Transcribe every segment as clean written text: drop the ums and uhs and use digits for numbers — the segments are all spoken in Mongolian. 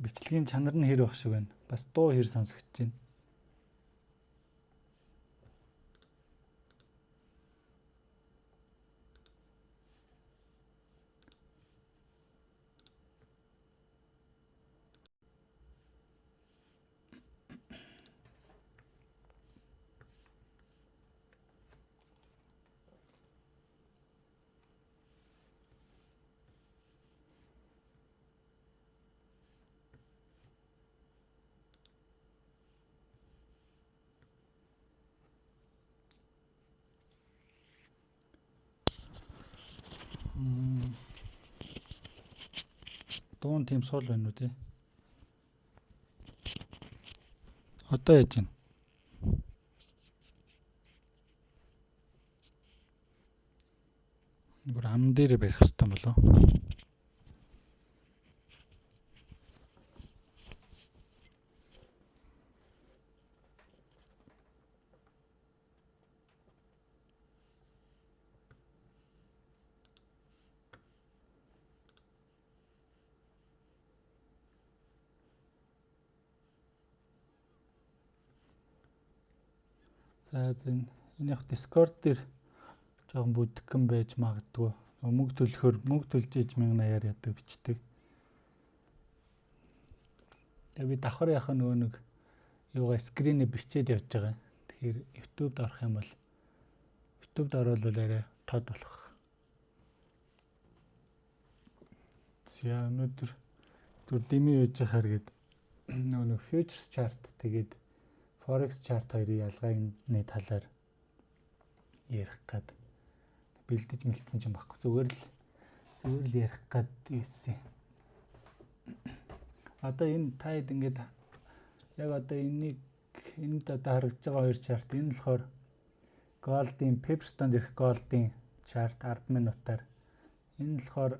бичлэгийн чанар нь хэр байх шиг байна. Бас дуу хэр сонсогдож байна. Дуун тийм сул байна уу те? Одоо яаж байна? Бүр ам дээр барих хэрэгтэй болов. За энэ яг Discord дээр жоохон бүдгхэн байж магадгүй. Мөнгө төлж иж 1080-аар яадаг бичдэг. Тэгээ би давхар яхаа нөгөө нэг юугаа скринээ бичээд явж байгаа. Тэгэхээр YouTube-д орох юм бол YouTube-д оруулбал арай тод болох. За өнөөдөр зүр дими байж хахаар гээд нөгөө нэг futures chart тэгээд forex chart хоёрын ялгааны талаар ярих гээд бэлдэж мэлцсэн юм баггүй. Зүгээр л ярих гээд ийсэн. Одоо энэ таад ингээд яг одоо энд одоо харагдж байгаа хоёр чарт энэ болохоор gold-ийн Pepperstone дээрх gold-ийн чарт 10 минутаар энэ болохоор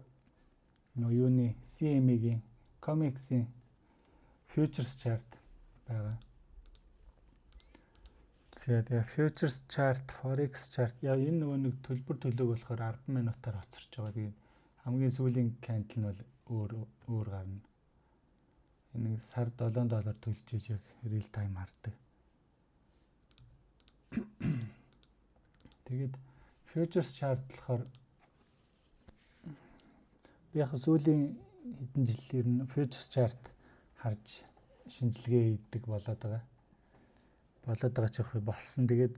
юуны CME-гийн COMEX-ийн futures chart байгаа. Тэгээ futures chart, forex chart яа энэ нөгөө нэг төлбөр төлөөг болохоор 10 минутаар хоцорч байгаа. Тэгээд хамгийн сүүлийн candle нь бол өөр гарна. Энэ сард $7 төлж иж яг real time хардаг. Тэгээд futures chart болохоор би яг сүүлийн хэдэн жилээр нь futures chart харж шинжилгээ хийдэг болоод байгаа ч их болсон. Тэгээд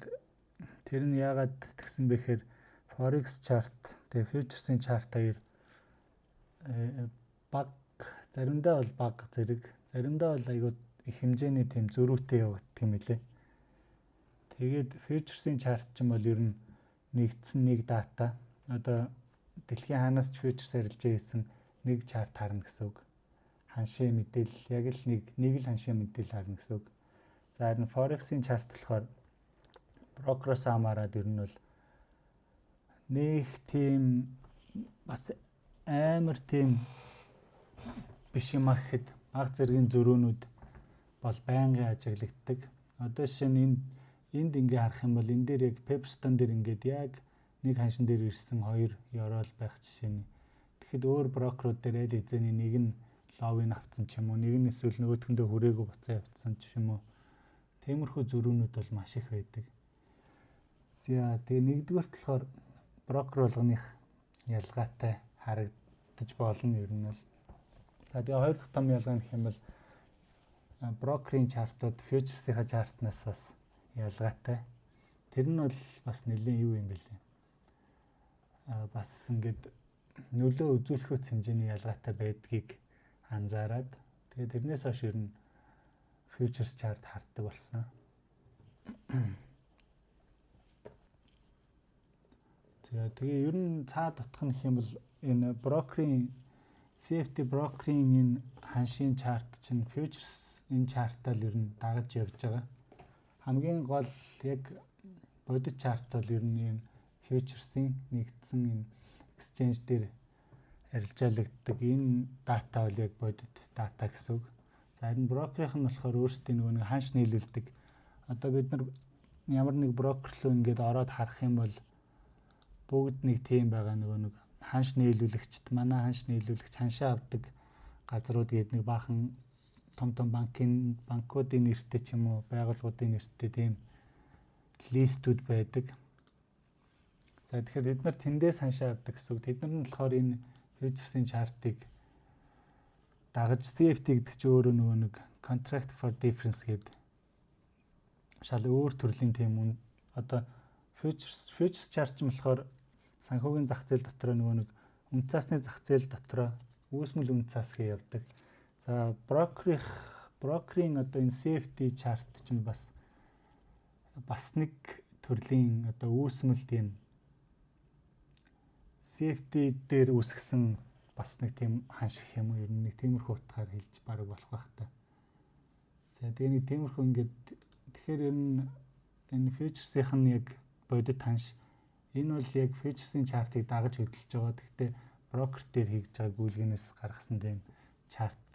тэр нь яагаад тэгсэн бэ гэхээр forex chart тэгээ futuresийн chart хоёр заримдаа бол бага зэрэг, заримдаа бол айгүй их хэмжээний тэм зөрүүтэй явагддаг юм билээ. Тэгээд futuresийн chart ч юм бол ер нь нэгдсэн нэг дата. Одоо дэлхийн хаанаас ч futures арилж байсан нэг chart харна гэсэн үг. Ханшийн мэдээлэл яг л нэг л ханшийн мэдээлэл харна гэсэн үг. За харин forex-ийн chart болохоор брокероос хамаарад ер нь бол нэг тийм бас амар тийм биш юм ахэд бага зэргийн зөрөөнүүд бол байнгын ажиглагддаг. Одоо жишээ нь энд ингээ харах юм бол энэ дээр яг Pepperstone дээр ингээд яг нэг ханшин дээр ирсэн хоёр ёроол байх жишээ нь. Тэгэхэд өөр брокерууд дээр аль хэзээний нэг нь ловыг авцсан ч юм уу, нэг нь эсвэл нөгөөдхөндөө хүрээгүй буцаа явцсан ч юм уу. Тиймэрхүү зөрүүнүүд бол маш их байдаг. За тэгээ нэгдүгээрт болохоор брокер болгоных ялгаатай харагдаж болно ер нь бол. За тэгээ хоёр дахь том ялгаа нь гэх юм бол брокерийн чартууд фьючерсийн чартнаас бас ялгаатай. Тэр нь бол бас нэлээд юу юм бэ лээ. Бас ингээд нөлөө үзүүлэхүйц хэмжээний ялгаатай байдгийг анзаараад тэгээ тэрнээс хойш ер нь futures chart харддаг болсон. Тэгээ ер нь цаад утга нь гэх юм бол энэ брокерийн CFD брокерийн энэ ханшийн chart чинь futures энэ chart-аар ер нь дагаж явж байгаа. Хамгийн гол яг бодит chart бол ер нь энэ futures-ийн нэгдсэн энэ exchange дээр арилжаалагддаг энэ дата бол яг бодит дата гэсэн үг. За харин брокерийнх нь болохоор өөрсдийн нөгөө нэг ханш нийлүүлдэг. Одоо бид нар ямар нэг брокер руу ингээд ороод харах юм бол бүгд нэг тийм байгаа нөгөө нэг ханш нийлүүлэгчд, манай ханш нийлүүлэгч ханшаа авдаг газрууд гээд нэг баахан том банкуудын нэртэй ч юм уу байгууллагуудын нэртэй тийм листүүд байдаг. За тэгэхээр бид нар тэндээс ханшаа авдаг гэсэн үг. Тэд нар нь болохоор энэ фьючерсийн чартыг дагаж CFD гэдэг чинь өөрөө нөгөө нэг contract for difference гэдэг шал өөр төрлийн тийм одоо фьючерс чарт ч юм болохоор санхүүгийн зах зээл дотроо нөгөө нэг үн цасны зах зээл дотроо үүсмэл үн цас гээ явдаг. За брокерийн одоо энэ CFD чарт чинь бас нэг төрлийн одоо үүсмэл тийм CFD дээр үүсгэсэн бас нэг тийм ханших юм уу, ер нь нэг тиймэрхүү утгаар хэлж бараг болох байх та. За тэгээ нэг тиймэрхүү ингээд тэгэхээр ер нь энэ фьючерсийнх нь яг бодит ханш энэ бол яг фьючерсийн чартыг дагаж хөдөлж байгаа. Гэхдээ брокер дээр хийж байгаа гүйлгэнээс гаргасан тийм чарт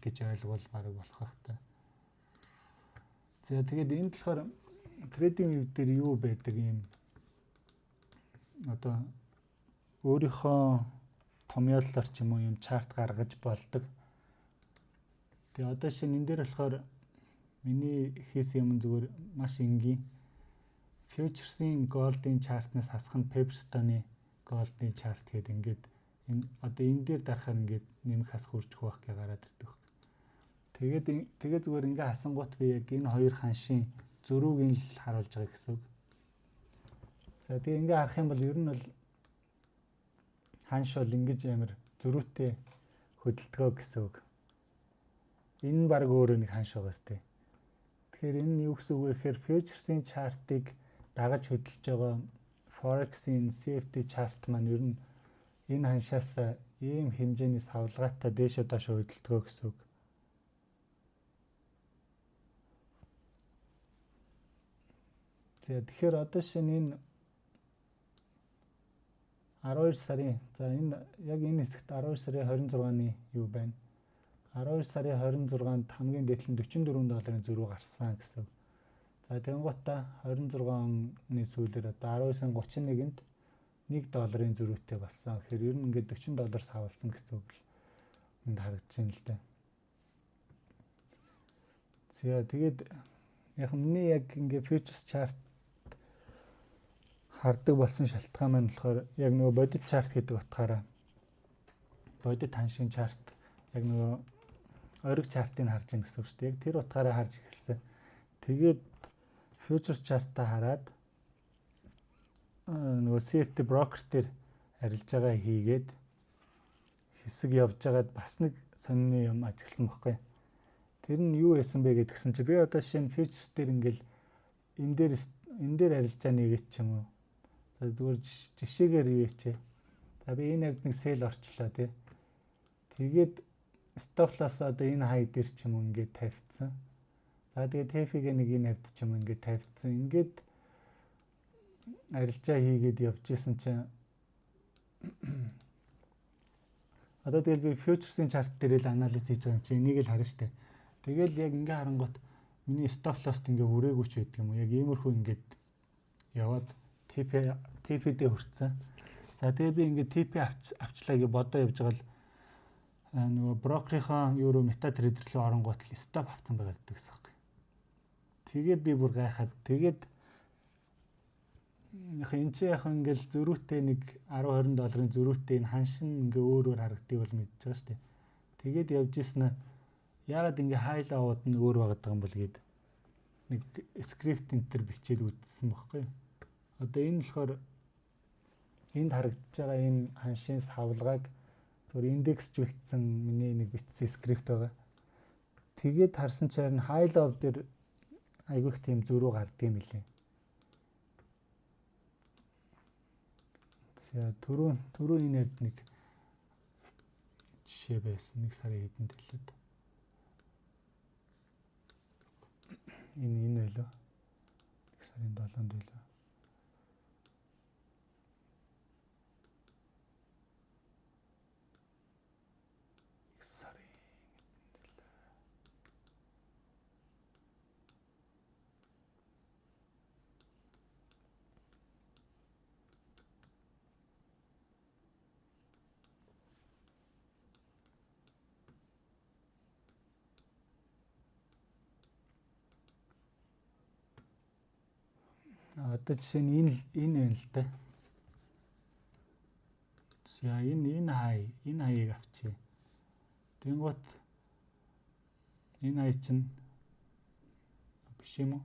гэж ойлгол бараг болох байх та. За тэгээд энэ болохоор трейдинг вью дээр юу байдаг юм одоо өөрийнхөө томьёололоор ч юм уу юм чарт гаргаж болдог. Тэгээ одоо шинэ энэ дээр болохоор миний хийсэн юм зүгээр маш энгийн фьючерсийн голдын чартнаас хасах нь Pepperstone голдын чарт гэдэг ингээд энэ одоо энэ дээр дарахаар ингээд нэмэх хасах үржих байх гэж гараад ирдэг. Тэгээд зүгээр ингээ хасангуут би яг энэ хоёр ханшийн зөрүүг нь л харуулж байгаа гэсэн үг. За тэгээ ингээ харах юм бол ер нь бол ханш бол ингэж амар зөрүүтэй хөдөлтгөө гэсэн үг. Энэ нь баг өөрөө нэг ханш байгаа сте. Тэгэхээр энэ нь юу гэсэн үг вэ гэхээр фьючерсийн чартыг дагаж хөдөлж байгаа Forex-ийн CFD чарт маань ер нь энэ ханшаас ийм хэмжээний савлгаатай дээшээ доошоо хөдөлтгөө гэсэн үг. Тэгэхээр одоо шинэ энэ 12 сарын за энэ яг энэ хэсэгт 12 сарын 26-ны юу байна? 12 сарын 26-нд хамгийн дээдлэн $44 зөрүү гарсан гэсэн. За тэгэнгუутаа 26 оны сүүлээр одоо 12 сарын 31-нд $1 зөрүүтэй болсон. Тэгэхээр ер нь ингээд $40 савлсан гэсэн үг л энд харагдаж байна л дээ. За тэгээд яг миний яг ингээд фьючерс чарт хардаг болсон шалтгаан маань болохоор яг нөгөө бодит чарт гэдэг утгаараа бодит ханшийн чарт яг нөгөө ориг чартыг харж ийн гэсэн үг шүү дээ. Яг тэр утгаараа харж эхэлсэн. Тэгээд фьючерс чартаа хараад нөгөө CFD брокер дээр арилж байгаа хийгээд хэсэг явж байгаад бас нэг сонины юм ажигласан байхгүй. Тэр нь юу байсан бэ гэдгсэн чи би одоо шинэ фьючерс дээр ингээл энэ дээр арилж байгаа нэгэт ч юм уу. За зүгээр жишээгээр юу ячээ. За би энэ хавьд нэг сел орчлоо тий. Тэгээд стоп лосс одоо энэ хай дээр ч юм уу ингээд тавьчихсан. За тэгээд TF-ийг нэг энэ хавьд ч юм уу ингээд тавьчихсан. Ингээд арилжаа хийгээд явж исэн чинь одоо тэгэл би фьючерсийн чарт дээр л анализ хийж байгаа юм чи энийг л харна штэ. Тэгэл яг ингээ харангуут миний стоп лосс ингээ хүрээгүй ч байдаг юм уу. Яг иймэрхүү ингээд яваад TP дээр хүрсэн. За тэгээ би ингээд TP авчлаа гэж бодоо явж байгаа л нөгөө брокерийнхаа евро MetaTrader руу оронгууд л стоп авсан байгаа гэдэг гэсэн үг. Тэгээд би бүр гайхаад тэгээд яг энэ чи яг ингээл зөрүүтэй нэг $10-20 зөрүүтэй энэ ханшин ингээ өөрөөр харагдгийг бол мэдчихэж байгаа шүү дээ. Тэгээд явж ийсэн нь яагаад ингээ хайлаууд нь өөр байгаа юм бол гээд нэг скрипт энтер бичээд үзсэн байхгүй. Одоо энэ болохоор энд харагдаж байгаа энэ ханшийн савлгааг зөвхөн индексжүүлсэн миний нэг бичсэн скрипт байгаа. Тэгээд харсан чинь хайлов дээр айгүйх тийм зөрүү гардаг юм билээ. За түрүү энэ нэг жишээ байсан. Нэг сарын хэдэнд хэлээд. Энэ байлаа. Нэг сарын 7-нд байлаа. Одоо жишээ нь энэ байна л да. За энэ хаяг авчие. Тэнгуут энэ хаяг чинь биш юм уу?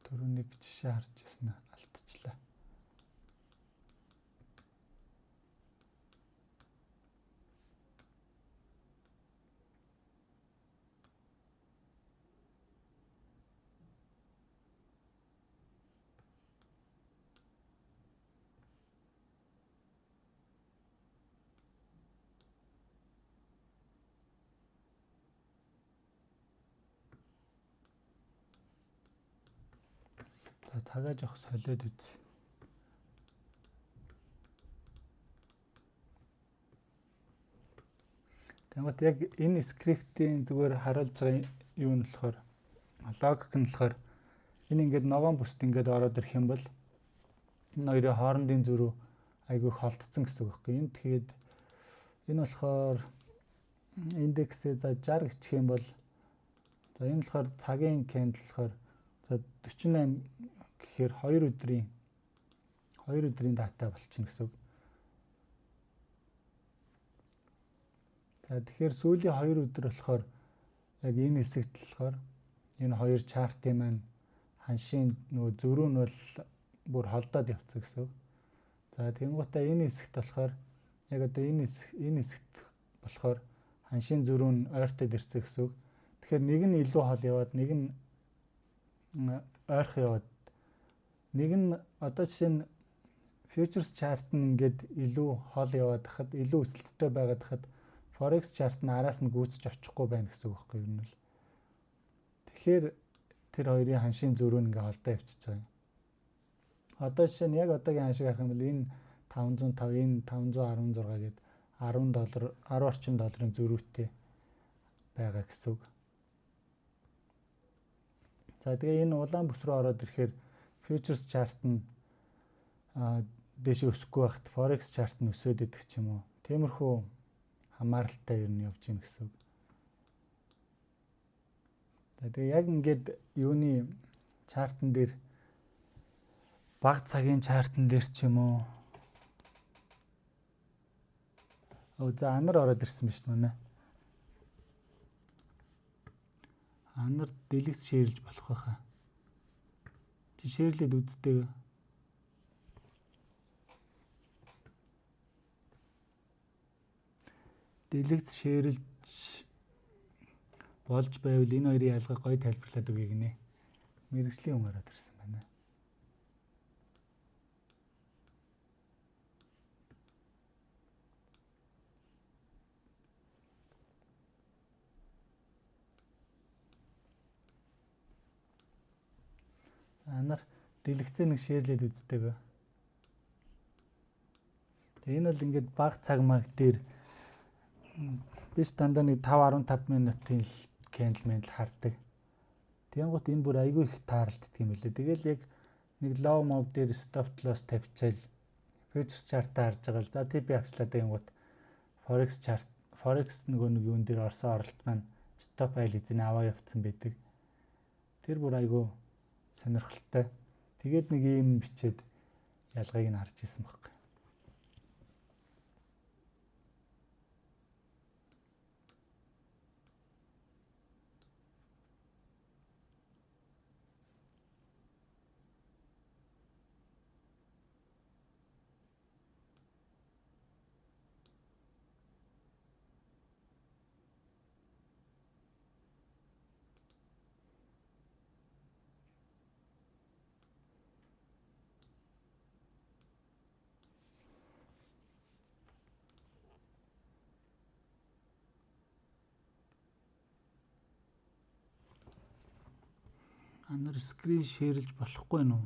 Түрүүний жишээ харж яснаа алдчихлаа. Цагаа жоох солиод үз. Тэгмэт яг энэ скриптийн зүгээр харуулж байгаа юу нь болохоор логик нь болохоор энэ ингээд ногоон бүст ингээд ороод ирэх юм бол энэ хоёрын хоорондын зөрүү айгүй холтцсон гэсэн үг байхгүй. Энд тэгээд энэ болохоор индексээ за 60 гिचх юм бол за энэ болохоор цагийн кэндл болохоор за 48 гэхээр 2 өдрийн дата болчихно гэсэн үг. За тэгэхээр сүүлийн 2 өдөр болохоор яг энэ хэсэгт болохоор энэ хоёр чартын маань ханшийн нөгөө зөрүү нь бол бүр холдоод явцсан гэсэн үг. За тэнгуутаа энэ хэсэгт болохоор яг одоо энэ хэсэгт болохоор ханшийн зөрүү нь ойртоод ирсэн гэсэн үг. Тэгэхээр нэг нь илүү хол яваад нэг нь ойрхон яваад нэг нь одоо жишээ нь futures chart нь ингээд илүү хол яваад хахад илүү өсөлттэй байгаад хахад forex chart нь араас нь гүйцэж очихгүй байна гэсэн үг байхгүй юу? Тэгэхээр тэр хоёрын ханшийн зөрүү нь ингээд холдоо явчихж байгаа юм. Одоо жишээ нь яг одоогийн ханшиг харах юм бол энэ 505 энэ 516 гээд $10 10 орчим долларын зөрүүтэй байгаа гэсэн үг. За тэгээ энэ улаан бүс рүү ороод ирэхээр futures chart нь дэше өсөхгүй байхад forex chart нь өсөд идэх ч юм уу. Тиймэрхүү хамааралтай ер нь явж гин гэсэн үг. За тэгээ яг ингээд юуны чартн дээр бага цагийн чартн дээр ч юм уу. За анар ороод ирсэн биш нүнэ. Анар дэлгэц шеэрлж болох байхаа. Чи шеэрлээд үздэг. Дэлгэц шеэрлж болж байвал энэ хоёрын ялгаа гоё тайлбарлаад өгье гинэ. Мэргэжлийн хүн ороод ирсэн байна. Анар дэлгэцээ нэг шеэрлээд үздэг. Тэгээ энэ бол ингээд бага цаг маг дээр биш дандаа нэг 5-15 минутын кэндл хардаг. Тэнгуут энэ бүр айгүй их тааралддаг юм билээ. Тэгэл яг нэг low mob дээр stop loss тавьчаал futures chart-аа харж байгаа л за TP авчлаа тэнгуут forex нөгөө нэг юун дээр орсон оролт маань stop айл эзэн аваа явцсан байдаг. Тэр бүр айгүй сонирхолтой. Тэгээд нэг ийм бичээд ялгааг нь харж ирсэн байхгүй. Анар скрин шеэрлж болохгүй нүү?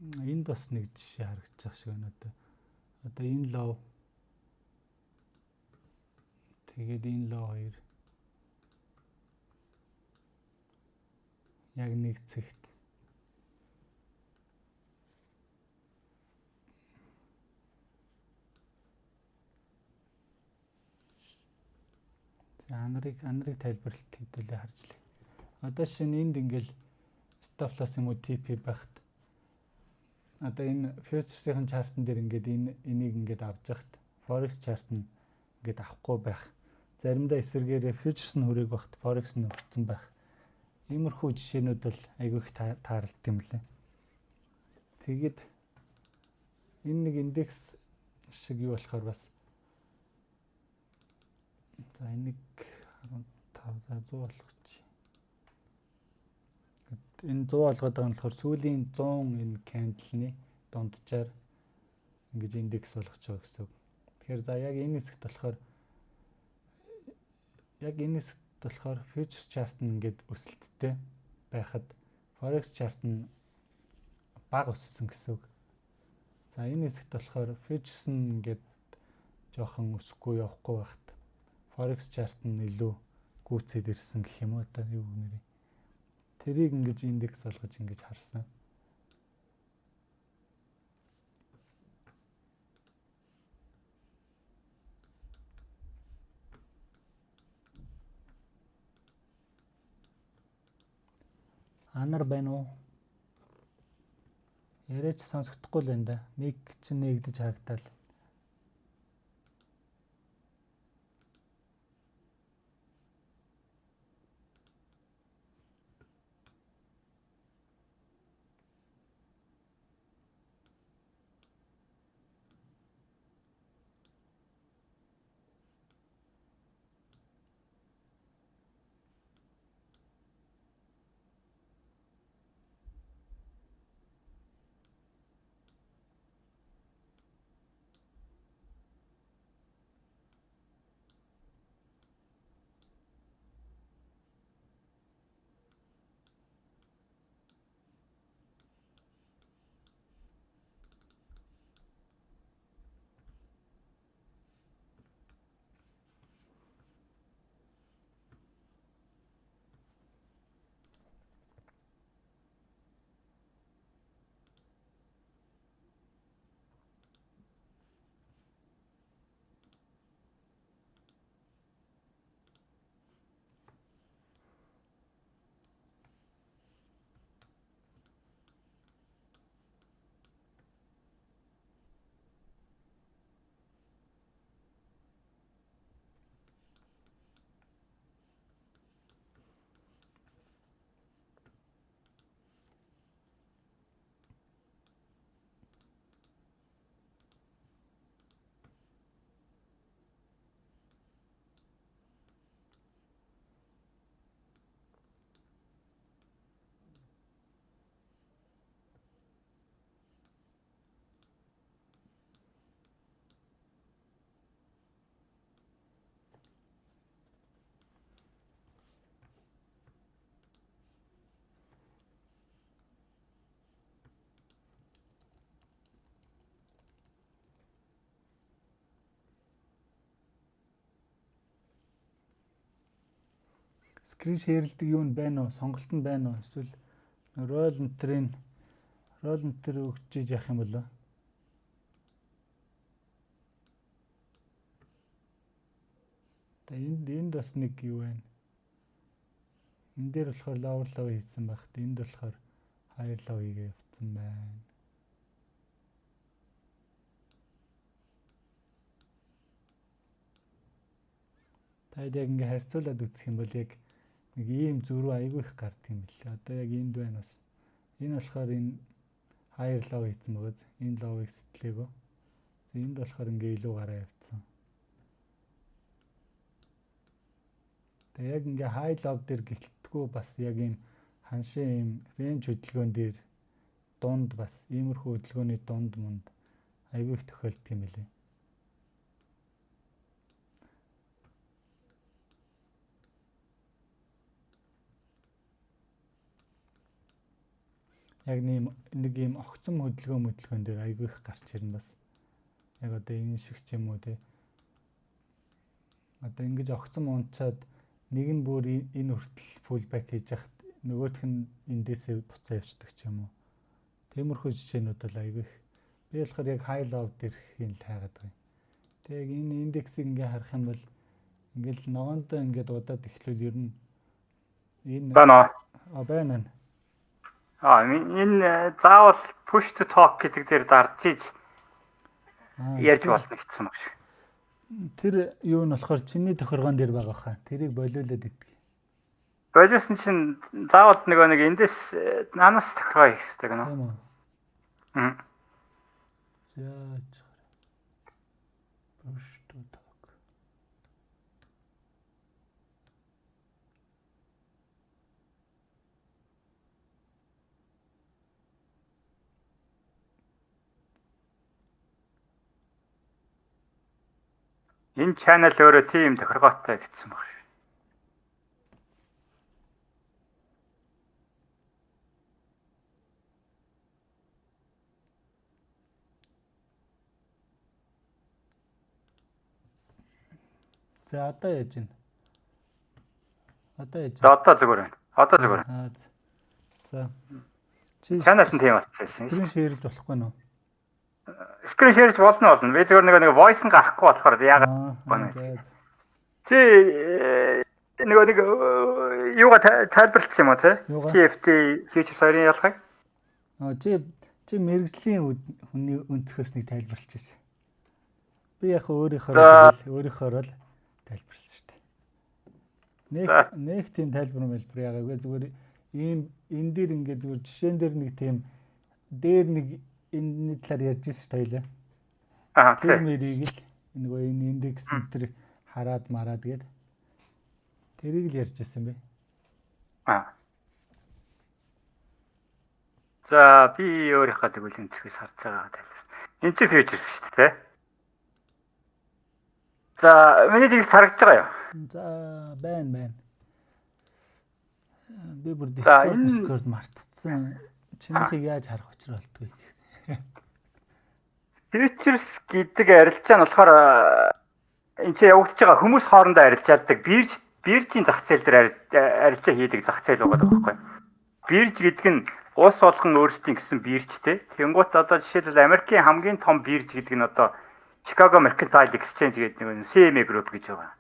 энд бас нэг жишээ харагдчих шиг байна одоо. Одоо энэ лов тэгээд энэ лов хоёр яг нэг цэгт. Анарыг тайлбарлалт хэдүүлээ харж лээ. Одоо шинэ энд ингээл stop loss юм уу TP байхад одоо энэ future-ийн chart-н дээр ингээд энийг ингээд авч яхад forex chart нь ингээд авахгүй байх. Заримдаа эсэргээрээ futures нь хүрээг багт forex нь өрцөн байх. Иймэрхүү жишээнүүд бол айгүй их тааралд юм лээ. Тэгээд энэ нэг индекс шиг юу болохоор бас за энийг 15 за 100 болгоч. Энэ 100 болгоод байгаа нь болохоор сүүлийн 100 энэ candle-ны дунджаар ингэж индекс болгож байгаа гэсэн үг. Тэгэхээр за яг энэ хэсэгт болохоор futures chart нь ингээд өсөлттэй байхад forex chart нь бага өссөн гэсэн үг. За энэ хэсэгт болохоор futures нь ингээд жоохон өсөхгүй явахгүй байхад forex chart нь илүү гүйцэд ирсэн гэх юм уу одоо юу нэрээ. Тэрийг ингэж индекс болгож ингэж харсан. Анар байна уу? Яриач сонсогдохгүй л энэ да. Мик чинь нэгдэж харагдал. Скрин шеэрлдэг юу нь байна уу? Сонголт нь байна уу? Эсвэл рол энтер өгч яах юм болоо? Энд бас нэг юу байна? Энд дээр болохоор lower low хийсэн багт энд болохоор higher low хийгээ явцсан байна. Таад яг ингээ харьцуулаад үзэх юм бол яг нэг ийм зөрүү айгүй их гардаг юм билээ. Одоо яг энд байна бас. Энэ болохоор энэ higher low хийсэн байгааз энэ low-ыг сэтлээгөө. Энд болохоор ингээ илүү гараа явцсан. Тэгээ яг ингээ high low дээр гэлтдэггүй бас яг ийм ханшийн ийм range хөдөлгөөн дээр дунд бас иймэрхүү хөдөлгөөний дунд мунд айгүй их тохиолддог юм билээ. Яг нэг ийм огцом хөдөлгөөн дээр айгүй их гарч ирнэ бас. Яг одоо энэ шиг ч юм уу те. Одоо ингэж огцом унцаад нэг нь бүр энэ хүртэл фулбэк хийж яхад нөгөөх нь эндээсээ буцаа явчихдаг ч юм уу. Тиймэрхүү жишээнүүд бол айгүй их. Би болохоор яг high low дээрхийн л хайгаад байгаа юм. Тэг яг энэ индексийг ингээ харах юм бол ингээл ногоондоо ингээд удаад эхлүүл ер нь энэ байна. Байна. Энэ заавал push to talk гэдэг дээр дарж иж ярьж болно гэсэн үг шиг. Тэр юу нь болохоор чиний тохиргоон дээр байгаа хаа. Тэрийг болиулаад идэх. Болиулсан чинь заавал нэг эндээс нанаас тохиргоо хийх хэрэгтэй гэнэ. Тийм үү. Зяач. Push to talk. Энэ channel өөрөө тийм тохиргоотой гэсэн баг. За одоо яаж вэ? Одоо зүгээр байна. Одоо зүгээр. За. Channel нь тийм болчихсон. Screen share-ж болохгүй нөө. Screen share болно. Би зүгээр нэг voice нь гарахгүй болохоор яагаад байна. Чи нэг юугаа тайлбарлах юм уу те? TFT feature хоёрын ялгыг? Чи мэрэгжлийн хүний өнцгөөс нэг тайлбарлчихсан. Би яг өөрийнхөө л тайлбарласан шүү дээ. Нэг тийм тайлбар яагаагүй зүгээр ийм энэ дээр ингээд зүгээр жишээн дээр нэг тийм дээр нэг энэ талаар ярьж ирсэн шүү дээ. Тийм нэрийг л нөгөө энэ индекс энэ хараад мараад гээд тэрийг л ярьж ирсэн бэ. За би өөрийнхөө тэгвэл энэхээс харж байгаа тайлбар. Энэ чи features шүү дээ. За миний тэгс харагдаж байгаа юу? За байна. Би бүр Discord мартцсан. Чинийхийг яаж харах учраа болтгүй. Features гэдэг арилжаа нь болохоор энэ чи явагдаж байгаа хүмүүс хоорондоо арилжаалдаг. Биржийн зах зээл дээр арилжаа хийдэг зах зээл байгаа байхгүй. Бирж гэдэг нь улс болгон өөрсдийн гэсэн биржтэй. Тэнгуут одоо жишээлбэл Америкийн хамгийн том бирж гэдэг нь одоо Chicago Mercantile Exchange гэдэг нэг CME Group гэж байгаа.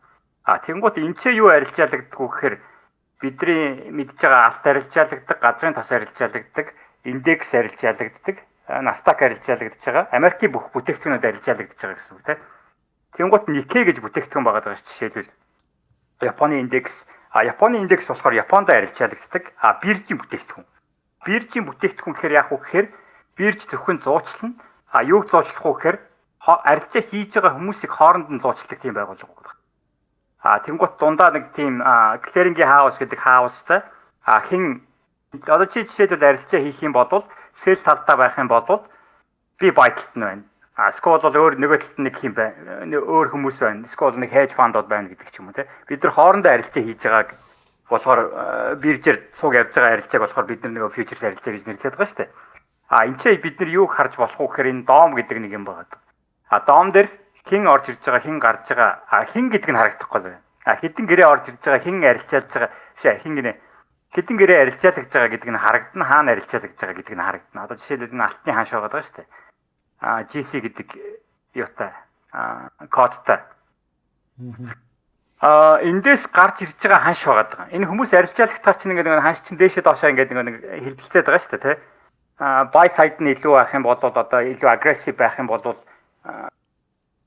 Тэнгуут энэ ч юу арилжаалагддаг вэ гэхээр бидний мэдж байгаа алт арилжаалагддаг, газрын тас арилжаалагддаг, индекс арилжаалагддаг, Nasdaq арилжаалагдж байгаа. Америкийн бүх бүтээгдэхүүнүүд арилжаалагдж байгаа гэсэн үг тийм. Тэнгуут Nikkei гэж бүтээгдэхүүн байгаа даа жишээлбэл Японы индекс, Японы индекс болохоор Японд арилжаалагддаг. Биржийн бүтээгдэхүүн. Биржийн бүтээгдэхүүн гэхээр яах вэ гэхээр бирж зөвхөн зуучлана. Юуг зуучлах вэ гэхээр арилжаа хийж байгаа хүмүүсийг хооронд нь зуучладаг тийм байгууллага байна. Тэнгуут дундаа нэг тийм clearing house гэдэг хаустай хин одоо чи жишээлбэл арилжаа хийх юм бол sell талдаа байх юм бол би buy-талд нь байна. Эсвэл бол өөр нөгөө талд нэг юм байна. Өөр хүмүүс байна. Эсвэл нэг hedge fund-ууд байна гэдэг ч юм уу те. Бид нар хоорондоо арилжаа хийж байгааг болохоор биржээр цуг явж байгаа арилжааг болохоор бид нар нөгөө futures арилжаа гэж нэрлэдэг байгаа шүү дээ. Энд чинь бид нар юуг харж болох вэ гэхээр энэ DOM гэдэг нэг юм байгаа. DOM дээр хин орж ирж байгаа, хин гарч байгаа, хин гэдэг нь харагдахгүй л байна. Хэдэн гэрээ орж ирж байгаа, хин арилжаалж байгаа, хин гинэ. Хэдэн гэрээ арилжаалагж байгаа гэдэг нь харагдана, хаана арилжаалагж байгаа гэдэг нь харагдана. Одоо жишээлбэл энэ алтны хааш байгаа шүү дээ. GC гэдэг юутай, кодтай. Эндээс гарч ирж байгаа ханш байгаа. Энэ хүмүүс арилжаалагтаа чинь ингээд ханш чинь дээшээ доошоо ингээд нэг хэлбэлцээд байгаа шүү дээ, тэ. Buy side нь илүү байх юм бол одоо илүү aggressive байх юм бол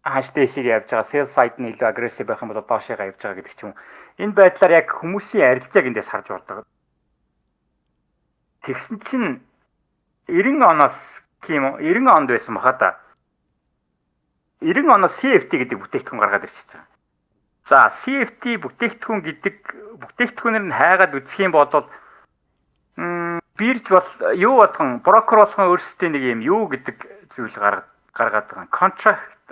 ханш дээшээ явж байгаа, sell side нь илүү aggressive байх юм бол доошоо явж байгаа гэдэг ч юм. Энэ байдлаар яг хүмүүсийн арилжааг эндээс харж болдог. Тэгсэн чинь 90 оноос тийм 90 онд байсан баха та. 90 оноос CFD гэдэг бүтээгдэхүүн гаргаад ирчихэж байгаа. За CFD бүтээгдэхүүн гэдэг бүтээгдэхүүнээр нь хайгаад үзэх юм бол бирж бол юу болгон брокер болгон өөрсдөө нэг юм юу гэдэг зүйл гаргаад байгаа. Contract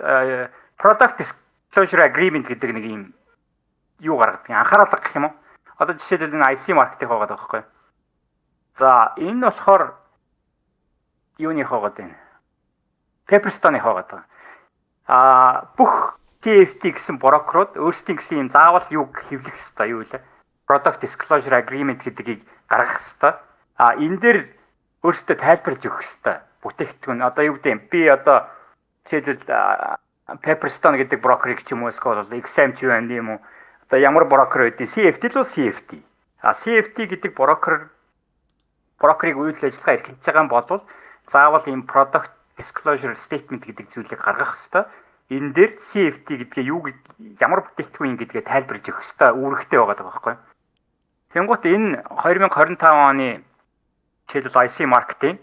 product disclosure agreement гэдэг нэг юм юу гаргадаг. Анхааруулга гэх юм уу? Одоо жишээлбэл энэ IC market-ийг байгаа байхгүй. За энэ болохоор юуны хаагаад байна. Pepperstone хаагаад байгаа. Бүх CFD гэсэн брокерууд өөрсдийн гэсэн юм заавал юг хэвлэх хэрэгтэй юу вэ? Product Disclosure Agreement гэдгийг гаргах хэрэгтэй. Энэ дээр өөрсдөө тайлбарлаж өгөх хэрэгтэй. Бүтээгдэхүүн одоо юу гэдэг юм? Би одоо жишээлбэл Pepperstone гэдэг брокерыг ч юм уу эсвэл XM ч юм уу одоо ямар брокер байдгийг CFD л CFD. CFD гэдэг брокерыг үйл ажиллагаа эрхэлж байгаа юм бол заавал ийм Product Disclosure Statement гэдэг зүйлийг гаргах хэрэгтэй. Энэ дээр CFD гэдгээ юу ямар бүтээгдэхүүн гэдгээ тайлбарлаж өгөх хэрэгтэй үүрэгтэй байгаа байхгүй. Тэнгуут энэ 2025 оны жишээлбэл IC маркетинг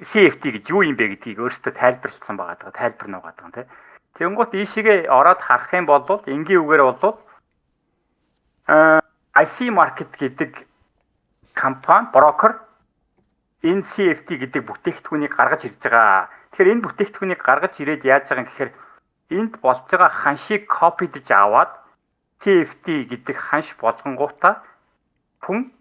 CFD гэж юу юм бэ гэдгийг өөрсдөө тайлбарлсан байгаа. Тайлбар нуугаад байгаа тийм. Тэнгуут ийшээгээ ороод харах юм бол энгийн үгээр бол IC market гэдэг компани брокер энэ CFD гэдэг бүтээгдэхүүнийг гаргаж ирж байгаа. Тэгэхээр энэ бүтээгдэхүүнийг гаргаж ирээд яаж байгаа юм гэхээр энд болж байгаа ханшийг копидж аваад CFD гэдэг ханш болгонгуудаа хүн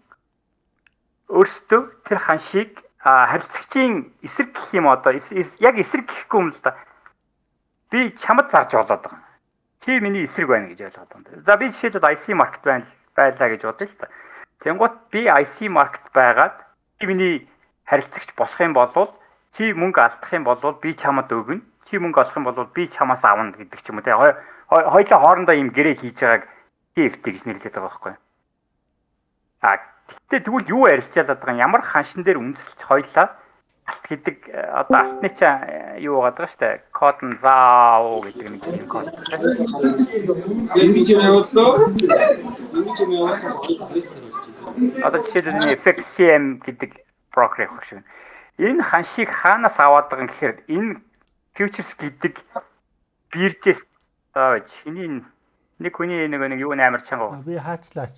өөрсдөө тэр ханшийг харилцагчийн эсрэг гэх юм одоо яг эсрэг гэхгүй юм л да. Би чамд зарж болоод байгаа. Чи миний эсрэг байна гэж ойлгоод байна. За би жишээлбэл IC market байлаа гэж бодъё л та. Тэнгуут би IC market байгаад чи миний харилцагч болох юм бол чи мөнгө алдах юм бол би чамд өгнө. Чи мөнгө олох юм бол би чамаас авна гэдэг ч юм уу те. Хоёулаа хоорондоо ийм гэрээ хийж байгааг CFD гэж нэрлэдэг байгаа байхгүй юу? Тэгтээ тэгвэл юу арилжаалаад байгаа юм? Ямар ханшин дээр үндэслэж хоёулаа алт гэдэг одоо алтны чи юу байгаа даа штэ. Код нь заав гэдэг нэг юм код. Одоо жишээлбэл FXCM гэдэг брокер явах шиг. Энэ ханшийг хаанаас аваад байгаа юм гэхээр энэ futures гэдэг биржээс чиний нэг хүний нэг юу нээр чанга. Би хаачлаа.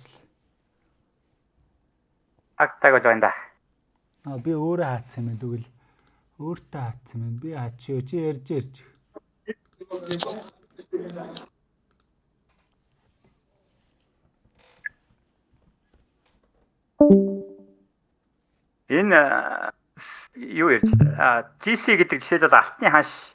Агтаг болж байна да. Би өөрөө хаацсан юм тэгвэл өөртөө хаацсан юм. Би хаачихё чи ярьж. Энэ юу ярьж GC гэдэг жишээлбэл алтны ханш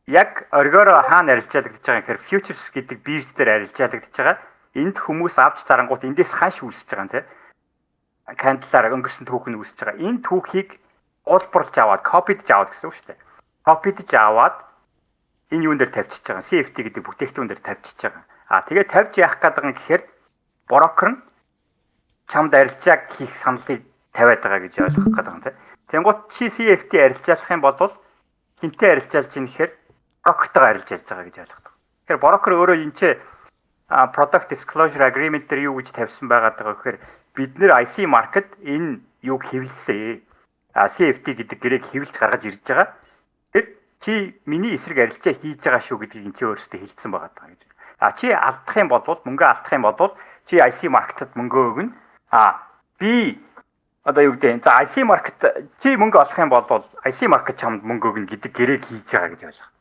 яг оргиороо хаана арилжаалагдаж байгаа юм гэхээр futures гэдэг бирж дээр арилжаалагдаж байгаа. Энд хүмүүс авч зарангуут эндээс ханш үүсэж байгаа юм тийм. Кандлаар өнгөрсөн түүх нь үүсэж байгаа. Энэ түүхийг улбарлаж аваад, копидж аваад гэсэн үг шүү дээ. Копидж аваад энэ юун дээр тавьчихж байгаа. CFD гэдэг бүтээгдэхүүн дээр тавьчихж байгаа. Тэгээд тавьж яах гээд байгаа юм гэхээр брокер нь чамд арилжааг хийх саналыг тавиад байгаа гэж ойлгох гээд байгаа юм тийм. Тэнгуут чи CFD арилжаалах юм бол хинтээ арилжаалж ийн гэхээр брокертойгоо арилжаалж байгаа гэж ойлгох. Тэгэхээр брокер өөрөө энэ ч Product Disclosure Agreement дээр юу гэж тавьсан байгаад байгаа гэхээр бид нэр IC market энэ юг хэвлэлсэн. CFD гэдэг гэрээг хэвлэж гаргаж ирж байгаа. Тэр чи миний эсрэг арилжаа хийж байгаа шүү гэдгийг энэ чи өөрөөсөө хэлсэн байгаад байгаа гэж. Чи алдах юм бол мөнгө алдах юм бол чи IC market-д мөнгө өгнө. Би одоо юу гэдэг. За IC market чи мөнгө олох юм бол IC market чамд мөнгө өгнө гэдэг гэрээг хийж байгаа гэж ойлгох.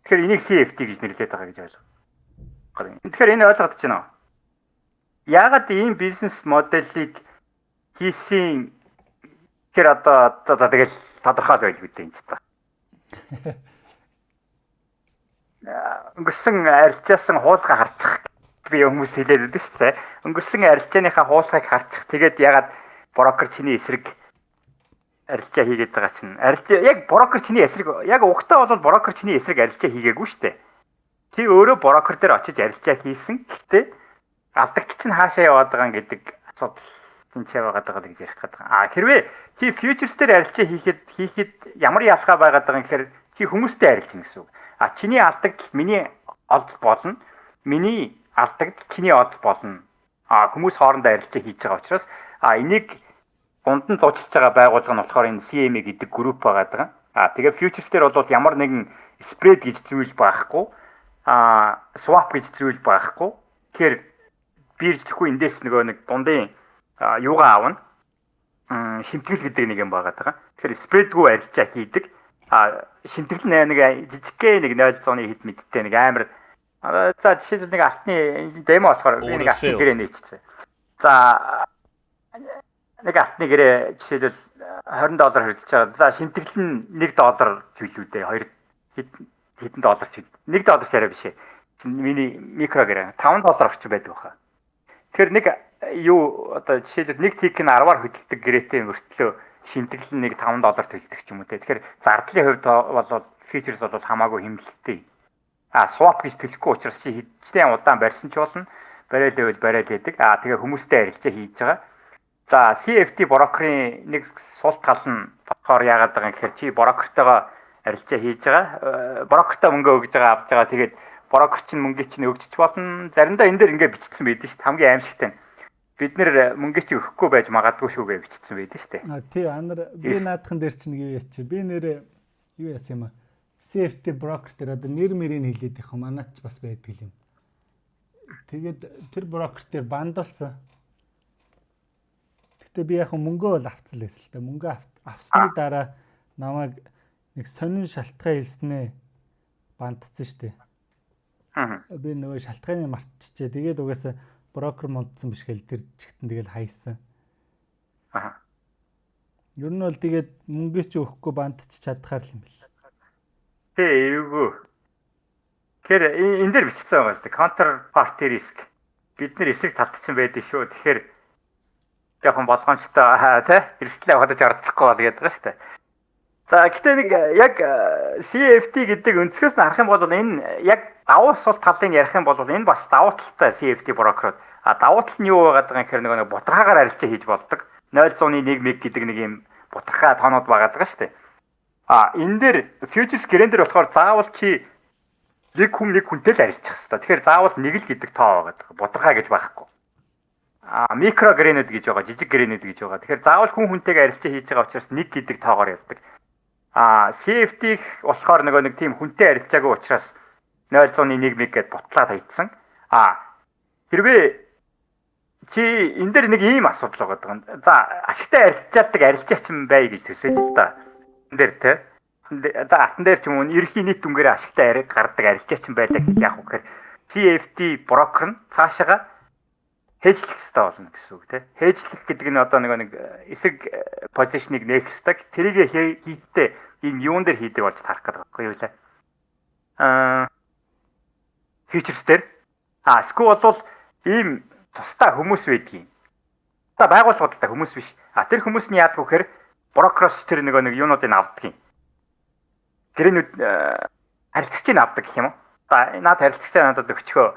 Тэгэхээр энийг CFD гэж нэрлэдэг байгаа гэж ойлгох. Тэгэхээр энэ ойлгогдож байна уу? Яагаад ийм бизнес моделийг хийсэн тэр одоо тэгэл тодорхой байл үүдээ энэ ч та. Өнгөрсөн арилжаасан хуулгаа харчих би хүмүүс хэлээд байдаг шүү дээ. Өнгөрсөн арилжааныхаа хуулгыг харчих. Тэгээд ягаад брокер чиний эсрэг арилжаа хийгээд байгаа чинь арилжаа яг брокер чиний эсрэг яг угтаа бол брокер чиний эсрэг арилжаа хийгээгүй шүү дээ. Чи өөрөө брокер дээр очиж арилжаа хийсэн. Гэхдээ алдагч чинь хаашаа яваад байгаа гэдэг асуудал тэнцээ байгаад байгаа гэж ярих гэдэг. Хэрвээ чи futures дээр арилжаа хийхэд ямар ялгаа байгаад байгаа юм гэхээр чи хүмүүстэй арилжна гэсэн үг. Чиний алдагч миний олд болно. Миний алдагч чиний олд болно. Хүмүүс хоорондоо арилжаа хийж байгаа учраас энийг дунд нь зурчилж байгаа байгууллага нь болохоор энэ CME гэдэг групп байгаад байгаа. Тэгээ futures дээр бол ямар нэгэн spread гэж зүйл байхгүй. Swap гэж зүйл байхгүй. Тэгэхээр бирж тэхгүй эндээс нөгөө нэг дундын юугаа авна. Шимтгэл гэдэг нэг юм байгаад байгаа. Тэгэхээр spreadгүй арилжаа хийдэг. Шимтгэл нэг жижигхэн нэг 0.1 хэд мэдтэй нэг амар за жишээлбэл нэг алтны демо болохоор би нэг алтны гэрээ нээчихсэн. За нэг алтны гэрээ жишээлбэл $20 хөдөлж байгаа. За шимтгэл нь $1 жилүү дээ. Хэдэн доллар ч $1 ч арай биш ээ. Миний микро гэрээ $5 орчим байдаг баха. Тэгэхээр нэг юу одоо жишээлбэл нэг тик нь 10-аар хөдөлдөг гэрээтэй мөртлөө шимтгэл нь нэг $5 төлдөг ч юм уу те. Тэгэхээр зардлын хувьд бол фичерс бол хамаагүй хэмнэлттэй. Swap гэж төлөхгүй учраас чи хэдчтэй удаан барьсан ч болно. Барайл байвал барайл байдаг. Тэгээ хүмүүстэй арилжаа хийж байгаа. За CFD брокерийн нэг сул тал нь болохоор яагаад байгаа юм гэхээр чи брокертойгоо арилжаа хийж байгаа. Брокертой мөнгө өгж байгаа авж байгаа. Тэгээд брокер чинь мөнгө чинь өгчих болно. Заримдаа энэ дээр ингээ бичсэн байдаг шүү дээ. Хамгийн аимшигтай нь. Бид нэр мөнгө чи өгөхгүй байж магадгүй шүүгээ бичсэн байдаг шүү дээ. Тий би наадхан дээр чинь юу яач. Би нэр юу яасан юм аа. CFD брокер дээр одоо нэр мэрийг хэлээд их юм. Манайч бас байдаг юм. Тэгээд тэр брокер дээр бандалсан. Гэтэ би яг мөнгөө бол авцсан л байсан л да. Мөнгө авсны дараа намайг нэг сонин шалтгаан хэлснээ бандцсан штэ. Би нөгөө шалтгааны мартчихжээ. Тэгээд угаасаа брокер мундсан биш хэл тэр чигтэн тэгэл хайсан. Ер нь бол тэгээд мөнгөө чи өгөхгүй бандчих чадхаар л юм бэл. Эйгүү. Тэгэхээр энэ дээр бичсэн байгаа шүү дээ. Counterparty risk. Бид нэр эсрэг талд чинь байдаг шүү. Тэгэхээр жоохон болгоомжтой тий эрсдлээ хадаж ардахгүй бол гэдэг байгаа шүү дээ. За гэтээ нэг яг CFD гэдэг өнцгөөс нь харах юм бол энэ яг давуу сул талын ярих юм бол энэ бас давуу талтай CFD брокерууд. Давуу тал нь юу байгаад байгаа юм гэхээр нэг бутархаагаар арилжаа хийж болдог. 0.1 мег гэдэг нэг юм бутархаа тоонууд байгаад байгаа шүү дээ. Энэ дээр futures гэрэн дээр болохоор заавал чи нэг хүнтэй л арилжах хэрэгтэй. Тэгэхээр заавал нэг л гэдэг тоо байгаад байгаа. Бутархаа гэж байхгүй. Микро гэрэнүүд гэж байгаа, жижиг гэрэнүүд гэж байгаа. Тэгэхээр заавал хүнтэйгээ арилжаа хийж байгаа учраас нэг гэдэг тоогоор явдаг. CFD болохоор нэг тийм хүнтэй арилжаагүй учраас 0.1 мег гэдээ бутлаад хайцсан. Хэрвээ чи энэ дээр нэг ийм асуудал байгаа юм. За ашигтай арилжаалдаг арилжаач юм бай гэж төсөөл л да. Энэ дээр те. За атан дээр ч юм уу ерөнхий нийт дүнгээр ашигтай гардаг арилжаач юм байлаа гэж яах вэ гэхээр CFD брокер нь цаашаага хеджлэх хэрэгтэй болно гэсэн үг те. Хеджлэх гэдэг нь одоо нэг эсрэг позишныг нээх хэрэгтэй. Тэрийг хийхдээ энэ юун дээр хийдэг болж тарах гэдэг байхгүй юу лээ. Фьючерс дээр эсвэл бол ийм тусдаа хүмүүс байдгийг. Одоо байгууллагуудтай хүмүүс биш. Тэр хүмүүс нь яадаг вэ гэхээр брокероос тэр нэг юунуудыг авдаг юм. Гэрэнүүд харилцагчийг авдаг гэх юм уу? Наад харилцагчаа надад өгчхөө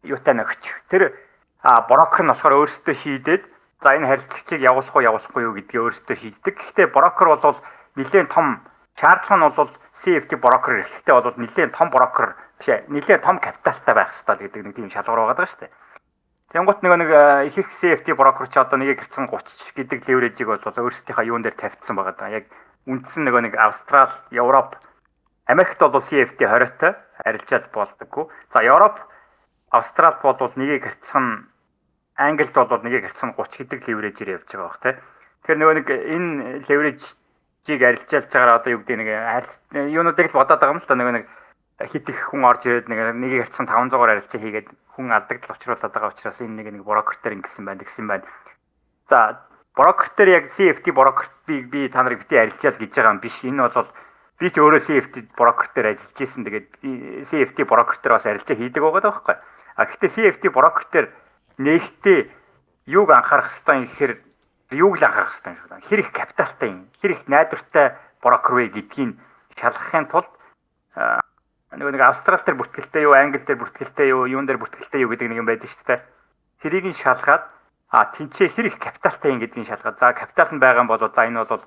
юутай нөгч. Тэр брокер нь болохоор өөрсдөө шийдээд за энэ харилцагчийг явуулахгүй юу гэдгийг өөрсдөө шийддэг. Гэхдээ брокер бол нэлээд том шаардлага нь бол CFD брокер эхлэхдээ бол нэлээд том брокер биш ээ. Нэлээд том капиталтай байх хэрэгтэй гэдэг нэг тийм шалгуур байгаа шүү дээ. Тэнгуут нэг их CFD брокер ч одоо нэгийг гэрцэн 30 гэдэг леврежийг бол өөрсдийнхээ юун дээр тавьчихсан байгаа даа. Яг үндсэн нэг Австрал, Европ, Америкт бол CFD 20-тай арилжаал болдоггүй. За Европ, Австрал бол нэгийг гэрцэн Англид бол нэгийг гэрцэн 30 гэдэг леврежээр явж байгаа бах тий. Тэгэхээр нэг энэ леврежийг арилжаалж байгаараа одоо юу гэдэг нэг юунуудыг л бодоод байгаа юм л да нэг хит их хүн орж ирээд нэгийг гэрцэн 500-аар арилжаа хийгээд хүн алдагдал учруулад байгаа учраас энэ нэг брокертер ингэсэн байна. За брокертер яг CFD брокерт би та нарыг бити арилжаал гэж байгаа юм биш. Энэ бол би ч өөрөө CFD брокертер ажиллаж исэн. Тэгээд CFD брокертер бас арилжаа хийдэг байгаа байхгүй. Гэхдээ CFD брокертер нэгтээ юуг анхаарах хэвээр гэхээр юуг л анхаарах хэвээр юм шүү. Хэр их капиталтай юм, хэр их найдвартай брокер вэ гэдгийг шалгахын тулд нэг Австрал дээр бүртгэлтэй юу, Англи дээр бүртгэлтэй юу, юун дээр бүртгэлтэй юу гэдэг нэг юм байдаг шүү дээ. Тэрийг нь шалгаад тэнцээ хэр их капиталтай юм гэдгийг шалгаад за капитал нь байгаа юм бол за энэ бол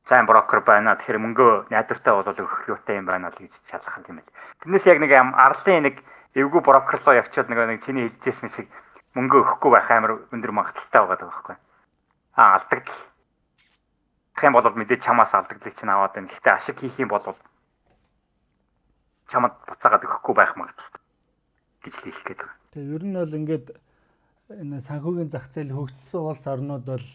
сайн брокер байна. Тэгэхээр мөнгөө найдвартай бол өгөх юутай юм байна л гэж шалгах юм байна. Тэрнээс яг нэг арлын нэг эвгүй брокерлоо явчихвал нэг чиний хэлжсэн шиг мөнгө өгөхгүй байх амар өндөр магадaltaй байгаа байхгүй. Алдагдал. Гэх юм бол мэдээ чамаас алдагдлыг чинь аваад байна. Гэхдээ ашиг хийх юм бол чамд буцаагаад өгөхгүй байх магадaltaй гэж хэлэх гээд байгаа. Тэгээ ер нь бол ингээд энэ санхүүгийн зах зээл хөгжсөн улс орнууд бол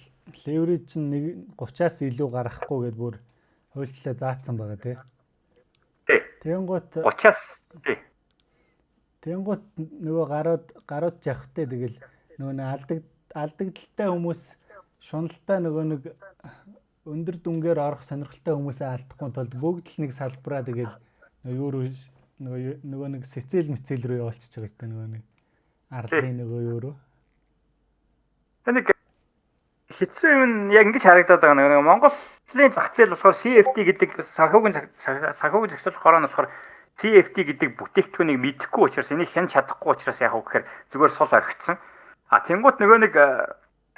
леврэж нь 30-аас илүү гарахгүй гэдээ бүр хуульчлаа заасан байгаа тий. Тэнгуут 30-аас Тэнгуут нөгөө гарууд явахтай тэгэл нөгөө алдагдaltaй хүмүүс шуналтай нөгөө нэг өндөр дүнгээр орох сонирхолтой хүмүүсээ алдахгүй тулд бүгд л нэг салбараа тэгэл юу руу нөгөө нэг сэцэл мэцэл рүү явуулчихж байгаа юм нөгөө нэг арлын нөгөө юу руу. Тэнийг хэцүү юм яг ингэж харагдаад байгаа нэг Монголын зах зээл болохоор CFD гэдэг санхүүгийн зохицуулах хороо нь болохоор CFD гэдэг бүтээгдэхүүнийг мэдэхгүй учраас энийг хэн чадахгүй учраас яг үгээр зүгээр сул орхицсан. Тэнгуут нөгөө нэг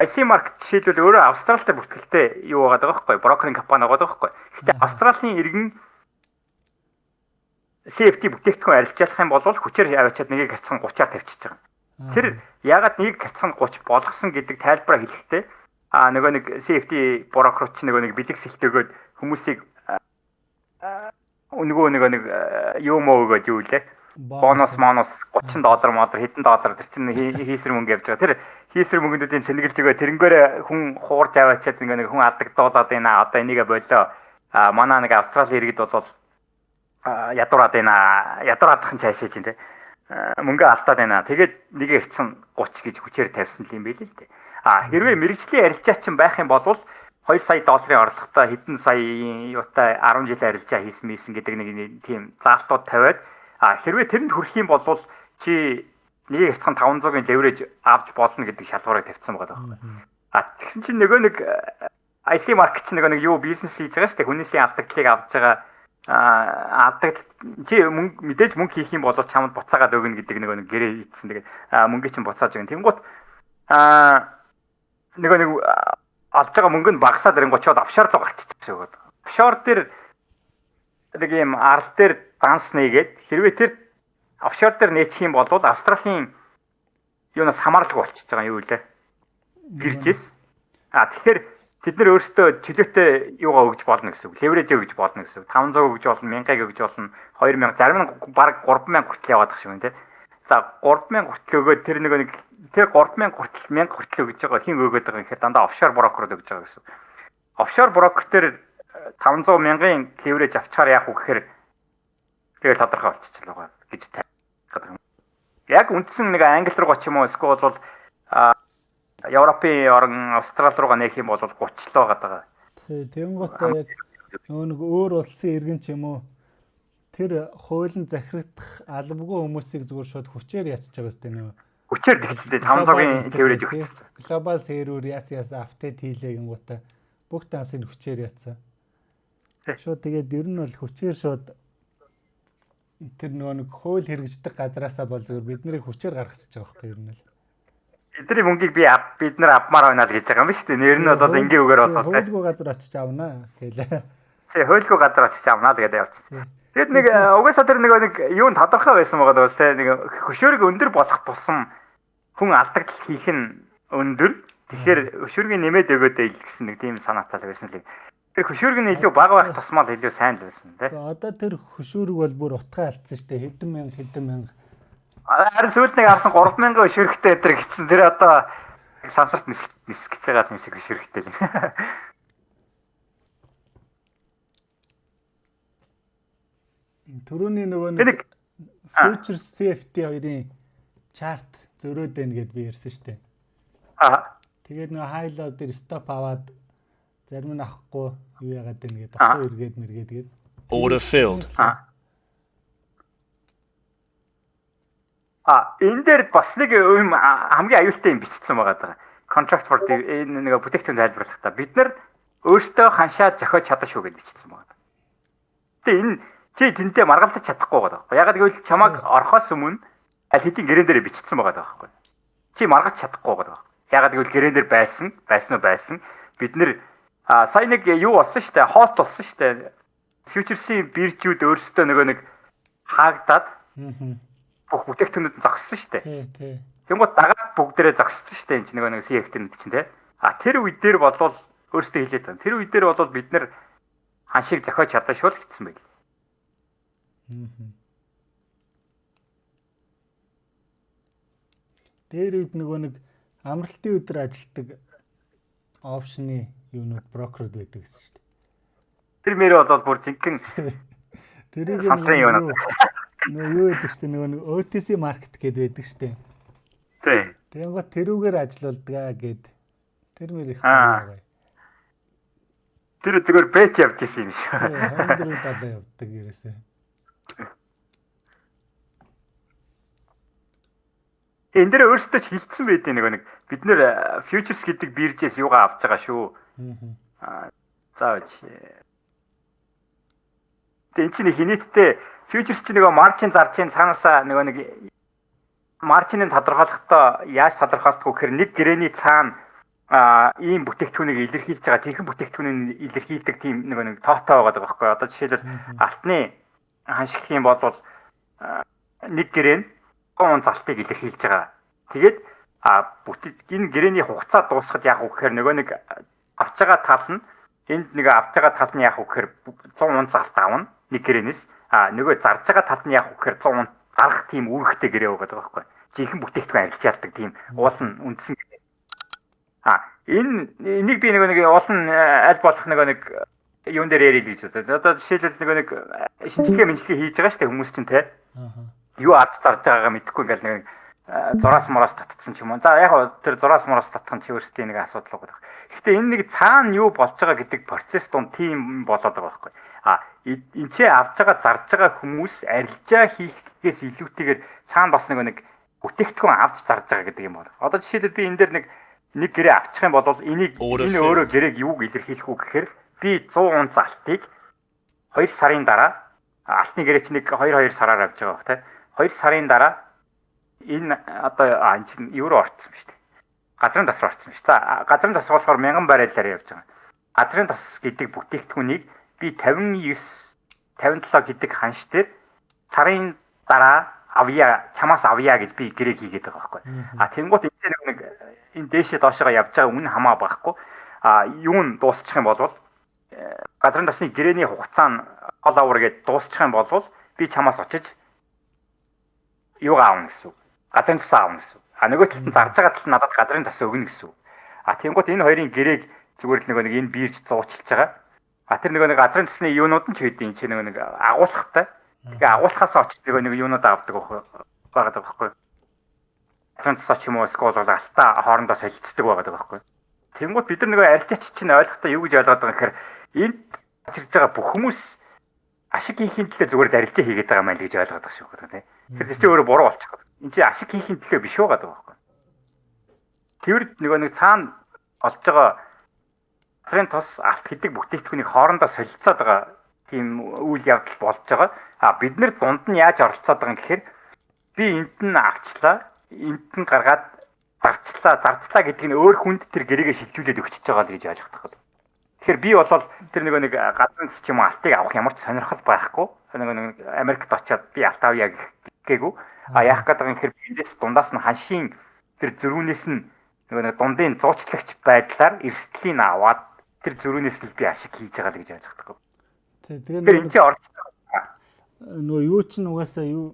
IC market жишээлбэл өөрөө Австралитай бүртгэлтэй юу байгаа даа байхгүй брокеринг компани байгаа даа байхгүй. Гэхдээ Австралийн иргэн CFD бүтээгдэхүүн арилжаалах юм бол хүчээр аваачаад нэгийг харьцан 30-аар тавьчихж байгаа. Тэр ягаад нэгийг харьцан 30 болгосон гэдэг тайлбараа хэлэхдээ нөгөө нэг CFD брокерч нөгөө нэг бэлэг сэлтөөгөөд хүмүүсийг нөгөө нэг юу мөө өгөөд юу лээ бонус $30 хэдэн доллар тэр чинь хийсэр мөнгө явж байгаа. Тэр хийсэр мөнгөндүүдийн цэнгэлж өгөө тэрнгээрээ хүн хуурж аваачаад нэг хүн алдагдуулаад байна. Одоо энийгээ болоо. Манай нэг Австрали иргэд бол ядуураад байна. Ядуураад хэн цаашаа чинь те. Мөнгө алдаад байна. Тэгээд нэгэ ирсэн 30 гэж хүчээр тавьсан юм байл л те. Хэрвээ мэрэгжлийн арилжаа чинь байх юм бол $2 сая орлоготой хэдэн сая юутай 10 жилийн арилжаа хийсэн гэдэг нэг тийм заалтууд тавиад хэрвээ тэрэнд хүрэх юм бол чи нэг хэрцэн 500-ын леврэж авч болно гэдэг шалгуурыг тавьсан байгаа байхгүй. Тэгсэн чинь нөгөө нэг IC market чинь нөгөө нэг юу бизнес хийж байгаа шүү дээ. Хүнээсээ алдагдлыг авч байгаа чи мэдээж мөнгө хийх юм бол чамд буцаагаад өгнө гэдэг нөгөө нэг гэрээ хийсэн. Тэгээд мөнгө чинь буцааж өгнө. Тэнгуут нөгөө нэг олж байгаа мөнгө нь багасаад ирэнгуучаад офшор руу гарчихж байгаа. Офшор дээр нэг юм арал дээр данс нээгээд хэрвээ тэр офшор дээр нээчих юм бол Австралийн юунаас хамааралгүй болчихж байгаа юм юу лээ. Гэрчээс. Тэгэхээр тэд нар өөрсдөө чөлөөтэй юугаа өгж болно гэсэн үг. Леврэж өгж болно гэсэн үг. 500 өгж болно, 1000 өгж болно, 2000, зарим нь баг 3000 хүртэл яваад байгаа юм тий. За 3000 хүртэл өгөөд тэр нэг тэр 3000 хүртэл 1000 хүртэл өгж байгаа хин өгөөд байгаа гэхээр дандаа офшор брокерод өгж байгаа гэсэн. Офшор брокер дээр 500 мянган леврэж авчаар яах вэ гэхээр тэгэл тодорхой болчихлоо байгаа гэж тайлбарлах. Яг үндсэн нэг англи руу гоч юм уу эсвэл бол Европын орон Австрали руугаа нээх юм бол 30 л байгаа. Тэгэнгүүтээ яг нэг өөр улсын иргэн ч юм уу тэр хуулийн захирагдах албагүй хүмүүсийг зүгээр шууд хүчээр ятж байгаа сте нөө. Хүчээр тэгцэлтэй 500-ын леврэж өгсөн. Глобал сервер яас апдейт хийлээгэн гутаа бүх тансыг хүчээр ятсан. Шууд тэгээд ер нь бол хүчээр шууд тэр нэг хууль хэрэгждэг газараасаа бол зөвхөн бид нарыг хүчээр гаргачихж байгаа байхгүй ер нь л. Эдний мөнгийг бид нар авмаар байна л гэж байгаа юм шүү дээ. Нэр нь бол ингийн үгээр бодлоо. Хуульгүй газар очиж авнаа гэлээ. Тий, хуульгүй газар очиж авнаа л гэдэг явчихсан. Тэгэд нэг угаасаа тэр нэг юунд тодорхой байсан байгаа даа тий. Нэг хөшөөрөг өндөр болох тусам хүн алдагдал хийх нь өндөр. Тэгэхээр хөшөөргийн нэмээд өгөөдэй гэсэн нэг тийм санаатай л байсан л. Тэр хөшөөрг нь илүү бага байх тусмал илүү сайн л байсан тий. Одоо тэр хөшөөрөг бол бүр утгаа алдсан шүү дээ. Хэдэн мянга. Харин сүүлд нэг авсан 3000 хөшөөрөгтэй өдр гэсэн. Тэр одоо сансарт нисгэж байгаа юм шиг хөшөөрөгтэй л. Төрөний нөгөө нэг Futures CFD хоёрын чарт зөрөөд байна гэд би ярьсан шүү дээ. Тэгээд нөгөө high low дээр стоп аваад зарим нь авахгүй юу яагаад байна гэдэг дотоо эргээд мэргээд. Order filled. Энэ дээр бас нэг юм хамгийн аюултай юм бичсэн байгаа даа. Contract for энэ нэг бүтээгдэхүүн тайлбарлах та бид нар өөртөө ханшаа зохиож чадах шүү гэж бичсэн байгаа. Гэтэ энэ чи тэнтэй маргалдаж чадахгүй байгаа даа. Ягаад гэвэл чамайг орхоос өмнө аль хэдийн гэрэн дээр бичсэн байгаа даа байхгүй. Чи маргаж чадахгүй байгаа даа. Ягаад гэвэл гэрэн дээр байсан. Бид нэр сая нэг юу болсон шүү дээ. Хоолт болсон шүү дээ. Future-ийн биржүүд өөрсдөө нэг хаагдаад бүх бүтээгдэхүүнүүд зогссон шүү дээ. Тий. Тэнгууд дагаад бүгдээрээ зогссон шүү дээ. Энд чинь нэг CFD-нд чинь тий. Тэр үед дээр болвол өөрсдөө хэлээд байна. Тэр үед дээр болвол бид нэр ханшиг зохиож чадаа шул гэсэн байл. Тэр үед нэг амралтын өдөр ажилтдаг опшны юунууд брокерд байдаг гэсэн шүү дээ. Тэр мөр бол бүр жинхэнэ тэрийг сансрын юм. Юу гэдэг чинь нэг OTC market гэдэг байдаг шүү дээ. Тий. Тэнгууд тэрүүгээр ажиллаулдаг гэд Тэр мэр их гоё. Тэр зүгээр бэт явж исэн юм шиг. 24-70 явдаг ерөөсөө. Энэ дээр өөрсдөө ч хилцсэн байдیں۔ Нэг бид нэр futures гэдэг биржээс юугаа авч байгаа шүү. Заавч. Тэн чинь хинэттэй futures чинь нөгөө margin зарчийн цаанаасаа нэг margin-ыг тодорхойлохдоо яаж тодорхойлдгоо гэхээр нэг гэрээний цаана ийм бүтээгдэхүүнийг илэрхийлж байгаа жинхэнэ бүтээгдэхүүнийг илэрхийлдэг тийм нэг тоотой байгаа байхгүй. Одоо жишээлбэл алтны ханших юм бол нэг гэрээ нь он залтыг илэрхийлж байгаа. Тэгээд энэ гэрээний хугацаа дуусахад яг үг гэхээр нөгөө нэг авч байгаа тал нь энд нэг авч байгаа тал нь яг үг гэхээр 100 он залт авна нэг гэрээнээс нөгөө зарж байгаа тал нь яг үг гэхээр 100 он гарах тийм үүрэгтэй гэрээ байгаа байхгүй. Жинхэнэ бүтээгдэхүүн арилж яадаг тийм уул нь үндсэн. Энийг би нэг олон аль болох нэг юун дээр ярил гэж бодсон. Одоо жишээлбэл нэг шинжилгээ хийж байгаа шүү дээ хүмүүс чинь те. Юу авч зарж байгаагаа мэдэхгүй ингээл нэг зураас мороос татцсан ч юм уу. За яг тэр зураас мороос татах нь ч өөрсдийн нэг асуудал байгаа. Гэхдээ энэ нэг цаана юу болж байгаа гэдэг процесс дунд тийм болоод байгаа байхгүй. Энд чи авч байгаа зарж байгаа хүмүүс арилжаа хийхээс илүүтэйгээр цаана бас нэг бүтээгдэхүүн авч зарж байгаа гэдэг юм байна. Одоо жишээлбэл би энэ дээр нэг гэрээ авчих юм бол энэ өөрөө гэрээг юуг илэрхийлэх үү гэхээр би 100 он залтыг 2 сарын дараа алтны гэрээ чи нэг 2 сараар авч байгаа бох те 2 сарын дараа энэ одоо энэ чинь евро орцсон шүү дээ. Газрын тас орцсон шүү. За газрын тас болохоор 1000 баррелаар явж байгаа. Газрын тас гэдэг бүтээгдэхүүнийг би 57 гэдэг ханш дээр сарын дараа чамаас авъя гэж би гэрээг хийгээд байгаа байхгүй. Тэнгуут энэ дээшээ доошоо явж байгаа үнэ хамаа байхгүй. Юун дуусчих юм бол газрын тасны гэрээний хугацаа нь all hour гэдээ дуусчих юм бол би чамаас очиж юугаа авна гэсэн. Газрын тас авна гэсэн. Нөгөө талд нь зарж байгаа талд нь надад газрын тас өгнө гэсэн. Тэнгуут энэ хоёрын гэрээг зүгээр л нэг энэ бирж зуучилж байгаа. Тэр нэг газрын тасны юунууд нь ч үүдийн чи нэг агуулгатай. Тэгээ агуулгаас очиж нэг юунууд авдаг байгаа байхгүй. Газрын тасаа ч юм уу скол бол алтаа хоорондоо солилцдог байгаа байхгүй. Тэнгуут бид нар арилжаач чинь ойлгохтой юу гэж ойлгоод байгаа гэхээр энд ажиллаж байгаа бүх хүмүүс ашиг хийхин төлөө зүгээр арилжаа хийгээд байгаа мэн л гэж ойлгоод байгаа шүү дээ. Тэгэхээр чи өөрөө буруу болчих. Энд чи ашиг хийхин төлөө биш байгаа байхгүй. Тэр нэг цаана олж байгаа газрын тос алт гэдэг бүтээгдэхүүнийг хоорондоо солилцоод байгаа тийм үйл явдал болж байгаа. Бид нар дунд нь яаж оролцоод байгаа юм гэхээр би энд нь авчлаа, энд нь гаргаад зарчлаа гэдэг нь өөр хүнд тэр гэрээгээ шилжүүлээд өгчөж байгаа л гэж ойлгох гэдэг. Тэгэхээр би болол тэр нэг газрын тос ч юм уу алтыг авах ямар ч сонирхол байхгүй. Нэг Америкт очиад би алт авъя гэгээгүй. Яах гэдэг юм гэхээр эндээс дундаас нь ханшийн тэр зөрүүнээс нь нэг дундын зуучлагч байдлаар эрсдлийн аваад тэр зөрүүнээс л би ашиг хийж байгаа л гэж ойлгох гэдэг. Тэгэхээр энэ чинь орцсон. Нөгөө юу ч нугасаа юу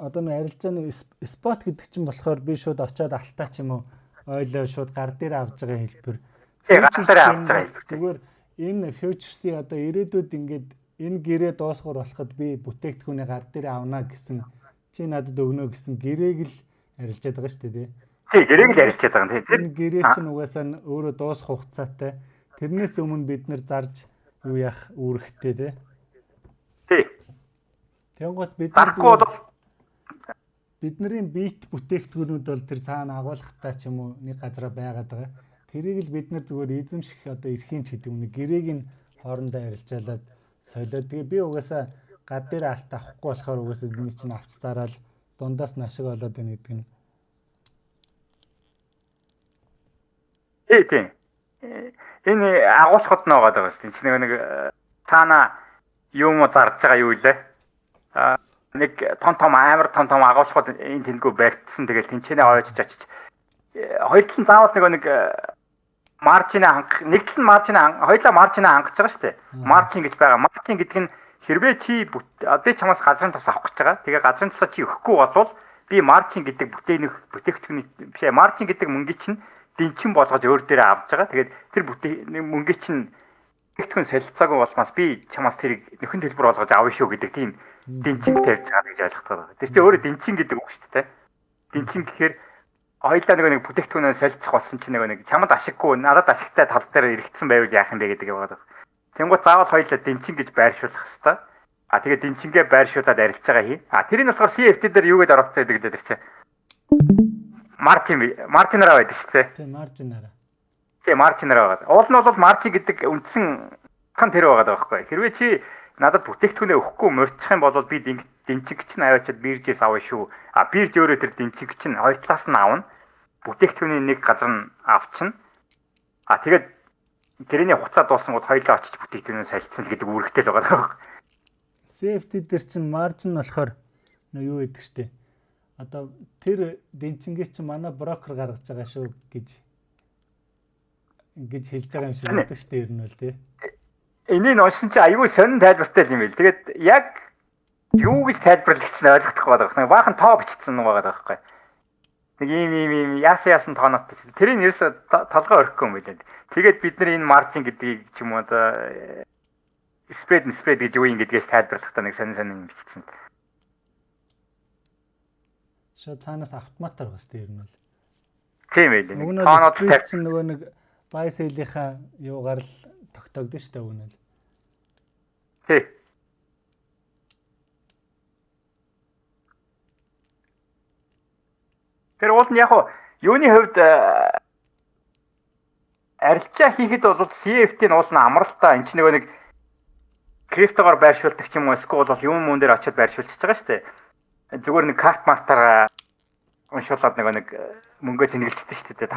одоо нэг арилжааны спот гэдэг чинь болохоор би шууд очиод алтаа ч юм уу ойлоо шууд гар дээр авж байгаа хэлбэр. Гар дээр авж байгаа хэлбэр. Зүгээр энэ фьючерсийн одоо ирээдүйд ингээд энэ гэрээ дуусгар болоход би бүтээгдэхүүний гар дээр авна гэсэн чи надад өгнө гэсэн гэрээг л арилжаад байгаа шүү дээ. Тий, гэрээг л арилжаад байгаа юм тий. Энэ гэрээ чинь угаасаа өөрөө дуусах хугацаатай. Тэрнээс өмнө бид нэр зарж юу яах үүрэгтэй тий. Тий. Тэнгуут бидний бит бүтээгдэхүүнүүд бол тэр цаана агуулгатай ч юм уу нэг газараа байгаад байгаа. Тэрийг л бид нар зүгээр эзэмших одоо эрхийн ч гэдэг юм. Гэрээг нь хоорондоо арилжаалаад солиод. Тэгээ би угаасаа гар дээр алт авахгүй болохоор угаасаа бидний чинь авч дараал дундаас нь ашиг олоод байна гэдэг нь. Тий. Энэ агуулгад нөөгээд байгаа шүү дээ. Нэг цаана юм зарж байгаа юу илээ. Нэг амар том агуулгад энэ тэнгүү барьцсан. Тэгэл тэнцэнэ ойж очиж хоёр тал нь заавал нэг маржинаа хангах, нэг тал нь хоёулаа маржинаа хангаж байгаа шүү дээ. Маржин гэж байгаа. Маржин гэдэг нь хэрвээ чи би чамаас газрын тас авах гэж байгаа. Тэгээ газрын тасаа чи өгөхгүй болвол би маржин гэдэг бүтээгдэхүүний биш маржин гэдэг мөнгөийг чинь дэнчин болгож өөр дээрээ авч байгаа. Тэгээд тэр мөнгөийг чинь бүтээгдэхүүн солилцоогүй болмаас би чамаас тэрийг нөхөн төлбөр болгож авна шүү гэдэг тийм дэнчин тавьж байгаа гэж ойлгох байгаа. Тэр чинь өөрөө дэнчин гэдэг үг шүү дээ. Дэнчин гэхээр хоёулаа нэг бүтээгдэхүүнээ солилцох болсон чинь нэг чамд ашиггүй надад ашигтай тал дээр эргэцсэн байвал яах юм бэ гэдэг яваад. Тэнгууд заавал хоёулаа дэнчин гэж байршуулах хэвээр. Тэгээд дэнчингээ байршуулад арилж байгаа хий. Тэрийг болохоор CFT дээр юу гэдээ оруулах гэдэг л тэр чинь. Мартинараа байдаг шүү дээ. Тийм маржинараа. Тийм маржинараа байгаа. Уул нь бол маржин гэдэг үндсэн хан тэр байгаа байхгүй. Хэрвээ чи надад бүтээгдэхүүнээ өгөхгүй морчих юм бол би дэнчигч нь аваачаад биржээс авна шүү. Бирж өөрөө тэр дэнчигч нь хоёр талаас нь авна. Бүтээгдэхүүний нэг газар нь авчна. Тэгээд тэрний хуцаа дуусангууд хоёулаа очиж бүтээгдэхүүнээ солилцсон л гэдэг үүрэгтэй л байгаа. CFT дээр чинь маржин болохоор юу гэдэг штэ. Одоо тэр дэнчингээ чинь манай брокер гаргаж байгаа шүү гэж хэлж байгаа юм шиг байдаг штэ ер нь бол тий. Энийг уншсан чи аюу сонин тайлбартай юм байл. Тэгээд яг юу гэж тайлбарлагдсан ойлгохгүй байгаа. Нэг баахан тоо бичсэн байгаа байхгүй. Нэг ийм яасан тооноттой. Тэрийг ерөөсө толгой орхихгүй юм байлаа. Тэгээд бид нар энэ маржин гэдгийг ч юм уу одоо spread гэж юу юм гэдгээс тайлбарлахдаа нэг сонин бичсэн. Шууд цаанаас автоматар байгаа шүү дээ ер нь бол. Тийм ээ. Тоонууд тавьчихсан нөгөө нэг buy sale-ийнхаа юугаар л тогтоогдсон шүү дээ өгнө л. Тий. Тэр уул нь яг юуны хувьд арилжаа хийхэд бол CFT-ийн уул нь амралтаа энэ ч нэг криптогоор байршуулдаг ч юм уу эсвэл бол юм мөн дээр очиод байршуулчихж байгаа шүү дээ. Зүгээр нэг карт мартаар уншуулад нэг мөнгөө зингэлцдэг шүү дээ.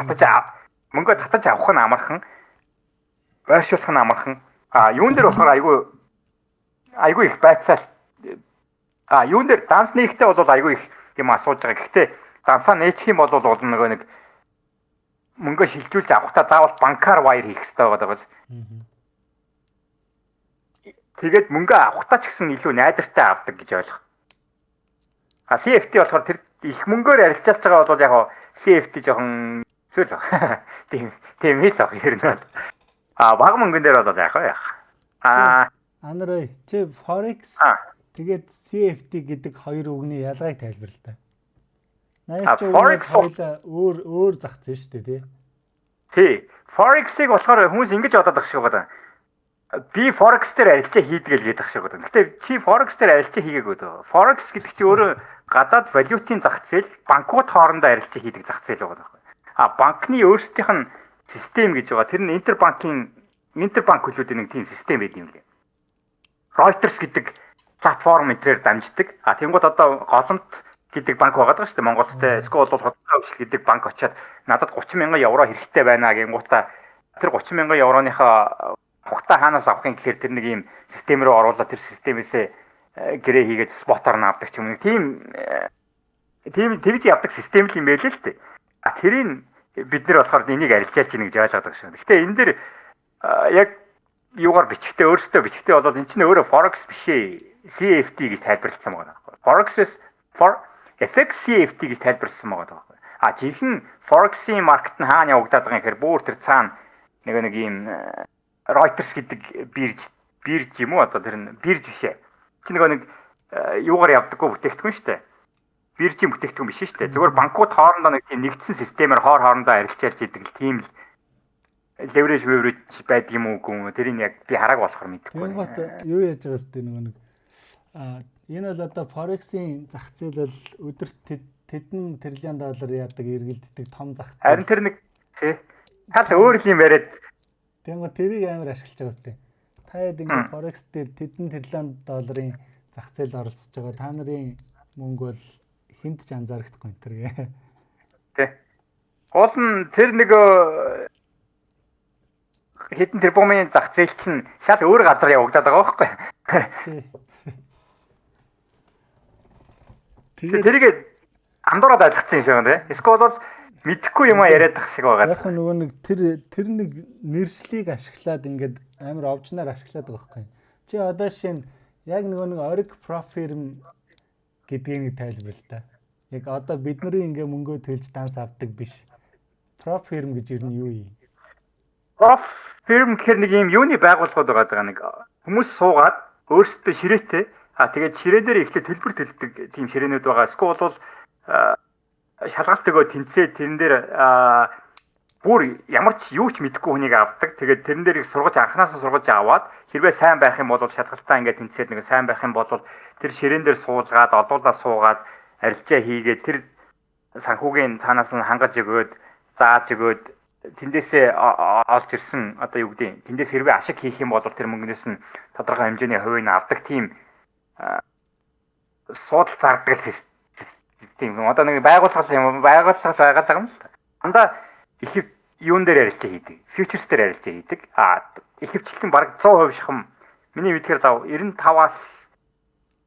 Мөнгөө татаж авах нь амархан. Байршуулах нь амархан. Юун дээр болохоор айгүй их байцаал. Юун дээр данс нэгтэй бол айгүй их юм асууж байгаа. Гэхдээ дансаа нээчих юм бол нэг мөнгөө шилжүүлж авахтаа заавал банкар вайр хийх хэрэгтэй байгаа. Тэгээд мөнгө авахтаа ч гэсэн илүү найдвартай авдаг гэж ойлгох. CFT болохоор тэр их мөнгөөр арилжаалж байгаа бол яг CFT жоохон зүйл ба. Тийм хэл баг ер нь бол. Бага мөнгөн дээр бол яг Анараа чи Forex тэгээд CFT гэдэг хоёр үгний ялгааг тайлбарлаа та. Forex өөр зах зээл шүү дээ тий. Forex-ыг болохоор хүмүүс ингэж бодоод байгаа шиг байна. Би Forex дээр арилжаа хийдэг л гэдэг шиг байна. Гэтэ чи Forex дээр арилжаа хийгээгүй дөө. Forex гэдэг чи өөрөө гадаад валютын зах зээл, банкуд хоорондоо арилжаа хийдэг зах зээл байгаа байхгүй. Банкны өөрсдийнх нь систем гэж байгаа. Тэр нь интербанк хөлөөдийн нэг тийм систем байд юм лээ. Reuters гэдэг платформ энтрээр дамждаг. Тэнгууд одоо голомт гэдэг банк байгаа шүү дээ. Монголд эсвэл бол хоттой хөвшил гэдэг банк очиад надад 30,000 евро хэрэгтэй байна гингуудаа тэр 30,000 евроныхаа хугацаа хаанаас авахын гэхээр тэр нэг юм систем рүү оруулаад тэр системээсээ гэрээ хийгээд спотоор нь авдаг ч юм нэг тийм тэгж явдаг систем л юм байл л дээ. Тэрийг бид нар болохоор энийг арилжаалж ийн гэж ойлгоод байгаа шүү. Гэхдээ энэ дэр яг юугаар бичгтээ өөрөөсөө бичгтээ бол энэ чинь өөрөө Forex биш ээ. CFT гэж тайлбарлагдсан байгаа байхгүй. Forex-с FX CFT гэж тайлбарласан байгаа байхгүй. Жинхэнэ Forex-ийн маркет нь хаана явагдаад байгаа юм гэхээр бүр тэр цаана нэг ийм Reuters гэдэг бирж юм уу одоо тэр нь бирж биш ээ. Чи нэг юугаар явдаггүй бүтээгдэхүүн шүү дээ. Биржийн бүтээгдэхүүн биш шүү дээ. Зүгээр банкуд хоорондоо нэг тийм нэгдсэн системээр хоорондоо арилжаалж идэг л тийм л leverage байдаг юм уу гүн тэрийг яг би харааг болохоор мэдэхгүй. Тэнгуут юу яаж байгаа сте нэг энэ бол одоо Forex-ийн зах зээл бол өдөрт тэдэн $1 триллион яадаг эргэлддэг том зах зээл. Харин тэр нэг тий хал өөр юм яриад тэнгуут тэрийг амар ашиглаж байгаа сте. Та яд ингээд Forex дээр тэдэн $1 триллион зах зээл оролцож байгаа. Та нарын мөнгө бол хинт ч анзаарахгүй энэ төргээ. Тий. Гол нь тэр нэг хэдэн тэрбумын зах зээл чинь шал өөр газар явагдаад байгаа байхгүй. Тэрийг андуураад ойлгоцсон юм шиг байна тий. Эсвэл бол мэдхгүй юм яриад тах шиг байгаа. Яг нөгөө нэг тэр нэг нэршлиг ашиглаад ингээд амар овжнаар ашиглаад байгаа байхгүй. Чи одоо шинэ яг нөгөө нэг ориг профирм гэдгийг тайлбарлаа та. Яг одоо бидний ингээ мөнгөө төлж данс авдаг биш. Профирм гэж юу юм? Профирм гэхэр нэг юм юуны байгууллагууд байгаа нэг хүмүүс суугаад өөрсдөө ширээтэй тэгээд ширээ дээр ихлэ төлбөр төлдөг тийм ширээнүүд байгаа. Эсвэл бол шалгалт өгөө тэнцээ тэрэн дээр бүр ямар ч юу ч мэдэхгүй хүнийг авдаг. Тэгээд тэрэн дээр их сургаж анханасаа сургаж аваад хэрвээ сайн байх юм бол шалгалтаа ингээд тэнцээд нэг сайн байх юм бол тэр ширээн дээр суулгаад олуулаад суугаад арилжаа хийгээд тэр санхүүгийн цаанаас нь хангаж өгөөд зааж өгөөд тэндээсээ олж ирсэн одоо юу гэдэг тэндээс хэрвээ ашиг хийх юм бол тэр мөнгнөөс нь тодорхой хэмжээний хувийг нь авдаг тийм суудал зардаг тийм одоо нэг байгууллага байгаа юм л та. Андаа их юун дээр арилжаа хийдэг. Фьючерс дээр арилжаа хийдэг. Ихэвчлэн бараг 100% шахам миний мэдхээр зав 95-аас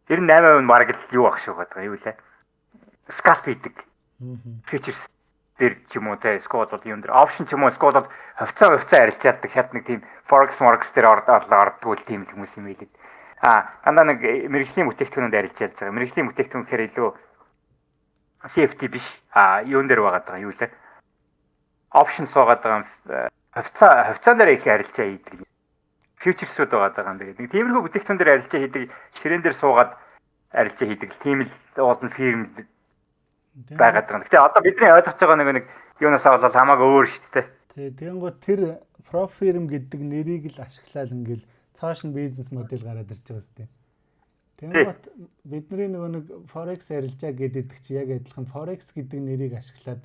98% бараг л юу ах шүү гэдэг юу лээ. Скалп хийдэг. Фьючерс дээр ч юм уу те скол бол юун дээр опшн ч юм уу скол бол хувьцаа арилжаадаг шат нэг тийм forex дээр ордгоо тийм хүмүүс юм хэлээд. Андаа нэг мэрэгжлийн бүтээгдэхүүнүүд арилжаалж байгаа. Мэрэгжлийн бүтээгдэхүүн гэхээр илүү CFD биш. Юун дээр байгаа даа юу лээ. Options байгаа даа хувьцаан дээр их арилжаа хийдэг. Фьючерсүүд байгаа даа. Тэгээд нэг тиймэрхүү бүтээгдэхүүн дээр арилжаа хийдэг, ширээн дээр суугаад арилжаа хийдэг. Тийм л олон фирм байгаа даа. Гэтэ одоо бидний ойлгож байгаа нэг юунасаа бол хамаагүй өөр шүү дээ. Тэгэнгუთ тэр профирм гэдэг нэрийг л ашиглаад ингээл цааш нь бизнес модель гараад ирж байгаа сте. Тэгэнгუთ бидний нэг forex арилжаа гэдэг чи яг адилхан forex гэдэг нэрийг ашиглаад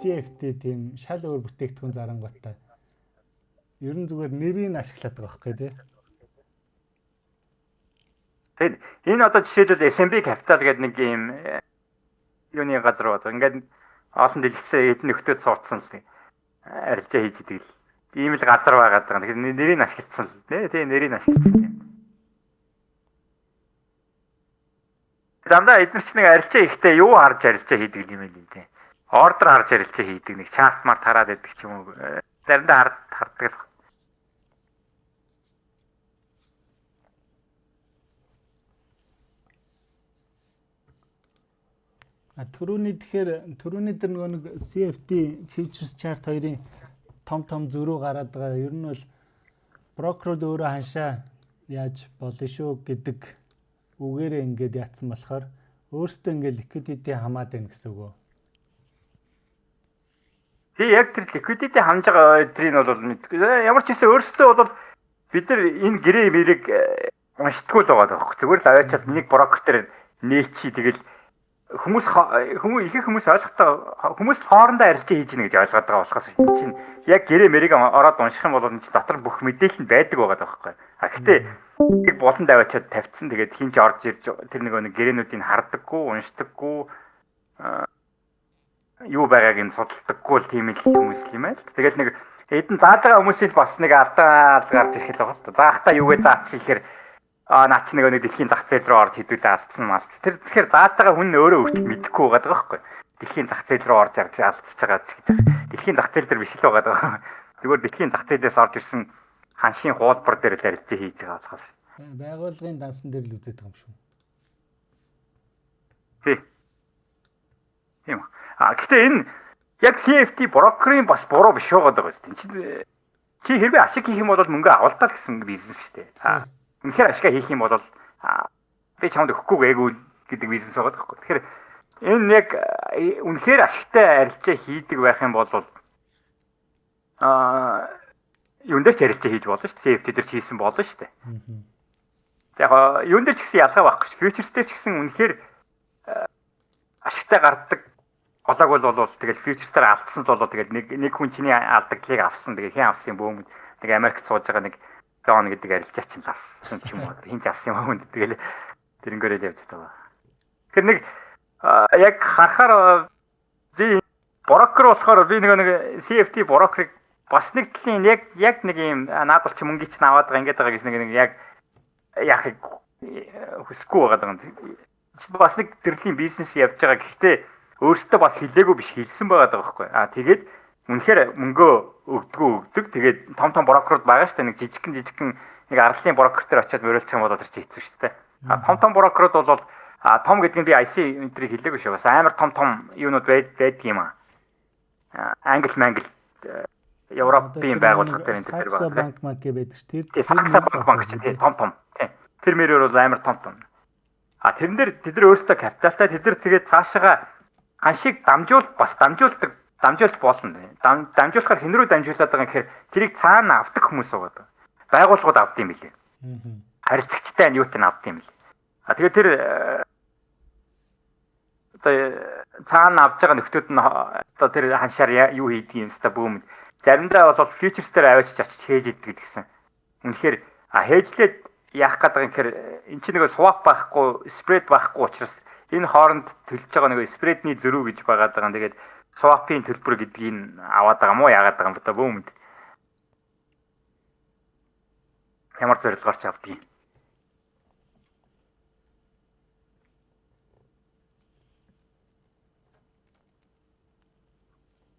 CFD тийм шал өөр бүтээгдэхүүн зарангуйтай. Ер нь зүгээр нэрийг ашиглаад байгаа байхгүй тий. Тэгээд энэ одоо жишээлбэл SMB Capital гэдэг нэг юм юуны газар байна. Ингээд олон дэлгэцээ эдэн нөхдөд суудсан л арилжаа хийж идэг л. Ийм л газар байгаа даа. Тэгэхээр нэрийг ашиглацсан л нэ. Тэгээ нэрийг ашиглацсан юм. Дандаа эдгээр ч нэг арилжаа ихтэй юу харж арилжаа хийдэг юм байл юм тий. Ордер харж арилжаа хийдэг нэг чарт март хараад байдаг ч юм уу. Заримдаа харддаг л. Төрөний дээр нөгөө нэг CFD futures chart хоёрын том зөрүү гараад байгаа. Ер нь бол брокерууд өөрөө ханшаа яаж болно шүү гэдэг үгээрээ ингээд яатсан болохоор өөртөө ингээд liquidity хамаад байна гэсэн үг үү? Би яг тэр liquidity хамж байгаа өдрийг бол мэдгүй. Ямар ч хэсэг өөртөө бол бид нар энэ гэрээ мэрэг уншдаггүй л байгаа байхгүй. Зүгээр л аваачаад нэг брокер дээр нээчи тэгэл хүмүүс ойлгохтой хүмүүс хоорондоо арилжаа хийж гэнэ гэж ойлгоод байгаа болохоос чинь яг гэрээ мэрийг ороод унших юм бол энэ чинь дотор бүх мэдээлэл нь байдаг байгаа байхгүй. Гэхдээ яг болон даваачаад тавьчихсан тэгээд хин ч орж ирж тэр нэг гэрээнүүдийг хардаггүй, уншдаггүй юу байгааг нь судалдаггүй л тийм л хүмүүс юм байл. Тэгэл нэг эдэн зааж байгаа хүмүүсийн бас нэг алдаа гарч ирэх л байгаа л та. Заахтаа юугээ заацсан ихээр наач нэг дэлхийн зах зээл рүү орж хэдүүлээ алдсан малц. Тэр тэгэхээр заад байгаа хүн өөрөө өөртөө мэдэхгүй байгаа байхгүй. Дэлхийн зах зээл рүү орж алдчихж байгаа ч гэж. Дэлхийн зах зээл дээр биш л байгаа. Зүгээр дэлхийн зах зээлээс орж ирсэн ханшийн хуулбар дээр л арилжаа хийж байгаа болохоос. Байгууллагын дансан дээр л үзээд байгаа юм шүү. Тийм. Гэхдээ энэ яг CFD брокерийн бас буруу биш байгаа шүү дээ. Чи хэрвээ ашиг хийх юм бол мөнгө авалтаа л гэсэн бизнес шүү дээ. Үнэхээр ашигаа хийх юм бол би чамд өгөхгүй гээгүй гэдэг бизнес байгаа байхгүй. Тэгэхээр энэ яг үнэхээр ашигтай арилжаа хийдэг байх юм бол юун дээр ч арилжаа хийж болно шүү дээ. CFD дээр ч хийсэн болно шүү дээ. Яг юун дээр ч гэсэн ялгаа байхгүй шүү. Futures дээр ч гэсэн үнэхээр ашигтай гардаг болоог бол тэгэл futures дээр алдсан л болоо тэгэл нэг хүн чиний алдагдлыг авсан тэгээ хэн авсан юм бөөм нэг Америкт сууж байгаа нэг Дон гэдэг арилжаа чинь авсан юм уу хин ч авсан юм уу тэгэл тэрнгээрээ л явж байгаа. Тэр нэг яг харахаар би брокер болохоор би нэг CFD брокерыг бас нэг талын яг нэг юм наад бол чи мөнгөийг чинь аваад байгаа ингээд байгаа гэж нэг яг яахыг хүсэхгүй байгаа юм. Бас нэг төрлийн бизнес явж байгаа. Гэхдээ өөртөө бас хэлээгүй биш хэлсэн байгаа байхгүй. Тэгээд үнэхээр мөнгөө өгдөг. Тэгээд том брокерууд байгаа шүү дээ. Нэг жижигхэн нэг арлын брокер төр очиод мөрөлдөх юм бол тэр чинь хэцүү шүү дээ. Том брокерууд бол том гэдэг нь би IC энтрийг хэлээгүй шүү. Бас амар том юунууд байдаг юм аа. Англи Европын байгууллага дээр энэ төр байгаа. Банк байдаг шүү дээ. Сакса банк чинь том. Тэр мөрөөр бол амар том. Тэрэн дээр тэд нар өөрсдөө капиталтай тэд нар тэгээд цаашаага ханшийг дамжуулж болно. Дамжуулахаар хэн рүү дамжуулаад байгаа юм гэхээр тэрийг цаана авдаг хүмүүс байгаа. Байгууллагууд авд юм билээ. Харилцагчтай нь юутай нь авд юм билээ. Тэгээд тэр одоо цаана авж байгаа нөхдүүд нь одоо тэр ханшаар юу хийдэг юм хэвээр бөөм. Заримдаа бол фьючерс дээр аваач очиж хийж идэг гэсэн. Үнэхээр хээжлээд яах гэдэг юм гэхээр эн чинь нэг swap байхгүй, spread байхгүй учраас энэ хооронд төлж байгаа нэг spread-ний зөрүү гэж байгаа даа. Тэгээд swap-ийн төлбөр гэдгийг аваад байгаа мó яагаад байгаа юм бэ та бөөмд. Ямар зорилгоор ч авдгийг.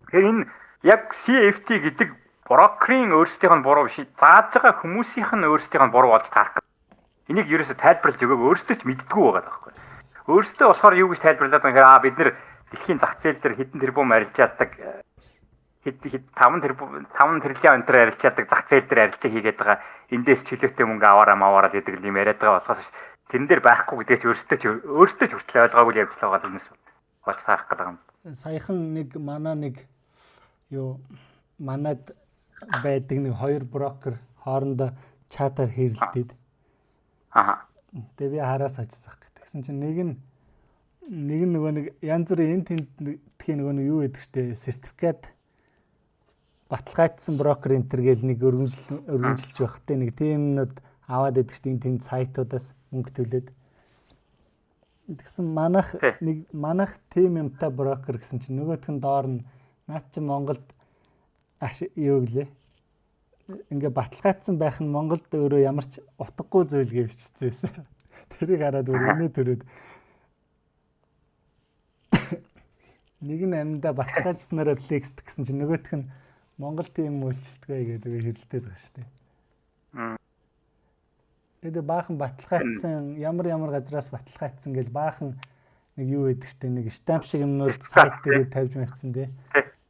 Тэгэхээр энэ яг CFT гэдэг брокерийн өөрсдийнх нь буруу биш. Зааж байгаа хүмүүсийнх нь өөрсдийнх нь буруу болж таарах гэдэг. Энийг ерөөсө тайлбарлаж өгөөг өөрсдөө ч мэддэггүй байгаа байхгүй. Өөрсдөө болохоор юу гэж тайлбарлаад байгаа юм гэхээр бид нэр дэлхийн зах зээл дээр хэдэн тэрбум арилжаадаг хэд 5 тэрлийн өнтөр арилжаадаг зах зээл дээр арилжаа хийгээд байгаа. Эндээс чөлөөтэй мөнгө аваараа гэдэг юм яриад байгаа болохоос тэрэн дээр байхгүй гэдэг чи өөрсдөө ч хүртэл ойлгоогүй явж байгаа юм эсвэл болж таарах гэдэг юм. Саяхан нэг манад байдаг нэг хоёр брокер хоорондоо чатаар хэрэлдээд. Тэгээ би хараас очсон гэх. Тэгсэн чинь нэг нь нөгөө нэг янз бүрийн энэ тентхийн нөгөө нэг юу гэдэг чтэй сертификат баталгаажсан брокер энтер гэл нэг өргөмжилж байхтай нэг тиймнүүд аваад идэг чтэй энэ тэнд сайтуудаас мөнгө төлөөд. Тэгсэн манах тим юмтай брокер гэсэн чинь нөгөөх нь доор нь наад чи Монголд юу гэлээ. Ингээ баталгаажсан байх нь Монголд өөрөө ямар ч утгагүй зүйл гэж бичсэн. Тэрийг хараад өргөнөө төрөөд нэг нь амьда баталгаажснараа флекс гэсэн чинь нөгөөх нь Монгол тийм үйлчлэлтгээ гэдэг хэрэлдээд байгаа шүү дээ. Тэгээд баахан баталгаажсан ямар газраас баталгаажсан гэж баахан нэг юу гэдэг чтэй нэг штамп шиг юмнууд сайт дээр тавьж тавьсан тий.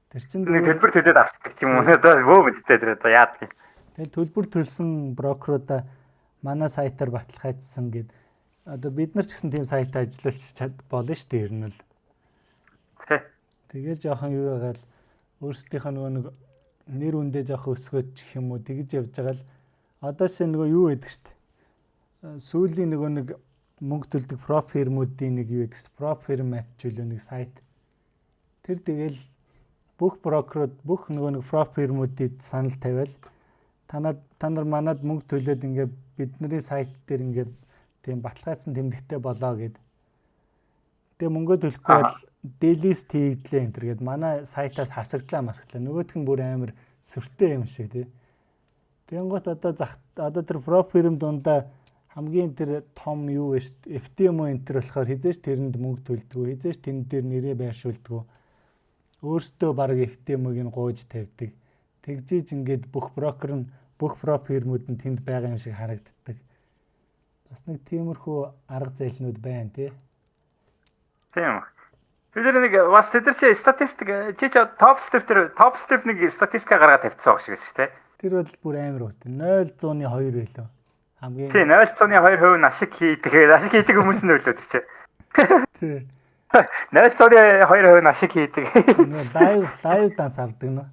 Тэр чинь нэг төлбөр төлөөд авчдаг юм уу? Одоо бөө мэдтэй тэр одоо яадаг. Тэгэл төлбөр төлсөн брокеруудаа манай сайтаар баталгаажсан гэд одоо бид нар ч гэсэн тийм сайт ажиллуулж болно шүү дээ ер нь л. Тэгээд жоохон юу яагаад өөрсдийнхөө нөгөө нэг нэр үндэ жоохон өсгөөч гэх юм уу тэгж явж байгаа л одоо шинэ нөгөө юу гэдэг шүү дээ. Сүүлийн нөгөө нэг мөнгө төлдөг проп фирмүүдийн нэг юу гэдэг шүү дээ. Проп фирм матчулөө нэг сайт. Тэр тэгэл бүх брокерууд бүх нөгөө нэг проп фирмүүдэд санал тавиал та нар манад мөнгө төлөөд ингээд бидний сайт дээр ингээд тийм баталгаажсан тэмдэгтэй болоо гэд. Тэгээ мөнгө төлөхгүй бол делист хийгдлээ энэ төр гэд манай сайтаас хасагдлаа масагдлаа. Нөгөөх нь бүр амар сүртэй юм шиг тий. Тэнгуут одоо тэр проп фирм дундаа хамгийн тэр том юу вэ шүү дээ. FTM энэ төр болохоор хизээш тэрэнд мөнгө төлдөг. Хизээш тэн дээр нэрээ байршуулдаг. Өөртөө баг FTM-ыг нь гууж тавьдаг. Тэгжиж ингээд бүх брокер нь бүх проп фирмүүд нь тэнд байгаа юм шиг харагддаг. Бас нэг тиймэрхүү арга зээлнүүд байна тий. Тийм. Бид нэг бас тэр чи статистик чи топ степ нэг статистик гаргаад тавьчихсан баг шиг шүү дээ. Тэр бол бүр амар үстэй. 0.2 байлоо. Хамгийн тий 0.2% ашиг хийдэг хүмүүс нь өглөө тэр чи. Тий. 0.2% ашиг хийдэг. Лайв данс авдаг нөө.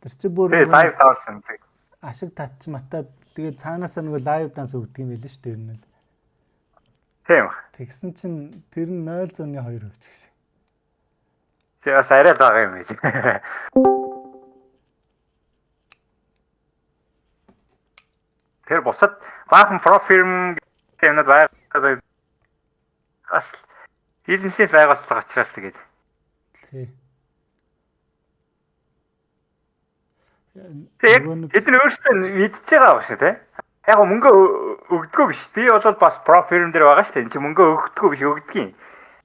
Тэр чи бүр лайв данс авдаг. Ашиг татч матаад тэгээ цаанаасаа нөгөө лайв данс өгдөг юм байл шүү дээ ер нь. Тийм. Тэгсэн чинь тэр нь 0.2% гэж. Бас арай л байгаа юм биш. Тэр босод баахан проп фирм гэмнэд байгаа. Бас бизнесээ байгууллага учраас тэгээд. Тий. Эдгээр өөрсдөө мэдчихэж байгаа ба шүү те. Яг мөнгө өгдөггүй биш. Би бол бас проп фирм дээр байгаа шүү дээ. Энд чи мөнгө өгдөггүй биш өгдөг юм.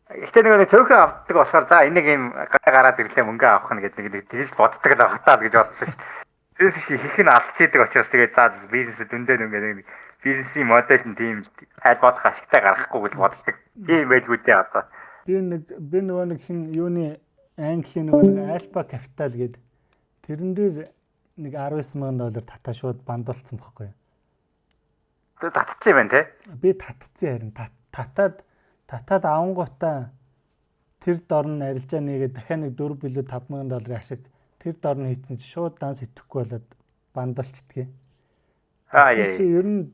Гэхдээ нэг цөөхөн авдаг болохоор за энийг юм гараад ирлээ мөнгө авах нь гэдэг нэг тэгж боддог л байх таа гэж бодсон шүү дээ. Тэрс их нь алдчихдаг учраас тэгээд за бизнесээ дүндээ нэг бизнесийн модель нь тийм аль болох ашигтай гаргахгүй гэж боддог. Тийм байлгүй дээ одоо. Би нөгөө нэг хин юуны Английн нөгөө нэг Alpha Capital гээд тэрэн дээр нэг $19,000 татаа шууд бандуулсан байхгүй юу? Тэ татчихсан юм байна те. Би татчихсан харин татаад авангуудаа тэр дор нь арилжаа нэгээд дахиад нэг 4 билүү 5,000 долларын ашиг тэр дор нь хийсэн чинь шууд данс итгэхгүй болоод бандалчдгийг. Яа. Чи ер нь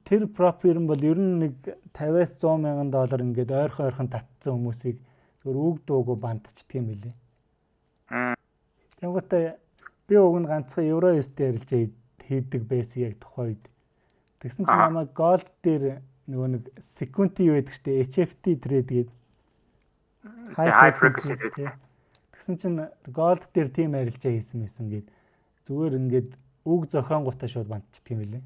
тэр проп ер нь бол ер нь нэг 50-аас 100,000 доллар ингээд ойрхон татсан хүмүүсийг зөв үг дуугүй бандчдаг юм билий. Тэнгуүтэй би уг нь ганцхан евро USD арилжаа хийдэг байсан яг тухайн үед. Тэгсэн чинь намайг голд дээр нөгөө нэг секунти юу гэдэг чтэй HFT трейд гээд high frequency трейд. Тэгсэн чинь голд дээр тийм арилжаа хийсэн мэсэн гээд зүгээр ингээд үг зохионгуудаа шууд бандчдаг юм билий.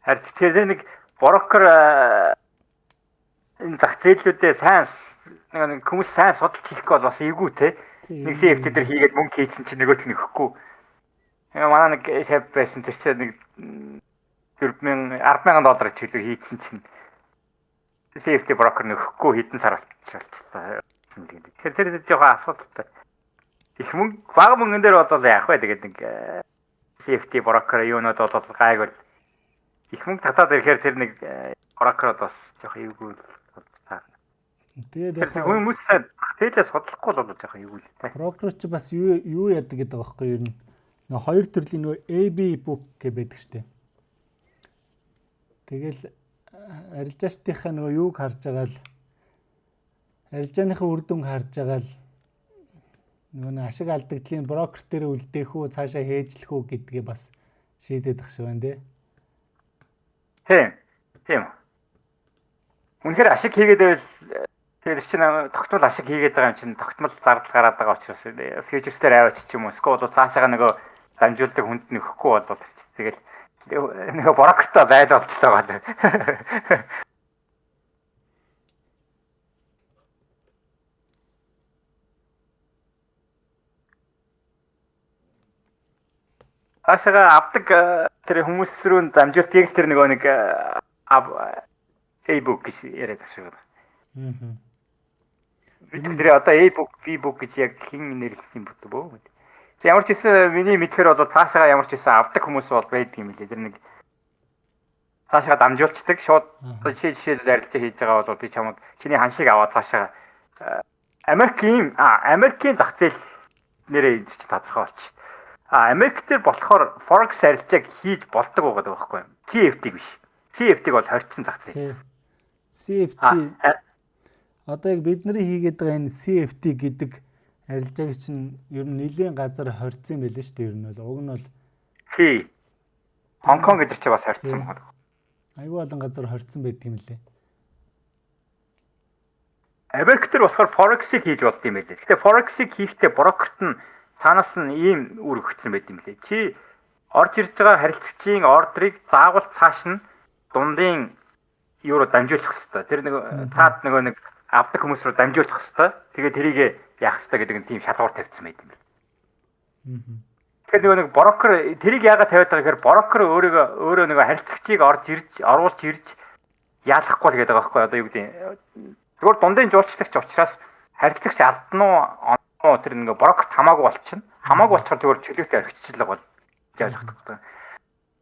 Харин тэр нэг брокер энэ зах зээлүүдээ сайн нэг хүмүүс сайн судалж хийхгүй бол бас эвгүй те. Нэг CFT дээр хийгээд мөнгө хийсэн чинь нөгөөт нь өгөхгүй. Манай нэг шав байсан тэр чинь нэг 10,000 доллар чиглэл хийсэн чинь CFT брокер нөхөхгүй хэдэн сар болчихсон. Тэгэхээр тэр жоохон асуудалтай. Их мөнгө бага мөнгөн дээр бол яах вэ тэгээд нэг CFT брокер юунод бол гайгүй их мөнгө татаад ирэхээр тэр нэг брокерод бас жоохон эвгүй таарна. Тэгээд яг хүмүүс тэлээс судлахгүй л болж байгаа юу вэ? Брокер ч бас юу яадаг гэдэг байгаа байхгүй юу? Нэг хоёр төрлийн нөгөө AB book гэж байдаг штеп. Тэгэл арилжаачдынхаа нөгөө юуг харж байгаа л арилжааныхаа үр дүнг харж байгаа л нөгөө ашиг алдагдлын брокер дээр үлдээх үү цаашаа хээжлэх үү гэдгээ бас шийдээд ах шиг байна те. Тийм. Үнэхээр ашиг хийгээд байвал тэр чинь тогтмол ашиг хийгээд байгаа юм чинь тогтмол зардал гараад байгаа учраас фьючерс дээр аваач ч юм уу эсвэл цаашаа нөгөө дамжуулдаг хүнд нөхгүй бол тэгэл нөгөө брокертой байл болчихлоо гал. Ашигаа авдаг тэр хүмүүс рүү дамжуулт яг тэр нөгөө нэг e-book гэж яриад ашиг байна. Тэр одоо e-book, e-book гэж яг хин нэрлэх юм бод. Ямар ч гэсэн миний мэдхээр бол цаашаа ямар ч гэсэн авдаг хүмүүс бол байдаг юм лээ. Тэр нэг цаашаа дамжуулцдаг шууд жишээл арилжаа хийж байгаа бол би чамд чиний ханшиг аваад цаашаа Америкийн зах зээл нэрээ ч тодорхой болчих. Америк дээр болохоор forex арилжааг хийж болдог байгаа байхгүй юу? CFD биш. CFD-г бол хоригдсан зах зээл. CFD одоо яг бидний хийгээд байгаа энэ CFD гэдэг арилжааг чинь ер нь нэлийн газар хоригдсан юм байлээ шүү дээ. Ер нь бол уг нь бол Хонконг гэдэг чинь бас хоригдсан байна. Аюу олон газар хоригдсан байдаг юм лээ. Америк дээр болохоор forex-ыг хийж болд юм байлээ. Гэтэ forex-ыг хийхдээ брокерт нь цаанаас нь ийм үр өгсөн байт юм лээ. Чи орж ирж байгаа харилцагчийн ордрыг заавал цааш нь дундын юуруу дамжуулах хэрэгтэй. Тэр нэг цаад нэг авдаг хүмүүс рүү дамжуулах хэрэгтэй. Тэгээд тэрийг яах хэрэгтэй гэдэг нь тийм шалгуур тавьсан байт юм байна. Тэгэхээр нэг брокер тэрийг яагаад тавиад байгаа гэхээр брокер өөрөө нэг харилцагчийг оруулж ирж яалахгүй л гэдэг байгаа байхгүй одоо юу гэдэг зүгээр дундын жуулчлагч учраас харилцагч алдна уу тэр нэг брокерт хамаагүй болчихно. Хамаагүй болчихоор зүгээр чөлөөтэй орхичлаг бол яаж хатдаг.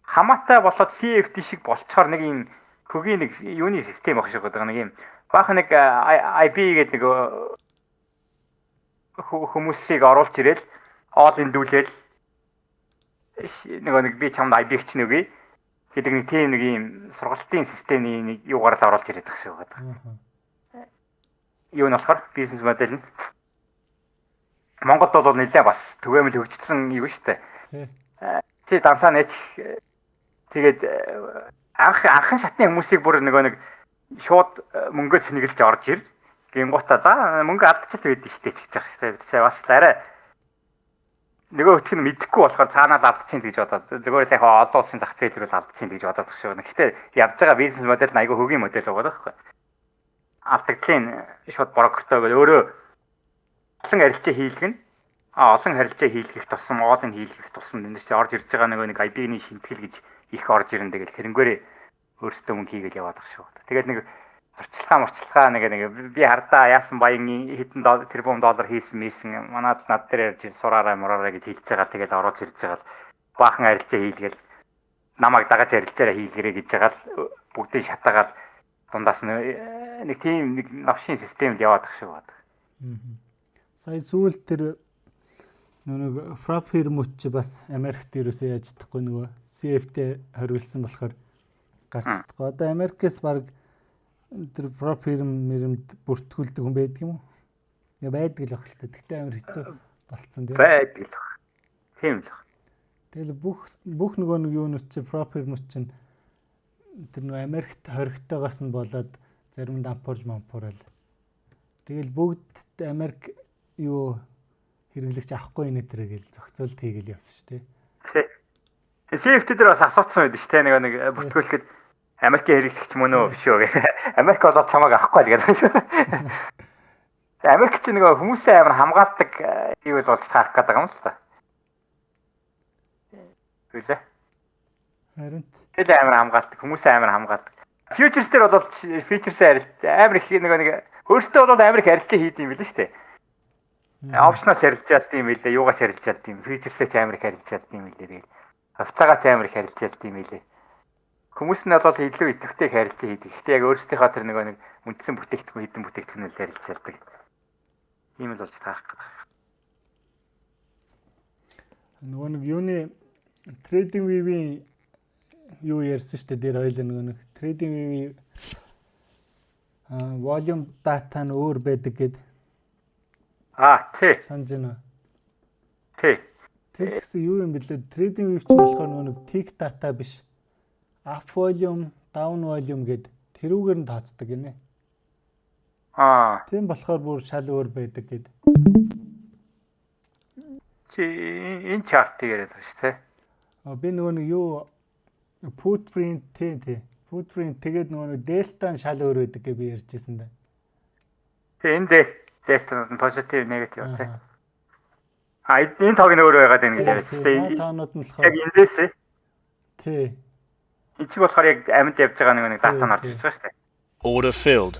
Хамаатай болоод CFD шиг болчихоор нэг юм хөгийн нэг юуны систем багш байгаа нэг юм баахан нэг IP гэдэг нэг хүмүүсийг оруулж ирэл all индүүлэл нэг би чамд IP-г чинь өгье гэдэг нэг тийм нэг юм сургалтын системийн нэг юугаар л оруулж ирээд байгаа шиг байна. Юу нь болохоор бизнес модель нь Монголд бол нэлээ бас түгээмэл хөгжсөн юм шүү дээ. Чи дансаа нээч тэгээд анхан шатны хүмүүсийг бүр нэг шууд мөнгө цэнгэлж орж ир. Гингуута за мөнгө алдчихад байдэн штэ ч гэж байгаа шүү дээ. Бас арай нөгөө өтг нь мэдэхгүй болохоор цаанаа л алдчихин гэж бодоод зөвхөн яг олон улсын зах зээлээр л алдчихин гэж бодоод байгаа шүү. Гэхдээ явж байгаа бизнес модель нь айгүй хөгийн модель байгаа байхгүй. Алдагдлын шууд брокертой бол өөрөө олон арилжаа хийлгэн олон харилцаа хийлгэх тусам оолын хийлгэх тусам энэ чинь орж ирж байгаа нэг IP-ний шинтгэл гэж их орж ирэн тэгэл тэрнгээрээ өөрсдөө мөнгө хийгээл яваад байгаа шүү. Тэгэл нэг зурцлагаа нэг би хардаа яасан баян хэдэн тэрбум доллар хийсэн мийсэн манад над дээр ярьж сураарай мураарай гэж хэлж байгаа л тэгэл оруулж ирж байгаа л баахан арилжаа хийлгээл намайг дагаж арилжаараа хийлгэрэй гэж байгаа л бүгдийг шатаагаал дундаас нь нэг тийм нэг навшийн системд яваад ах шиг байна. Сая сүүл тэр нэг prop firm ч бас Америкт ерөөсөө яаж чадахгүй нөгөө CFT хоригдсан болохоор гарч чадахгүй. Одоо Америкээс баг тэр prop firm-д бүртгүүлдэг хүн байдаг юм уу? Яа байдаг л баг л та. Тэгтээ амар хэцүү болцсон тийм. Байдаг л. Тийм л. Тэгэл бүх нөгөө нэг юунууд чи prop firm-ууд чинь тэр нөгөө Америкт хоригтойгоос нь болоод зарим дампуурж мампуурал. Тэгэл бүгд Америк юу хэрэглэгч авахгүй нэ тэрэг л зохицуулт хийгээл явсан шүү дээ. Тий. CFT дээр бас асуусан байдаг шүү дээ. Нэг бүртгүүлэхэд Америкийн хэрэглэгч мөн үү биш үү гэх. Америк болоод чамайг авахгүй л гэдэг шүү. Америк ч нэг хүмүүсээ амар хамгаалдаг юу бол болж таарах гэдэг юм л та. Үлээ. Харин тэгэл амар хамгаалдаг, хүмүүсээ амар хамгаалдаг. Futures дээр бол features-ээр амар их нэг өөртөө бол амар их арилжаа хийд юм билээ шүү дээ. Optional арилжаад юм билээ, юугаас арилжаад юм, features-ээ ч амар их арилжаад юм билээ. Тэгээд хавцаагаа ч амар их арилжаад юм билээ. Хүмүүс нь бол илүү идэвхтэй арилжаа хийдэг. Гэхдээ яг өөрсдийнхөө тэр нэг үндсэн бүтээгдэхүүн хідэн бүтээгдэхүүнээр арилжааддаг. Ийм л болж таарах гэдэг. нөгөө нэг юуны trading view-ийн юу ярьсан шүү дээ. Тэр хоёул нэг trading view volume data нь өөр байдаг гэд. Тий. Санаж байна. Тий. Тэр гэсэн юу юм бэлээ? Trading view чинь болохоор нөгөө нэг tick data биш. Up volume, down volume гэд тэрүүгээр нь тооцдог гинэ. Тийм болохоор бүр шал өөр байдаг гэд. Чи энэ чартыг яриад байна шүү дээ. Би нөгөө нэг юу footprint тий. Footprint тэгээд нөгөө нэг delta нь шал өөр байдаг гэж би ярьжсэн дээ. Тэгээ энэ delta нь positive, negative тий. Энэ тог нь өөр байгаад байна гэж яриад шүү дээ. Таанууд нь болохоор яг эндээс тий. Энд чи болохоор яг амьд явж байгаа нэг дата нь орж ирж байгаа шүү дээ. Order filled.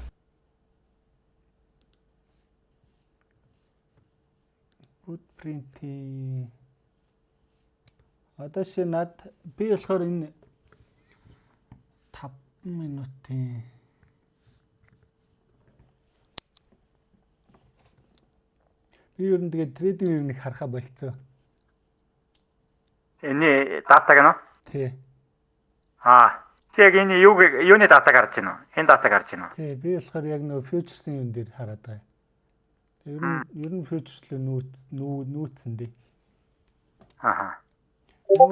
Footprint одоо ши над би болохоор энэ 5 минутын би ер нь тэгээд trading view-ийг харахаа болцсон. Энэ датаг нь Тий. Яг энэ юуны дата гарч байна уу? Энэ дата гарч байна уу? Тий, би болохоор яг нөгөө futures-ийн юм дээр хараад байгаа. Ер нь futures л нүүцэн дээ.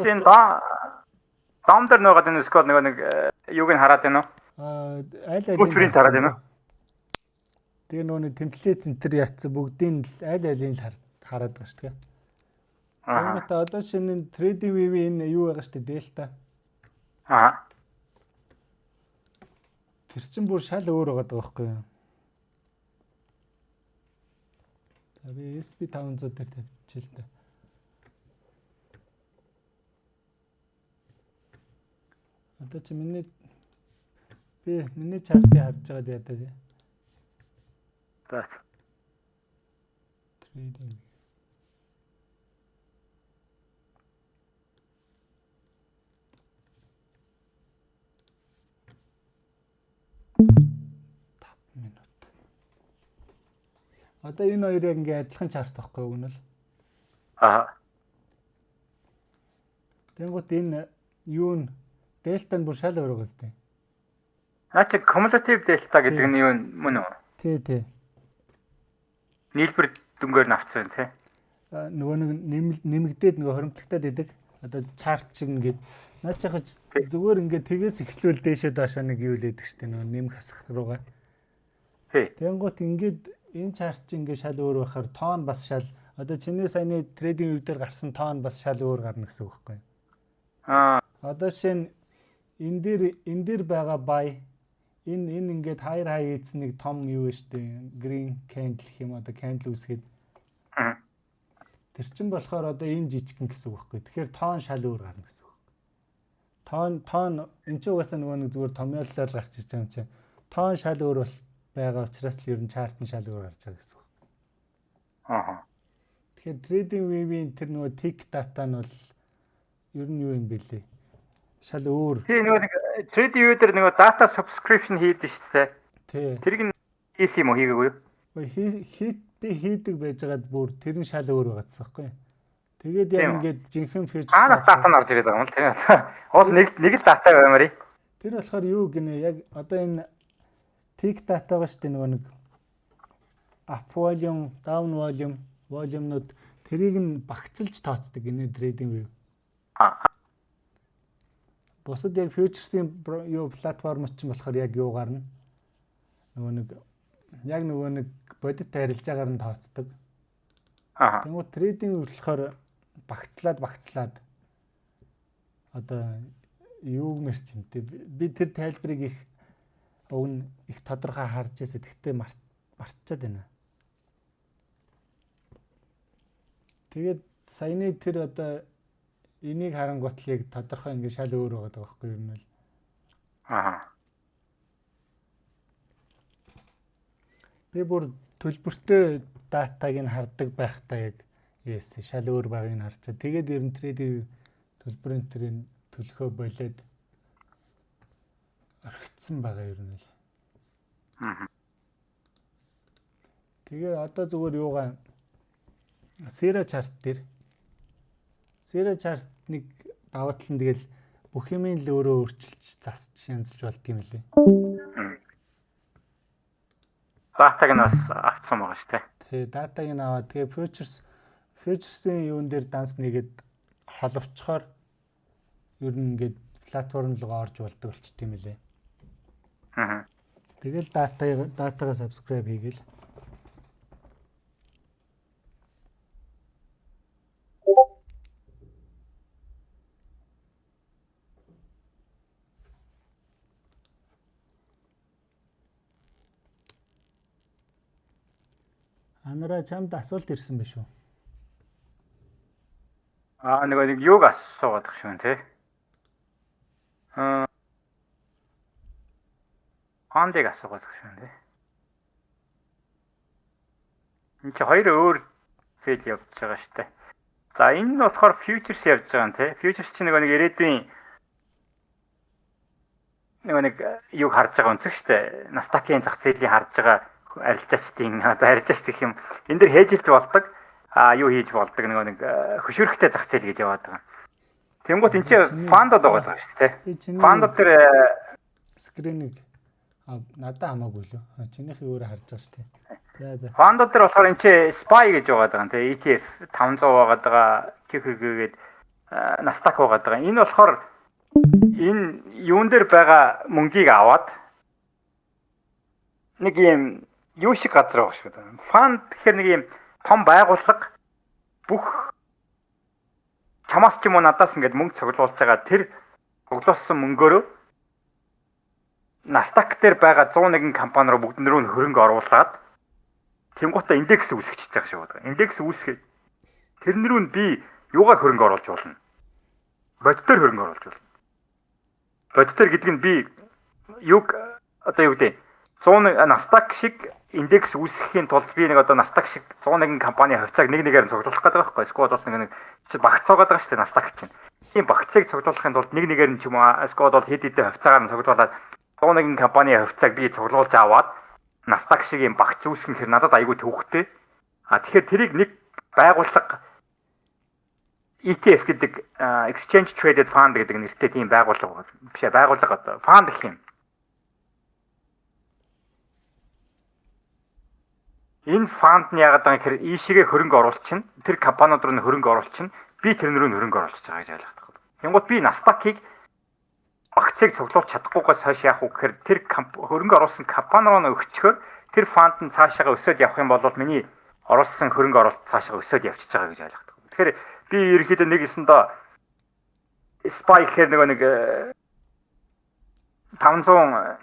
Тийм дом дээр нөгөө энэ скол нэг юуг нь хараад байна уу? Аль Footprint хараад байна уу? Тэгээ нөгөө темплейт энэ төр яатсан бүгдийн л аль алийг л хараад байгаа шүү дээ. Тэгээд одоо шинэ trading view энэ юу байгаа шүү дээ, delta. Тэр чинь бүр шал өөр байгаа байхгүй юу? За би SP500 дээр тавьчих л да. Одоо чи миний чартыг харж байгаад яа даа. Trading. Одоо энэ хоёр яг ингээ адилхан чарт байхгүй юу гэнэ л. Тэнгуут энэ юу н дельта нь бүр шал өөр байгаа зү. Чи cumulative delta гэдэг нь юу мөн үү? Тий. Нийлбэр дүнгээр нь авцсан тий. Нөгөө нэг нэмэгдээд нөгөө хоримтлагтаад идэг. Одоо чарт шиг ингээд наад чихэж зүгээр ингээд тгээс эхлүүл дээшээ доошоо нэг юу л идэг штэ нөгөө нэмэх хасах руугаа. Тий. Тэнгуут ингээд энэ чарт чинь ингээд шал өөр байхаар тоон бас шал одоо чиний саяны трейдинг үе дээр гарсан тоон бас шал өөр гарна гэсэн үг байхгүй юу? Одоо шинэ энэ дээр байгаа buy энэ ингээд higher high хийсэн нэг том юу штэ green candle гэх юм одоо candle үсгээд тэр чин болохоор одоо энэ жижигэн гэсэн үг байхгүй. Тэгэхээр тоон шал өөр гарна гэсэн үг. Тоон энэ ч угаасаа нөгөө нэг зүгээр томьёоллоор гарч ирж байгаа юм чинь тоон шал өөр бол байгаа учраас л ер нь чарт нь шал өөр гарч байгаа гэсэн үг. Тэгэхээр trading view-ийн тэр нөгөө tick data нь бол ер нь юу юм бэлээ? Шал өөр. Тийм нөгөө trading view дээр нөгөө data subscription хийдэг шүү дээ. Тий. Тэрийг нь хийсэн юм уу хийгээгүй юу? Би хийдэг байжгаад бүр тэр нь шал өөр байгаадсан байхгүй. Тэгээд яг ингээд жинхэнэ фьючерс Хаанаас дата нь орж ирээд байгаа юм л тийм. Уул нэг л дата баймаар. Тэр болохоор юу гинэ яг одоо энэ тик дата байгаа шүү дээ нөгөө нэг up volume, down volume, volume-нууд тэрийг нь багцлж тооцдог гинэ trading view. Бусад яг фьючерсийн юу платформ чинь болохоор яг юу гарна. Нөгөө нэг бодит арилж байгаагаар нь тооцдог. Тэгвэл трейдинг болохоор багцлаад одоо юуг мэрч юм те би тэр тайлбарыг их тодорхой харж ирсэн. Тэгтээ мартчихад байна. Тэгээд саяны тэр одоо энийг харангуйтлыг тодорхой ингэ шал өөр байгаа байхгүй юу юм бол. Би бүр төлбөртэй датаг нь хардаг байхдаа яг шал өөр байгааг нь харчаа. Тэгээд ер нь трейдинг төлбөрийн тэрийн төлөхөө болоод орхицсан байгаа ер нь л. Тэгээ одоо зүгээр юугаа Sera chart дээр Sera chart-ыг даваа талан тэгэл бүх юмыг л өөрөө өөрчилж засч янзлж болдго юм лээ. Датаг нь бас авцсан байгаа шүү дээ. Тий, датаг нь аваад тэгээ фьючерсийн юун дээр данс нэгэд холовчхоор ер нь ингээд платформ руу орж болдог болчт юм лээ. Тэгэл датагаа subscribe хийгээл. Анараа чамд асуулт ирсэн биш үү? Нэг юуг асуугаад байх шүү тий. Фандыг асуугаад байх шүү тий. Энд чи хоёр өөр зээл явж байгаа шүү дээ. За энэ нь болохоор futures явж байгаа юм тий. Futures чи нэг ирээдүйн нэг юуг харж байгаа үнцэг шүү дээ. Nasdaq-ийн зах зээлийн харж байгаа арилжаачдын одоо арилжаач гэх юм энэ дэр хээжилж болдог юу хийж болдог нэг хөшөөрөхтэй зах зээл гэж яваад байгаа. Тэнгуут энэ чинь фандод байгаа шүү дээ. Фандод дээр скринийг надад хамаагүй лөө. Чинийхээ өөрөө харж байгаа шүү дээ. За. Фандод дээр болохоор энэ чинь SPY гэж байгаа даа тий. ETF 500 байгаа даа. QQQ-гээд Nasdaq байгаа даа. Энэ болохоор энэ юун дээр байгаа мөнгийг аваад нэг юм юу шиг газар байгаа шүү дээ. Фанд гэхээр нэг юм том байгууллага бүх чамаас ч юм уу надаас ингээд мөнгө цуглуулж байгаа тэр цуглуулсан мөнгөөрөө Nasdaq дээр байгаа 101 компани руу бүгд нөрөө хөрөнгө оруулаад тэнгуутаа индекс үүсгэж байгаа шүү дээ. Индекс үүсгээд тэрнэрүү нь би юугаар хөрөнгө оруулж болно? Бодитоор хөрөнгө оруулж болно. Бодитоор гэдэг нь би юг одоо юу гэдэг 101 Nasdaq шиг индекс үүсгэхийн тулд би нэг одоо Nasdaq шиг 101 компани хувьцааг нэг нэгээр нь цуглуулах гэдэг байхгүй. Эсвэл бол нэг багцаагаад байгаа шүү дээ Nasdaq чинь. Тийм багцыг цуглуулахын тулд нэг нэгээр нь ч юм уу эсвэл бол хэд хэдэн хувьцаагаар нь цуглуулад 101 компани хувьцааг би цуглуулж аваад Nasdaq шиг юм багц үүсгэх хэрэг надад айгүй төвхтэй. Тэгэхээр тэрийг нэг байгууллага ETF гэдэг Exchange Traded Fund гэдэг нэртэй тийм байгууллага биш байгууллага одоо фанд гэх юм. Энэ фанд нь яагаад байгаа гэхээр ийшээгээ хөрөнгө оруулалт чинь тэр компаниуд руу хөрөнгө оруулалт чинь би тэрнэрүү хөрөнгө оруулж байгаа гэж ойлгох хэрэгтэй. Тэнгууд би Nasdaq-ыг багцыг цуглуулж чадахгүйгээс хойш яах вэ гэхээр тэр хөрөнгө оруулсан компани руу өгчхөөр тэр фанд нь цаашаага өсөд явах юм бол миний оруулсан хөрөнгө оруулалт цаашаага өсөд явчихж байгаа гэж ойлгох. Тэгэхээр би ерөөхдөө нэг өсөндөө SPY гэхээр нэг 500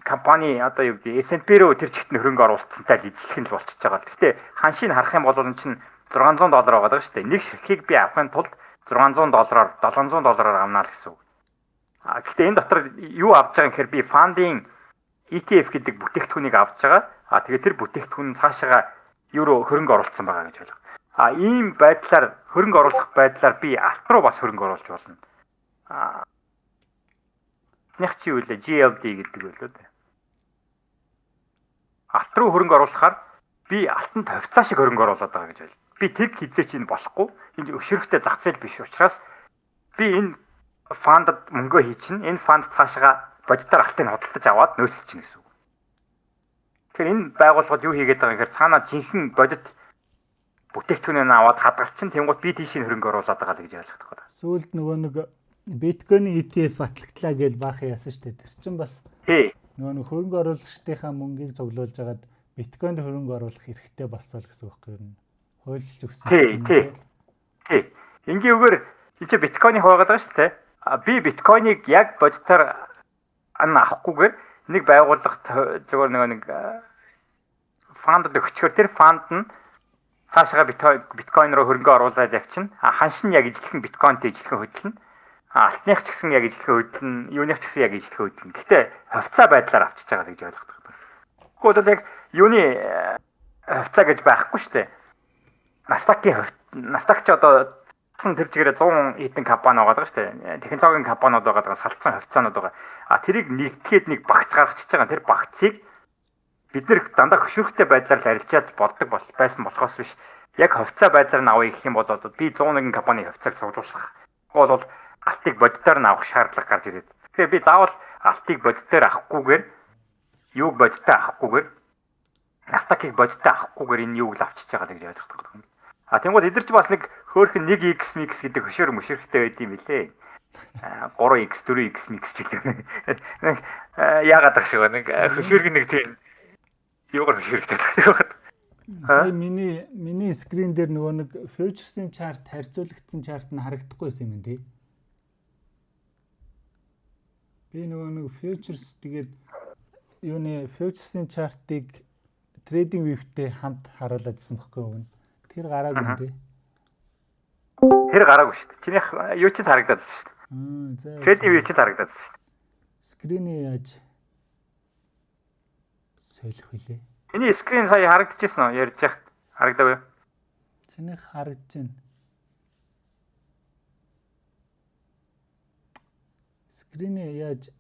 компани одоо юу гэдэг S&P руу тэр чигт хөрөнгө оруулалттай л ижилхэн л болчихж байгаа. Гэхдээ ханшийг харах юм бол энэ чинь $600 байгаа даа шүү дээ. Нэг ширхгийг би авахын тулд $600-аар $700 авнаа л гэсэн үг. Гэхдээ энэ дотор юу авч байгаа юм гэхээр би фандын ETF гэдэг бүтээгдэхүүнийг авч байгаа. Тэгээд тэр бүтээгдэхүүн цаашаага евро хөрөнгө оруулсан байгаа гэж ойлгоо. Ийм байдлаар хөрөнгө оруулах байдлаар би алт руу бас хөрөнгө оруулж болно. Нэг чи үлээ GLD гэдэг байлоо дээ. Алт руу хөрөнгө оруулахаар би алтанд хувьцаа шиг хөрөнгө оруулаад байгаа гэж байл. Би тэг хизээч энэ болохгүй. Энэ өшөрөхтэй зах зээл биш учраас би энэ фандад мөнгөө хийчин. Энэ фанд цаашаа бодитоор алтыг худалдаж аваад нөөцлж чинь гэсэн үг. Тэгэхээр энэ байгууллагууд юу хийгээд байгаа юм гэхээр цаанаа жинхэнэ бодит бүтээгдэхүүнээ аваад хадгалчин тэнгуут би тийшээ хөрөнгө оруулаад байгаа л гэж ойлгох гэдэг. Сүүлд нөгөө нэг биткойн ETF батлагдлаа гэж баах яасан шүү дээ. Тэр чинь бас Тий. нөгөө нэг хөрөнгө оруулагчдынхаа мөнгийг цуглуулж агаад биткойнд хөрөнгө оруулах хэрэгтэй болсоо л гэсэн үг юм. Хуульчилж өгсөн. Тий. Ингийн үгээр энэ чи биткойныг хаваагаад байгаа шүү дээ. Би биткойныг яг бодитоор авахгүйгээр нэг байгууллагт зөвөр нэг фандд өгчгөр тэр фанд нь цаашаа биткойн руу хөрөнгө оруулаад явчихна. Ханш нь яг ижлэхэн биткойнтэй ижлэхэн хөдлөнө. Алтных ч гэсэн яг ижлэхэн хөдлөнө, юуных ч гэсэн яг ижлэхэн хөдлөнө. Гэхдээ хувьцаа байдлаар авчиж байгаа гэж ойлгох байна. Гэхдээ бол яг юуны хувьцаа гэж байхгүй шүү дээ. Настаг ч одоо тэр чигээрээ 100 хэдэн компани байгаа шүү дээ. Технологийн компаниуд байгаа, салцсан хувьцаанууд байгаа. Тэрийг нэгтгэхэд нэг багц гаргачихж байгаа. Тэр багцыг бид нэр дандаа хөшөөрөхтэй байдлаар л арилжаад болдог байсан болохоос биш. Яг хувьцаа байдлаар нь авъя гэх юм бол би 101 компанийн хувьцааг цуглуулах. Бол алтыг бодитоор нь авах шаардлага гарч ирээд. Тэгэхээр би заавал алтыг бодитоор авахгүйгээр юуг бодитоор авахгүйгээр Настакийг бодитоор авахгүйгээр энэ юуг л авчиж байгаа гэж ойлгох гэдэг. Тэнгууд эдгэр чи бас нэг хөөхөн 1x mix гэдэг хөшөөр мөшөрхтэй байд юм билээ. 3x 4x mix гэлээ. Нэг яагаад гэх шиг нэг хөшөөрг нэг тийм юугаар хөшөөрхтэй байдаг. Сая миний скрин дээр нөгөө нэг futures-ийн чарт харьцуулагдсан чарт нь харагдахгүй байсан юм тий. Би нөгөө нэг futures тэгээд юуны futures-ийн чартыг trading view-тэй хамт харуулад ирсэн байхгүй юу? Тэр гараагүй юм тий. Тэр гараагүй шүү дээ. Чинийх юу ч харагдаад байна шүү дээ. Trading view ч харагдаад байна шүү дээ. Скринээ яаж солих вүлээ? Эний скрин сая харагдчихсан уу? Ярьж яхад харагдаагүй юу? Чинийх харагдаж байна. Скринээ яаж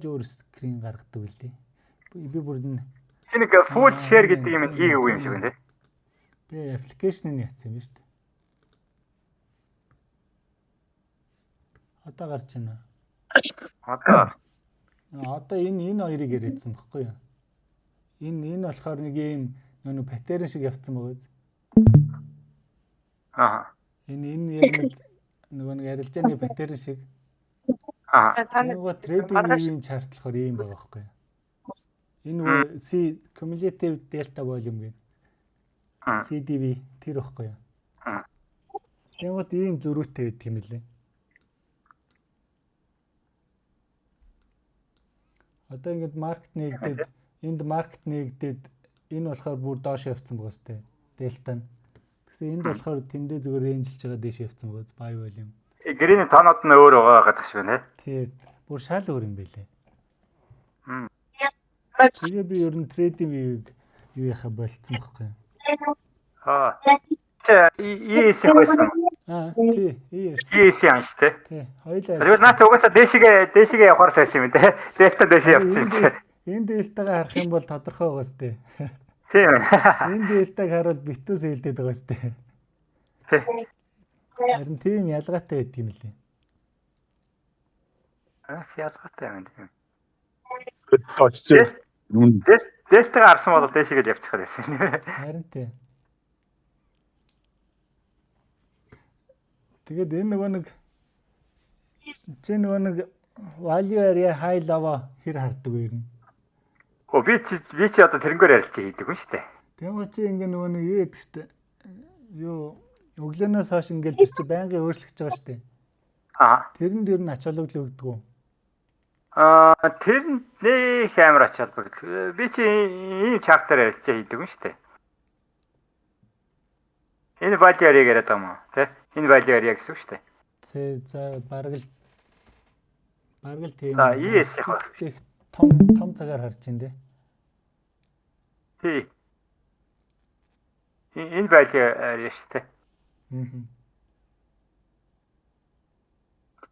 өөр скрин гаргадаг вүлээ? Би бүр энэ чи нэг full share гэдэг юм хийгээгүй юм шиг байна тий. Би аппликейшнийг яцсан юм шүү дээ. Одоо гарч байна. Одоо энэ хоёрыг яриадсан баггүй юу? Энэ болохоор нэг юм нэг патерн шиг явцсан байгаа. Энэ яг нэг нэг арилжааны патерн шиг. Нөгөө трейдингийн чарт болохоор ийм байгаа байхгүй юу? Энэ C cumulative delta volume гэдэг. CDV тэр байхгүй юу? Тэгвэл ийм зөрүүтэй байдаг юм лээ. Одоо ингэж маркет нэгдээд энд маркет нэгдээд энэ болохоор бүр доош явцсан байгаа сте. Дельта нь. Тэгсэн энд болохоор тэндээ зүгээр рейнжилж байгаа дээш явцсан байгаа buy volume. Гэрээний тоонууд нь өөр байгаа гадах шиг байна. Тийм. Бүр шал өөр юм байлээ. Тэгээ би ер нь трейдинг юу яхаа болцсон байхгүй юу? ES хойсон. Тий, ES юм шүү дээ. Тий. Хоёлаа. Тэгвэл наач угаасаа дээшгээ явахаар байсан юм те. Дельта дээшээ явцсан юм чи. Энэ дельтагаа харах юм бол тодорхой байгаа сте. Тийм. Энэ дельтаг харуул битүүс хэлдээд байгаа сте. Харин тийм ялгаатай байдаг юм лээ. Ялгаатай юм тийм. Очиж. Дельтагаа харсан бол дээшгээ явчих байсан. Харин тий. Тэгээд энэ нэг value area high lava хэр хардаг вэ юм? Би чи одоо тэрнгээр ярилцаа хийдэг юм шүү дээ. Тэгвэл чи ингээ нөгөө нэг юу яадаг штэ. Юу өглөөнөөс хойш ингээл тэр чи байнгын өөрчлөгдөж байгаа штэ. Тэрэнд ер нь ач холбогдол өгдөг үү? Тэр нэг амар ач холбогдол. Би чи ийм чартаар ярилцаа хийдэг юм шүү дээ. Энэ value area яриад байгаа юм уу? Тэ? Энэ value area гэсэн үг шүү дээ. Тэ за бараг л тийм. За ES их том цагаар харж байна дээ. Тий. Энэ value area шүү дээ.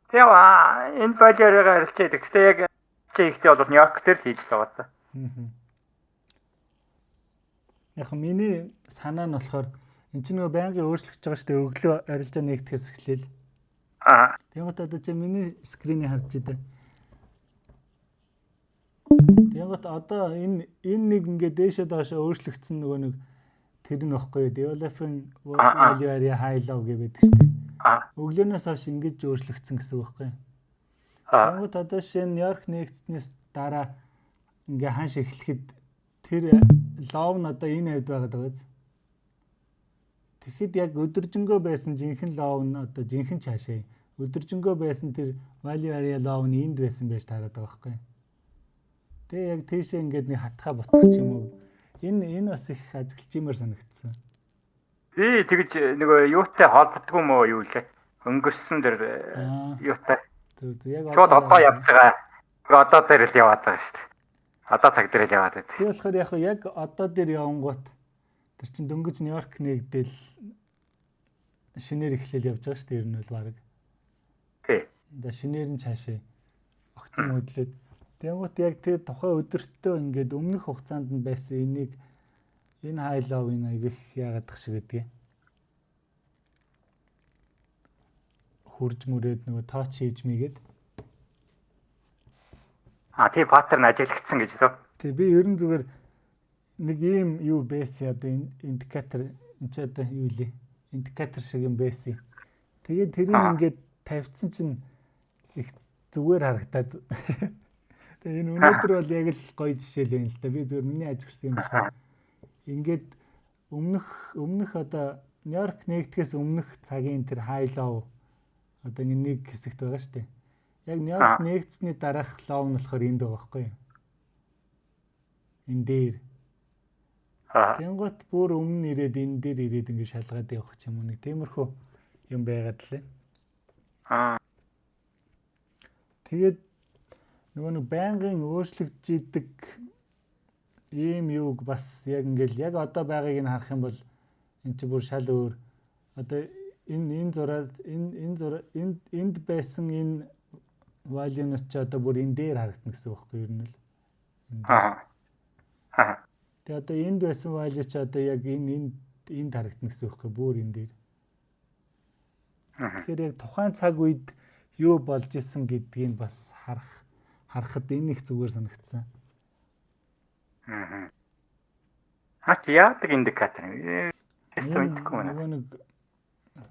Тэгээ энэ value area-гаар харилцаа хийдэг. Гэтэ яг ихтэй бол Нью-Йорк дээр л хийж байгаа та. Яг миний санаа нь болохоор эн чинь нөгөө байнгын өөрчлөгдөж байгаа шүү дээ. Өглөө арилжаа нэгтгэхээс эхлээл. Тэнгуут одоо чи миний скринийг харж идэ. Тэнгуут одоо энэ нэг ингээд дээшээ доошоо өөрчлөгдсөн нөгөө нэг тэр нь баггүй. Developing value area high low гэдэг шүү дээ. Өглөөнөөс хойш ингэж өөрчлөгдсөн гэсэн үг байхгүй. Тэнгуут одоо шинэ Нью-Йорк нэгдснээс дараа ингээ ханш эхлэхэд тэр лов нь одоо энэ хавьд байгаад байгаа биз. Тэгэхэд яг өдөржингөө байсан жинхэнэ лов нь одоо жинхэнэ цаашаа. Өдөржингөө байсан тэр value area love нь энд байсан байж таарад байгаа байхгүй. Тэгээ яг тийшээ ингээд нэг хатхаа буцах ч юм уу. Энэ бас их ажиглаж имээр санагдсан. Тэгж нөгөө юутай холбогдгүй мó юу лээ. Өнгөрсөн тэр юутай. Яг шууд одоо явж байгаа. Одоо дээр л яваад байгаа шүү дээ. Одоо цаг дээр л яваад байдаг. Тийм болохоор яг одоо дээр явангууд тэр чин дөнгөж Нью-Йорк нэгдэл шинээр эхлээл явж байгаа шүү дээ. Ер нь бол баг. За шинээр нь цаашаа огцон хөдлөөд тэнгуут яг тэр тухайн өдөртөө ингээд өмнөх хугацаанд нь байсан энийг энэ хайловын аягих яагаад шиг гэдгийг хурж мөрөөд нөгөө тооч хийж мэйгээд тийм паттерн ажиглагдсан гэж үү? Тэг би ерэн зүгээр нэг ийм юу байсан одоо индикатор энэ ч одоо юу лээ индикатор шиг юм байсан. Тэгээд тэрийг ингээд тавьчихсан чинь их зүгээр харагдаад. Тэгээ энэ өнөөдөр бол яг л гоё жишээ л байна л да. Би зүгээр миний ажигласан юм байна. Ингээд өмнөх одоо Нью-Йорк нэгдэхээс өмнөх цагийн тэр high low одоо нэг хэсэгт байгаа шүү дээ. Яг Нью-Йорк нэгдсэний дараах low нь болохоор энд байгаа байхгүй юу? Энэ дээр. Тэнгуут бүр өмнө ирээд энэ дээр ирээд ингээд шалгаад явах ч юм уу нэг тиймэрхүү юм байгаад лээ. Тэгээд нөгөө нэг байнгын өөрчлөгдөж идэг ийм юуг бас яг ингээл яг одоо байгааг нь харах юм бол эн чинь бүр шал өөр. Одоо энэ зураад энд байсан энэ value-нууд ч одоо бүр энэ дээр харагдана гэсэн үг байхгүй юу ер нь л. Тэгээ одоо энд байсан value ч одоо яг энд харагдана гэсэн үг байхгүй бүр энэ дээр. Тэгэхээр яг тухайн цаг үед юу болж исэн гэдгийг бас харахад энэ их зүгээр санагдсан. Яадаг индикатор. Эстэмтгүй байна. Нэг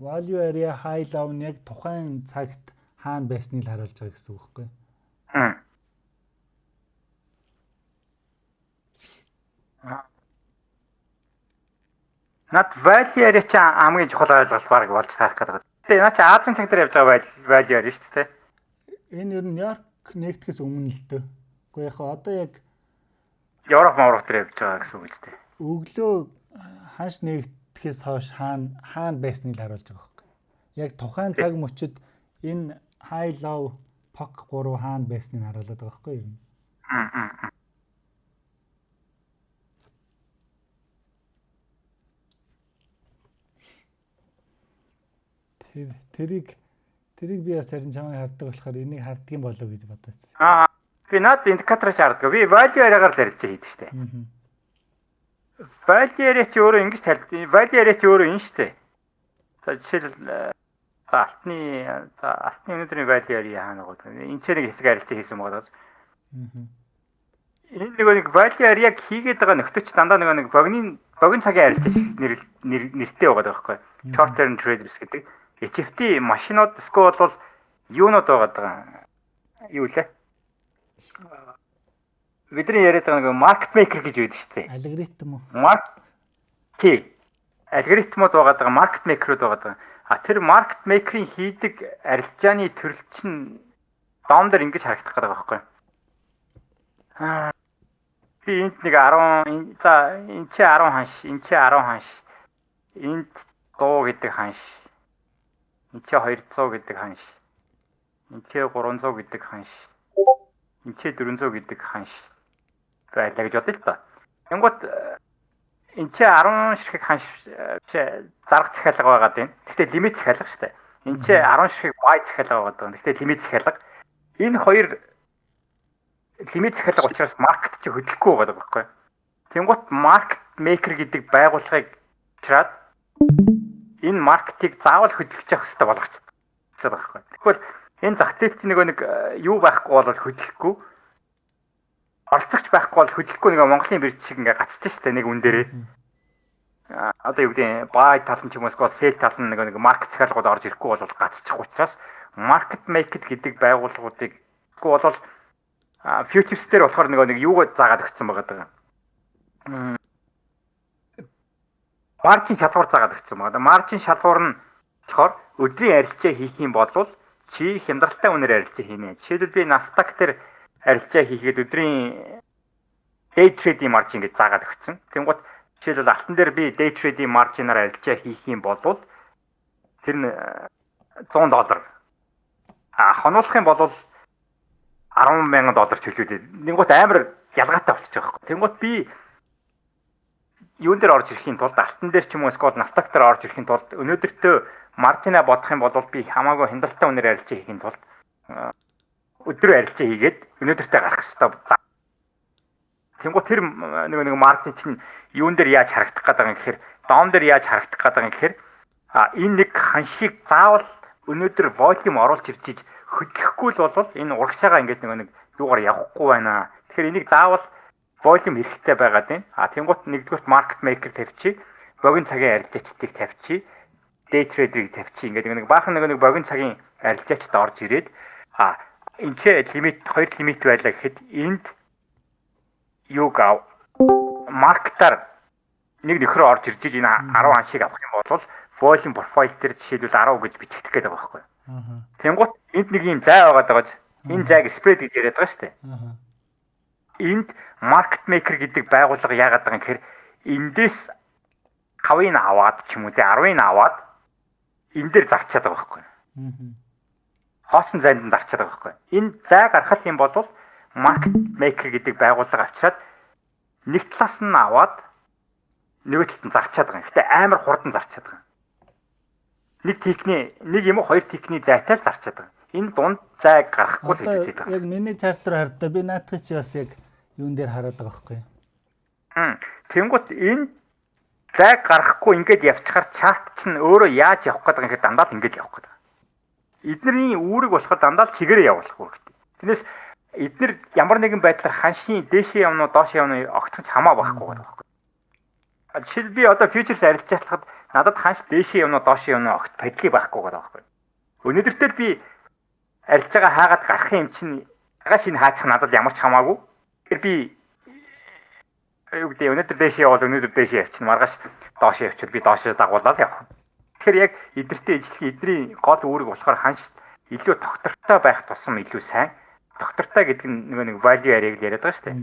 value area high low нь яг тухайн цагт хаана байсныг харуулж байгаа гэсэн үг байхгүй. Над value area чи хамгийн чухал ойлголт баг болж таарах гэдэг. Тэгээ наа чи Азийн цаг дээр явж байгаа value area шүү дээ. Энэ ер нь Нью-Йорк нэгдэхээс өмнө л дөө. Гэхдээ яг одоо яг Европ дээр явж байгаа гэсэн үг л дээ. Өглөө ханш нэгдэхээс хойш хаана байсныг харуулж байгаа байхгүй. Яг тухайн цаг мөчид энэ high low POC 3 хаана байсныг харуулдаг байгаа байхгүй юу? Тэрийг би бас харин чамайг харддаг болохоор энийг харддаг юм болов гэж бодсон. Би над индикаторыг харддаг. Би value area-гаар л ярьж хийдэг шүү дээ. Value area чи өөрөө ингэж тайлбар. Value area чи өөрөө энэ шүү дээ. За жишээлбэл алтны өнөөдрийн value area хаана байгаа. Энэ ч нэг хэсэг арилжаа хийсэн байгаа. Энэ нэг value area хийгээд байгаа нөхдөч дандаа нэг богино цагийн арилжаа нэртэй байгаа байхгүй. Short term traders гэдэг. HFT машинууд эсвэл бол юунууд байгаа. Юу лээ? Бидний яриад байгаа нэг market maker гэж үүдэж штэ. Алгоритм уу? Алгоритмууд байгаа market maker-ууд байгаа. Тэр market maker-ийн хийдэг арилжааны төрөл чинь доон дээр ингэж харагдах гэдэг байгаа байхгүй. Би энд нэг 10 за энэ чи 10 ханш, энэ чи 10 ханш. Энд 100 гэдэг ханш. Энд чи 200 гэдэг ханш. Энд чи 300 гэдэг ханш. Энд чи 400 гэдэг ханш. Байлаа гэж бодъё л та. Тэнгуут энэ чи 10 ширхэг ханш зарах захиалга байгаад байна. Гэхдээ лимит захиалга шүү дээ. Энд чи 10 ширхэг buy захиалга байгаад байна. Гэхдээ лимит захиалга. Энэ хоёр лимит захиалга учраас маркет чи хөдлөхгүй байгаа байхгүй. Тэнгуут маркет maker гэдэг байгууллагыг чираад энэ маркетыг заавал хөдөлгөж явах хэрэгтэй болгочихсон байхгүй. Тэгвэл энэ зах зээлч нэг юу байхгүй бол хөдөлгөхгүй. Оролцогч байхгүй бол хөдөлгөхгүй нэг Монголын бирж шиг ингээ гацчих штэ нэг үн дээрээ. Одоо юу гэдэг buy тал нь ч юм уу эсвэл sell тал нь нэг маркет захиалгууд орж ирэхгүй бол гацчих учраас market maker гэдэг байгууллагуудыг тэгвэл бол futures дээр болохоор нэг юуг заагаад өгсөн байгаа даа. Маржин шалгуур заагаад өгсөн байгаа. Маржин шалгуур нь болохоор өдрийн арилжаа хийх юм бол чи хямдралтай үнээр арилжаа хийнэ. Жишээлбэл би Nasdaq дээр арилжаа хийгээд өдрийн day trading margin гэж заагаад өгсөн. Тэнгуут жишээлбэл алтан дээр би day trading margin-аар арилжаа хийх юм бол тэр нь $100. Хонуулах юм бол $10,000 чөлөөтэй. Тэнгуут амар ялгаатай болчихж байгаа хэрэг. Тэнгуут би юун дээр орж ирэхийн тулд алтан дээр ч юм уу эсвэл Nasdaq дээр орж ирэхийн тулд өнөөдөртөө маржинаа бодох юм бол би хамаагүй хямдралтай үнээр арилжаа хийхин тулд өдөр арилжаа хийгээд өнөөдөртөө гарах хэрэгтэй. Тэнгуут тэр нэг маркетинг чинь юун дээр яаж харагдах гэдэг юм гэхээр доон дээр яаж харагдах гэдэг юм гэхээр энэ нэг ханшийг заавал өнөөдөр volume оруулж ирж хөдлөхгүй л бол энэ урагшаага ингээд нэг юугаар явахгүй байна. Тэгэхээр энийг заавал volume хэрэгтэй байгаад байна. Тэнгуут нэгдүгээр market maker тавьчих, богино цагийн арилжаачдыг тавьчих, day trader-ыг тавьчих. Ингээд нэг баахан нэг богино цагийн арилжаачд орж ирээд энэ ч лимит 2 лимит байлаа гэхэд энд юуг маркетаар нэг нөхөр орж ирж энэ 10 ханшийг авах юм бол volume profile дээр жишээлбэл 10 гэж бичигдэх гээд байгаа байхгүй. Тэнгуут энд нэг юм зай байгаа дааж энэ зайг spread гэж яриад байгаа шүү дээ. Энд market maker гэдэг байгууллага яагаад байгаа юм гэхээр эндээс 5-ыг аваад ч юм уу те 10-ыг аваад энэ дээр зарчаад байгаа байхгүй. Хоосон зайд нь зарчаад байгаа байхгүй. Энэ зай гаргах юм бол market maker гэдэг байгууллага авчираад нэг талаас нь аваад нөгөө талд нь зарчаад байгаа. Гэтэ амар хурдан зарчаад байгаа. Нэг юм уу хоёр тикний зайтай л зарчаад байгаа. Энэ дунд зайг гаргахгүй л гэж байгаа. Яг миний чартер хардаа би наадах чи бас яг юун дээр хараад байгаа байхгүй. Тэнгуут энэ зайг гаргахгүй ингээд явчихаар чарт чинь өөрөө яаж явах гэдэг юм гэхээр дандаа л ингээд явах гэдэг. Эднэрийн үүрэг болохоор дандаа л чигээрээ явуулах хэрэгтэй. Тэрнээс эднэр ямар нэгэн байдлаар ханшийн дээшээ явна уу доошоо явна уу огтхож хамаа байхгүй байгаа байхгүй. Жишээл би одоо futures арилжаалахад надад ханш дээшээ явна уу доошоо явна уу огт бодлыг байхгүй байгаа байхгүй. Өнөөдөртөө би арилжаагаа хаагаад гарах юм чинь агаш энэ хаачих надад ямар ч хамаагүй. Тэгэхээр би юу гэдэг өнөөдөр дээшээ явал өнөөдөр дээшээ явчихна маргааш доошоо явчихвал би доошоо дагуулаад явах. Тэгэхээр яг эднэртэй ижлэх эдний гол үүрэг болохоор ханш илүү тогтвортой байх тусам илүү сайн. Доктортай гэдэг нь нэг value area-г яриад байгаа шүү дээ.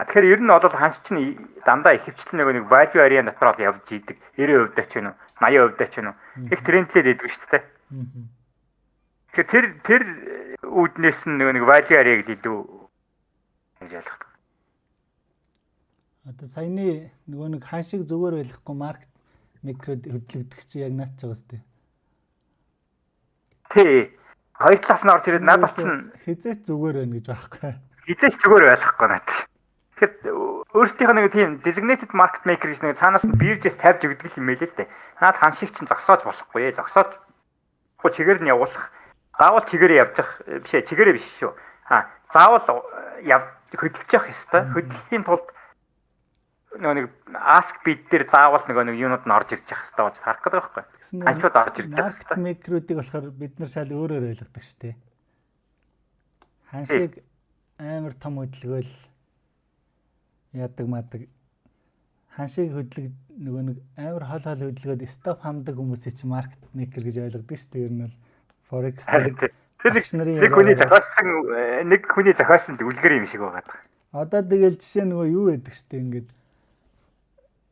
Тэгэхээр ер нь бол ханш чинь дандаа ихэвчлэн нэг value area дотор л явж идэг. 90% даач вэ нү 80% даач вэ нү их трендлээд идэг шүү дээ. Тэгэхээр тэр үүднээс нь нэг value area-г илүү гэж ойлгох. Одоо саяны нөгөө нэг ханшиг зүгээр байхгүй маркет микрод хөдлөгдөх чи яг наач байгаа сте. Тий. Хоёр талаас нь орж ирээд надаас чинь хизээч зүгээр байна гэж байхгүй. Хизээч зүгээр байхгүй надад. Тэгэхээр өөрсдийнх нь нэг тийм designated market maker гэж нэг цаанаас нь биржээс тавьж өгдөг юм байл л дээ. Наад ханшиг чинь зогсоож болохгүй. Зогсоод чигээр нь явуулах. Заавал чигээрээ явчих биш ээ. Чигээрээ биш шүү. Заавал хөдөлж явах ёстой. Хөдлөхийн тулд нэг ask bid дээр заавал нэг юунууд нь орж ирж явах хэрэгтэй болж харах гэдэг байхгүй. Ханшууд орж ирж байгаа хэрэгтэй. Микродыг болохоор бид нар шал өөрөөр ойлгодог шүү дээ. Ханшиг амар том хөдөлгөөл яадаг мадаг. Ханшиг хөдлөг нөгөө нэг амар хол хөдөлгөөд stop хамдаг хүмүүсийг чи market maker гэж ойлгодог шүү дээ. Ер нь бол forex нэг хүний зохиосон үлгэр юм шиг байгаа. Одоо тэгэл жишээ нөгөө юу байдаг шүү дээ. Ингээд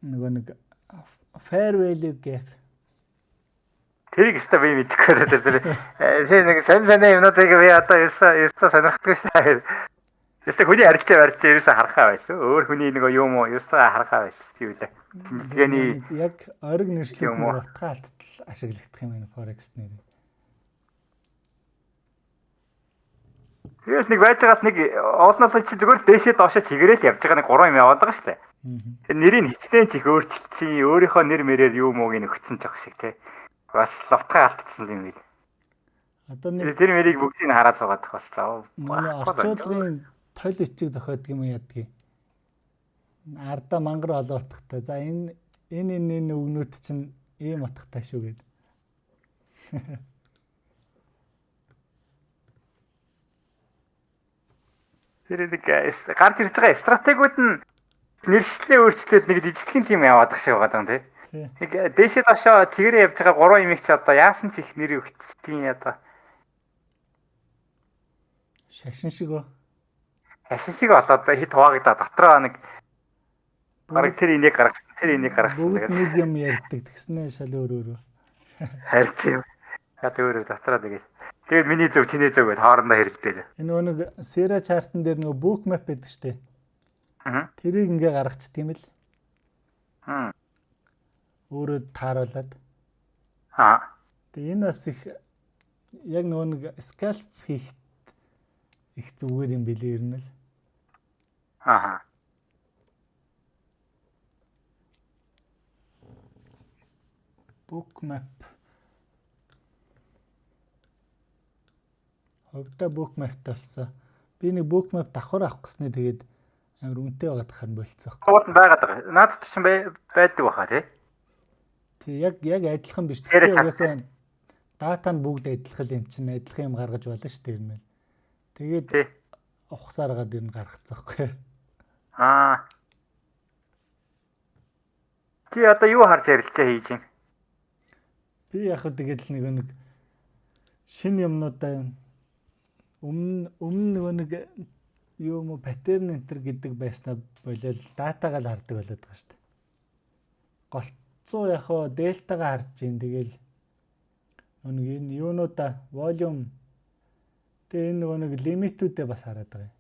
нөгөө нэг fair value gap тэрийг өстой би мэдэхгүй тэр нэг сайн юмнуудыг би одоо ерөөсөө сонирхдаггүй шүү дээ. Өстой хүний арилжаа ерөөсөө харахаа байсан. Өөр хүний нэг юм уу ерөөсөө харахаа байсан шүү дээ. Тэнцвэрний яг ориг нэршлиг утгаа алдтал ашиглагдах юм байна forex нэр. Тэгэл нэг байж байгаас нэг олноос чи зүгээр дээшээ доошоо чигээрэл явж байгаа нэг 3 юм яваад байгаа шүү дээ. Нэрийг хичнээн чих өөрчилсөн. Өөрийнхөө нэр мэрээр юу мууг нөхцсөн ч ах шиг те. Бас ловтгой алдчихсан юм бил. Одоо нэг Тэр мэрийг бүгдийг хараад суугаад тахсан. орчуулгын тойл бичиг зохиодог юм ядгийг. Арда мангар олон утгатай. За энэ үгнүүд чинь ийм утгатай шүү гэдэг. Тэр нэг гарч ирж байгаа стратегиуд нь нэршлээ өөрчлөлт нэг жижигхэн юм яваад тах шиг байгаа юм тий. Нэг дээшээ доошоо чигээрээ явж байгаа 3 имийг ч одоо яасан ч их нэр өгчтiin одоо. Шашин шиг оо. Ашин шиг болоод хит хуваагдаа дотроо нэг бараг тэр энийг гаргасан Бүгд нэг юм ярьдаг тэгснэ шал өөр. харьцаа. Яг өөрөө дотроо тэгээд миний зөв чиний зөв гэж хоорондоо хэрэлдээ. Энэ нэг Sierra chart-н дээр нөгөө book map байдаг штэ. Тэрийг ингээ гаргачихдаг юм л. Өөрөө тааруулаад. Тэгээ энэ бас их яг нөгөө нэг scalp хийх их зүгээр юм билээ ер нь л. Book map. Хөвдө book map талсан. Би нэг book map давхар авах гэснээр тэгээд амар үнэтэй байгаад харин болцсон. Хаваад байгаад байгаа. Наад чинь байдаг баха тий. Тэг яг адилхан биш. Тэгэхээр угаасаа дата нь бүгд адилхан юм чинь адилхан юм гаргаж болно шүү дээ юм байна. Тэгээд ухсаар гад ер нь гаргацсан байхгүй. Чи одоо юу харж ярилцаа хийж байна? Би яг хөө тэгэл нэг шинэ юмнуудаа өмнө нөгөө нэг юу мо паттерн энтер гэдэг байснаа болол датагаа л хардаг болоод байгаа шүү дээ. Голцоо яг хөө дельтагаа харж гин тэгэл нэг энэ юунуудаа volume тэгээ энэ нөгөө нэг лимитүүдээ бас хараад байгаа юм.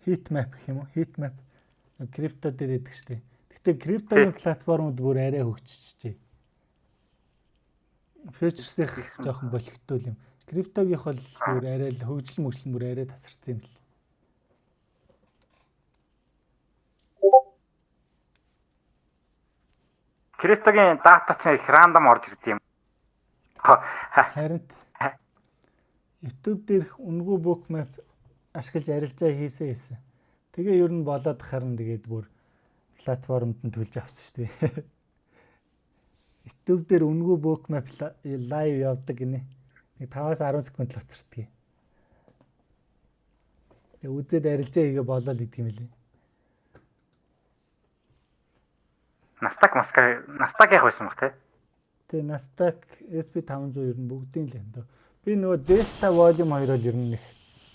Heat map гэх юм уу? Heat map крипто дээр байдаг шүү дээ. Гэтэ криптогийн платформуд бүр арай хөгжчихжээ. Futures-ийнх жоохон болгохтуул юм. Криптогийнх бол бүр арай л хөгжил мөжлөн бүр арай тасарсан юм л. Криптогийн дата чинь их рандом орж ирд юм. Харин YouTube дээрх үнгүй book map ашиглаж арилжаа хийсэн. Тэгээ ер нь болоод харин тэгээд бүр платформд нь төлж авсан шүү дээ. YouTube дээр үнгүй book map live явдаг гинэ. Нэг 5-10 секунд л уцардгийг. Тэгээ үзээд арилжаа хийгээ болоод идэх юм лээ. Nasdaq яг байсан баг тий. Тэгээ Nasdaq SP500 ер нь бүгдийн л энэ. Би нөгөө Delta Volume 2-ол ер нь их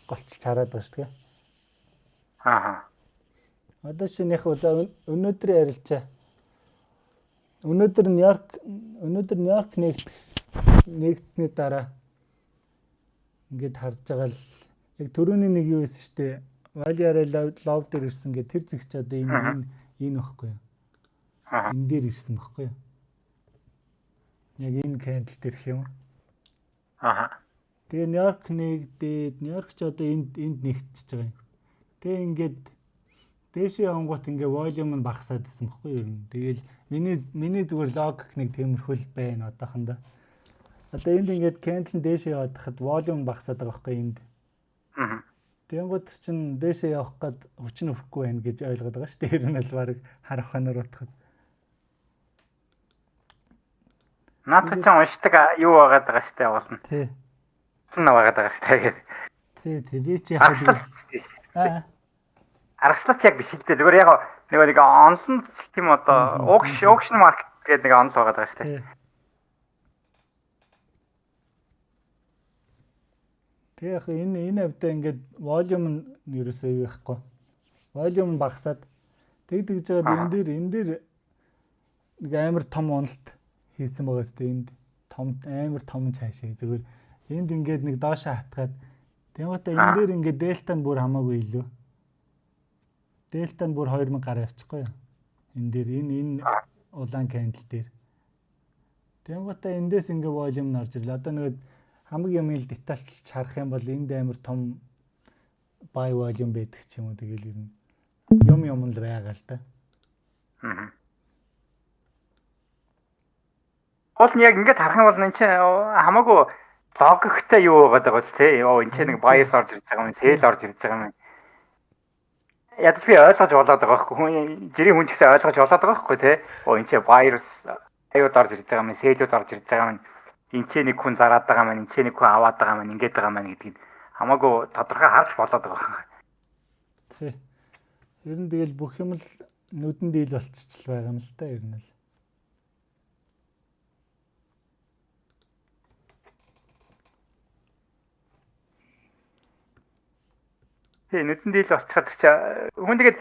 голчилж хараад байгаа шүү дээ. Одоо шинийх өнөөдрийн арилжаа. Өнөөдөр Нью-Йорк нэгдсэний дараа ингээд харж байгаа л яг түрүүний нэг юу байсан шүү дээ. Valiare love дээр ирсэн гэ тэр зэгч одоо энэ багхгүй юу? Энэ дээр ирсэн багхгүй юу? Яг энэ candle дээр их юм. Тэгээ Нью-Йорк нэгдээд Нью-Йорк ч одоо энд нэгтчихэж байгаа юм. Тэгээ ингээд дээшээ онгот ингээ volume нь багасаад исэн баггүй юу? Тэгэл миний зүгээр логик нэг темирхүүл байна одоохондоо. Одоо энд ингээд candle дээшээ яваад хахад volume багасаад байгаа байхгүй энд. Тэнгууд чинь дээшээ явах гээд хүчин өрөхгүй байна гэж ойлгоод байгаа шүү дээ. Тэр нь л баг харах ханаар утгад. Наадах чинь уншдаг юу байгаад байгаа шүү дээ болно. Тий. Тэн байгаад байгаа шүү дээ. Тий би чи яг аргаслаач яг биш л дээ. Зүгээр яг нэг онлон юм одоо auction market гэдэг нэг онл байгаад байгаа шүү дээ. Тэгээ яг энэ хавьдаа ингээд volume нь ерөөсөө юу байхгүй. Volume нь багасаад тэгж жагаад энэ дээр нэг амар том уналт хийсэн байгаа сте энд том амар том цаашаа зүгээр энд ингээд нэг доошоо хатгаад тэнгуүтэ энэ дээр ингээд дельта нь бүр хамаагүй илүү. Дельта нь бүр 2000 гараа явчихгүй юу? Энэ дээр энэ улаан candle дээр. Тэнгуүтэ эндээс ингээд volume нь орж ирлээ. Одоо нэг хамаг юм ил детальч харах юм бол энд амар том buy volume байдаг ч юм уу тэгэл ер нь юм л байгаа л да. Гол нь яг ингээд харах юм бол энэ чинь хамаагүй логиктэй юу байгаад байгаа ч тий. Йоо энэ чинь нэг bias орж ирж байгаа юм, sell орж ирж байгаа юм. Ядаж би ойлгож болоод байгаа байхгүй хүн жирийн хүн ч гэсэн ойлгож болоод байгаа байхгүй тий. Энэ чинь bias аюуд орж ирж байгаа юм, sell-үүд орж ирж байгаа юм. Энэ чинь нэг хүн зараад байгаа маань, энэ чинь нэг хүн аваад байгаа маань, ингээд байгаа маань гэдгийг хамаагүй тодорхой харж болоод байгаа. Тий. Ер нь тэгэл бүх юм л нүдэн дийл болчихчихл байгаа юм л да ер нь л. Тий, нүдэн дийл болчиход чи хүн тэгээд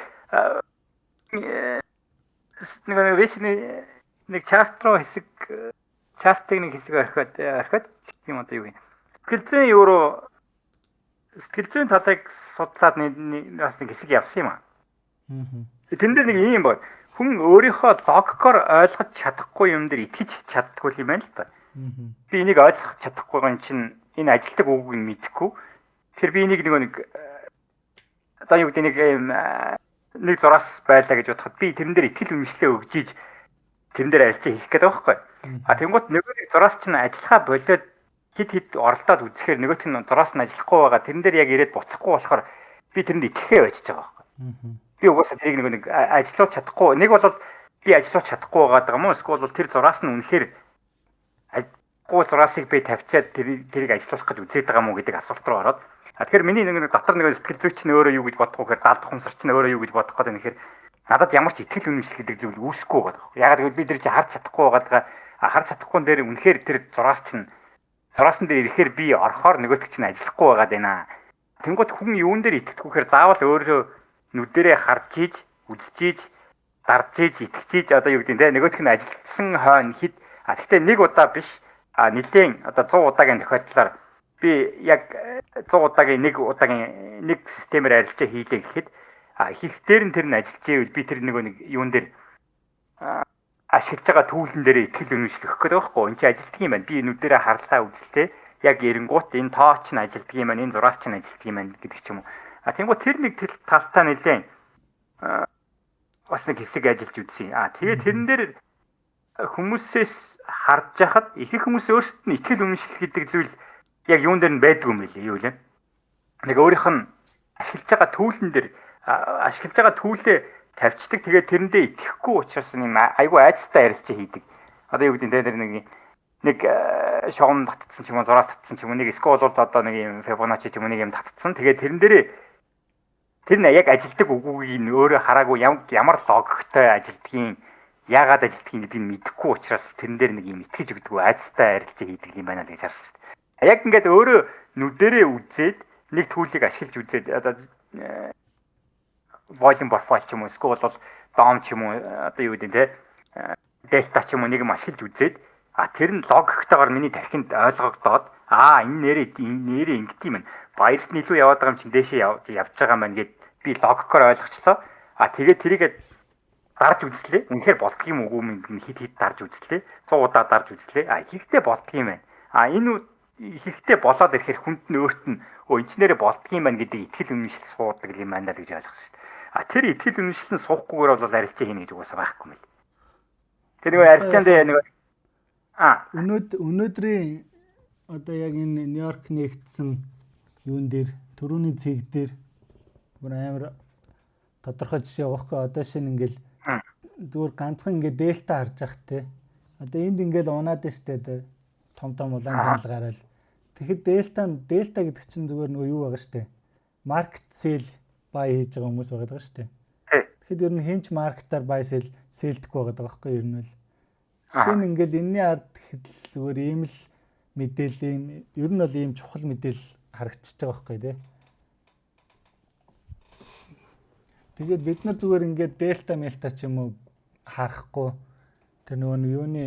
нэг нэг чарт руу хэсэг чартыг нэг хэсэг орхиод юм одоо юу юм. Сэтгэл зүйн талыг судлаад бас нэг хэсэг явсан юм аа. Тэн дээр нэг юм байна. Хүн өөрийнхөө логикоор ойлгож чадахгүй юм дээр итгэж чаддгүй юм байна л да. Би энийг ойлгох чадахгүй юм чинь энэ ажилтдаг үгийг мэдэхгүй. Тэр би энийг нэг одоо юу гэдэг нэг зураас байлаа гэж бодоход би тэрэн дээр итгэл үнэмшлээ өгжиж тэрэн дээр арилжаа хийх гэдэг байхгүй. Тэнгуут нөгөө нэг зураас чинь ажиллахаа болоод хэд оролдоод үзэхээр нөгөөх нь зураас нь ажиллахгүй байгаа. Тэрэн дээр яг ирээд буцахгүй болохоор би тэрэнд итгэхээ байжж байгаа байхгүй. Би угаасаа тэрийг нэг ажиллуулж чадахгүй. Нэг бол би ажиллуулж чадахгүй байгаа юм уу? Эсвэл тэр зураас нь үнэхээр зураасыг би тавьчаад тэрийг ажиллуулах гэж үзээд байгаа юм уу гэдэг асуулт руу ороод. Тэгэхээр миний нэг дотор нэг сэтгэл зүйч нь өөрөө юу гэж бодох вэ гэхээр даалдах хүнсарч нь өөрөө юу гэж бодох гэдэг нь тэгэхээр надад ямар ч итгэл үнэмшил гэдэг зүйл үүсэхгүй байгаа. Ягаад гэвэл би тэр чинь харж чадахгүй байгаа. Харж чадахгүй дээр үнэхээр тэр зураасан дээр ирэхээр би орохоор нөгөөтг чинь ажиллахгүй байгаа даа. Тэнгууд хүн юун дээр итгэдэггүйхээр заавал өөрөө нүдэрээ харж ийж, үзэж ийж, дарж ийж, итгэж ийж одоо юу гэдэг нь нөгөөтг нь ажилласан хойно хэд гэхдээ нэг удаа биш нэлээд одоо 100 удаагийн тохиолдлоор би яг 100 удаагийн нэг системээр арилжаа хийлээ гэхэд хийх дээр нь тэр нь ажиллаж ивэл би тэр нэг юун дээр ашиглаж байгаа түүлэн дээр итгэл үнэмшил өгөх гэдэг байхгүй. Энд чинь ажилтдаг юм байна. Би нүдэрээ харлаа үзлээ. Яг эренгуут энэ тоо ч нь ажилтдаг юм байна. Энэ зураас ч нь ажилтдаг юм байна гэдэг ч юм уу. Тэнгуү тэр нэг талтаа нэлээд бас нэг хэсэг ажиллаж үзье. Тэгээд тэрэн дээр хүмүүсээс харж яхад ихэнх хүмүүс өөрсдөд нь итгэл үнэмшил гэдэг зүйл яг юун дээр нь байдгүй юм билээ юу лээ. Нэг өөрийнх нь ашиглаж байгаа түүлэн дээр ашиглаж байгаа түүлээ тавьчдаг. Тэгээд тэрэндээ итгэхгүй учраас юм айгүй айцтай арилжаа хийдэг. Одоо юу гэдэг нь нэг шогом татцсан ч юм уу, зураас татцсан ч юм уу, нэг скол бол одоо нэг юм Fibonacci ч юм уу нэг юм татцсан. Тэгээд тэрэн дээрээ тэр нь яг ажилтдаг үгүйг нь өөрөө хараагүй ямар логиктой ажилтдгийг яагаад ажилтдгийг гэдгийг мэдэхгүй учраас тэрэн дээр нэг юм итгэж өгдөг айцтай арилжаа хийдэг юм байна л гэж харсан шүү дээ. Яг ингээд өөрөө нүдэрээ үзээд нэг түүлийг ашиглаж үзээд одоо volume profile ч юм уу эсвэл бол dom ч юм уу одоо юу гэдэг те delta ч юм уу нэг юм ашиглаж үзээд тэр нь логиктойгоор миний тархинд ойлгогдоод энэ нэрээ ингэт юм байна. Баярс нь илүү яваад байгаа юм чинь дээшээ явж байгаа маань гэд би логикоор ойлгочлоо. Тэгээд тэрийг дарж үзлээ. Үнэхээр болдго юм уу юм хит дарж үзлээ. 100 удаа дарж үзлээ. Ихтэй болдго юм байна. Энэ ихтэй болоод ирэхээр хүнд нь өөрт нь инженерээ болдго юм байна гэдэг итгэл үнэмшил суудаг юм байна л гэж ойлгосон шүү дээ. Тэр итгэл үнэмшил нь суухгүйгээр бол арилжаа хийнэ гэж угаасаа байхгүй мэл. Тэр нэг арилжаанд нэг өнөөдрийн одоо яг энэ Нью-Йорк нэгдсэн юун дээр төрөүний цэг дээр амар тодорхой жишээ байхгүй одоо шинэ ингээл зүгээр ганцхан ингээ дельта харж ах те одоо энд ингээл унаад штэ том улаан хянал гараал тэгэхэд дельта гэдэг чинь зүгээр нөгөө юу байгаа штэ маркет сел бай хийж байгаа хүмүүс байгаа штэ тэгэхэд ер нь хинч маркетаар бай сэлдэхгүй байгаа байхгүй ер нь л шинэ ингээл энэний ард зүгээр ийм л мэдээлэл ер нь бол ийм чухал мэдээлэл харагдчихж байгаа байхгүй те тэгээд бид нар зүгээр ингээд дельта мельта ч юм уу харахгүй тэр нөгөө юуны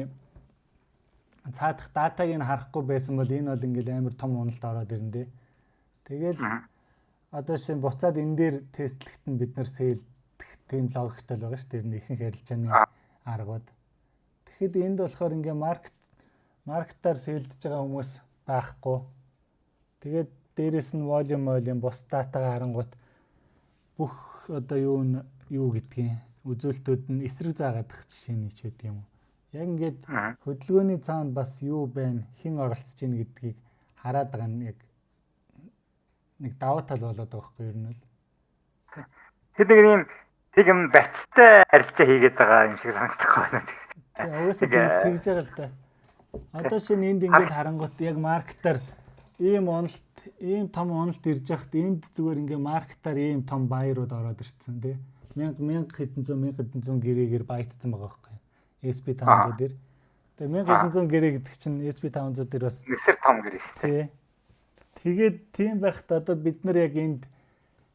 цаадах датаг нь харахгүй байсан бол энэ бол ингээд амар том уналт ороод ирнэ. Тэгэл одоо шинэ буцаад энэ дээр тестлэхт нь бид нар сэлдэх тийм логиктой л байгаа шүү дээ. Ихэнх арилжааны аргууд. Тэгэхэд энд болохоор ингээд маркетаар сэлдэж байгаа хүмүүс байхгүй. Тэгээд дээрэс нь volume бус датагаа харангуут бүх одоо юу гэдгийг үзүүлэлтүүд нь эсрэг заагаадах жишээний ч байдаг юм уу. Яг ингээд хөдөлгөөний цаанд бас юу байна, хэн оролцож ийн гэдгийг хараад байгаа нь яг нэг даваа тал болоод байгаа байхгүй юу ер нь. Хэд нэг юм барьцтай арилжаа хийгээд байгаа юм шиг санагдах байна. Тийм угаасаа тэгж байгаа л да. Одоо шинэ энд ингээд харангуут яг маркетаар ийм том онолт ирж яхад энд зүгээр ингээ маркетаар ийм том баярууд ороод ирцэн тий. 1000 хэдэн гэрээгээр баятсан байгаа байхгүй. SP500 дээр. Тэгээ 1000 хэдэн гэрээ гэдэг чинь SP500 дээр бас нисэр том гэрээ шүү дээ. Тэгээд тийм байхад одоо бид нар яг энд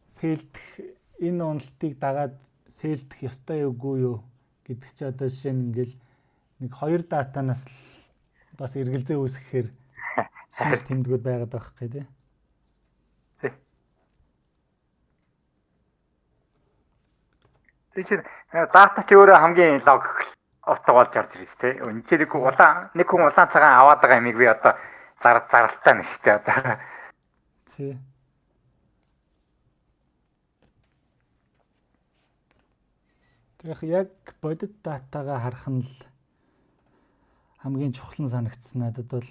сэлдэх энэ уналтыг дагаад сэлдэх ёстой юугүй юу гэдэг чи одоо жишээ нь ингээл нэг 2 датанаас бас эргэлзээ үүсгэхээр шинэ тэмдгүүд байгаад байгаа хэрэг тий. Тэр чинь дата ч өөрөө хамгийн лог утга болж орж ирж тий. Энд чинь нэг хүн улаан цагаан аваад байгаа юмыг би одоо заралтай нь шүү дээ одоо. Тий. Тэгэхээр яг бодит датагаа харах нь л хамгийн чухал нь санагдсан надад бол.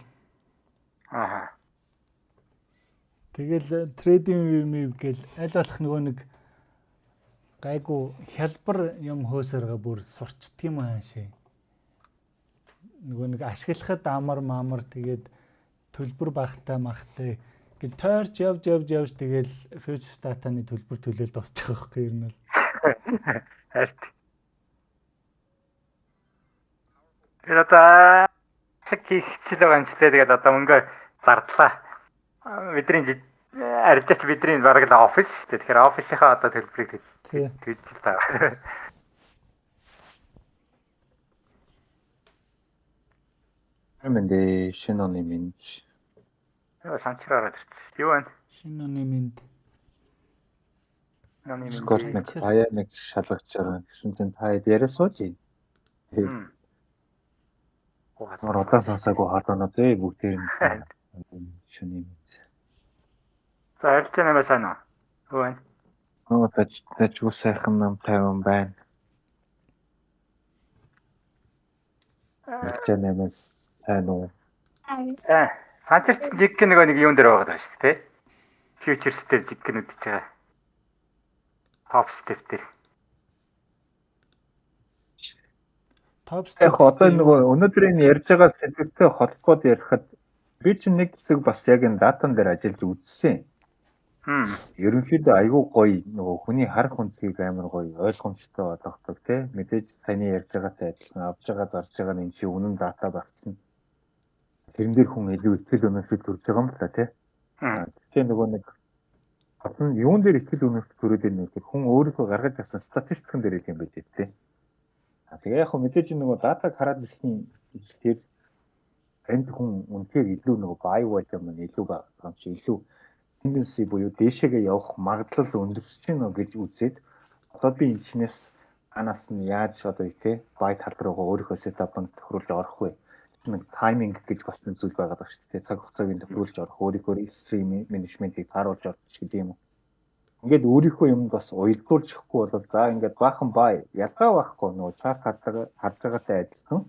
Тэгэл трейдинг гэл аль болох нөгөө нэг гайгүй хялбар юм хөөсөргө бүр сурчдаг юм ааши. Нөгөө нэг ашиглахад амар тэгээд төлбөр багтаа махтай гэд тойрч явж тэгэл фьючерс датаны төлбөр төлөөл дуусчих байхгүй юм бол. Харт. Тэгээд одоо шиг хийчихлээ байгаа юм ч тэгээд одоо мөнгө зардлаа. Бидний арилжаач бидний бараг л офис шүү дээ. Тэгэхээр офисынхаа одоо төлбөрийг төлж та. Хэмэндээ шинэ оны минь. Санчраараад ирчихсэн. Юу вэ? Шинэ оны минь. Скорт нэг хаяа нэг шалгаж байгаа гэсэн чинь та яриа сууж ийн. Одоо сонсоогүй хатанууд бүгдээр нь шинэ юм. За арилжаа нэмээ сайн уу? Юу вэ? Тач юу сайхан намтай юм байна. Арилжаа нэмээс сайн уу? Санчирч жиг нэг юун дээр байгаа шүү дээ. Фьючерс дээр жиг нүдэж байгаа. Топ степ дээр. Топ степ. Яг одоо нөгөө өнөөдрийн ярьж байгаа сэдвтэй холбоод ярихад би чинь нэг хэсэг бас яг энэ датан дээр ажиллаж үзсэн. Ерөнхийдөө айгүй гоё нөгөө хүний харах үнцгийг амар гоё ойлгомжтой болгодог тий. Мэдээж таны ярьж байгаатай адилхан авж байгаа зарж байгаа нь энэ чи үнэн дата багцсан. Тэрэн дээр хүн илүү ихтгэл өнөмсөд төрж байгаа юм л та тий. Тэгэхээр нөгөө нэг хатан юун дээр ихтгэл өнөмсөд төрөөд ирнэ гэхээр хүн өөрийнхөө гаргаж авсан статистикэн дээр юм байж тий. Тэгээ яг мэдээж нөгөө датаг хараад ирэхийн ихээр энд хүн үнээр илүү нөгөө бай болж юм илүү байгаа юм чи илүү тенденси буюу дээшээгээ явах магадлал өндөрч байна гэж үзээд одоо би энэ чинээс анаас нь яаж одоо тий бай тал руугаа өөрийнхөө сетапанд тохируулж орох вэ? Нэг тайминг гэж бас нэг зүйл байгаа даа шүү дээ. Цаг хугацааг тохируулж орох, өөрийнхөө стрим менежментийг тааруулж орох гэдэг юм. Ингээд өөрийнхөө юм бас уялдуулж өгөхгүй бол за ингээд баахан бай ядгаа байхгүй нөгөө чарт харж байгаатай адилхан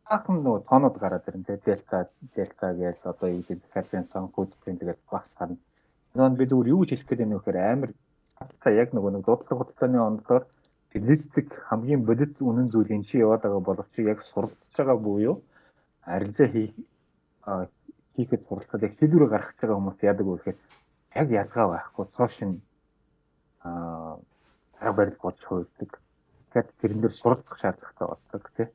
баахан нөгөө тоонууд гараад ирэн тий дельта гээл одоо юу гэдэг капен санкуд тэгээд бас харна. Нөгөө би зүгээр юу гэж хэлэх гээд байна вэ гэхээр амар та яг нэг дуудлага хугацааны онцлоор реалистик хамгийн бодит үнэн зүйл энэ чи яваад байгаа боловч яг суралцж байгаа буюу арилжаа хийхэд суралцаад яг шийдвэрээ гаргаж байгаа хүмүүс яадаг вэ гэхээр яг ядгаа байхгүй цоошин арга барил болж хувирдаг. Тэгэхээр тэрэн дээр суралцах шаардлагатай болдог тий.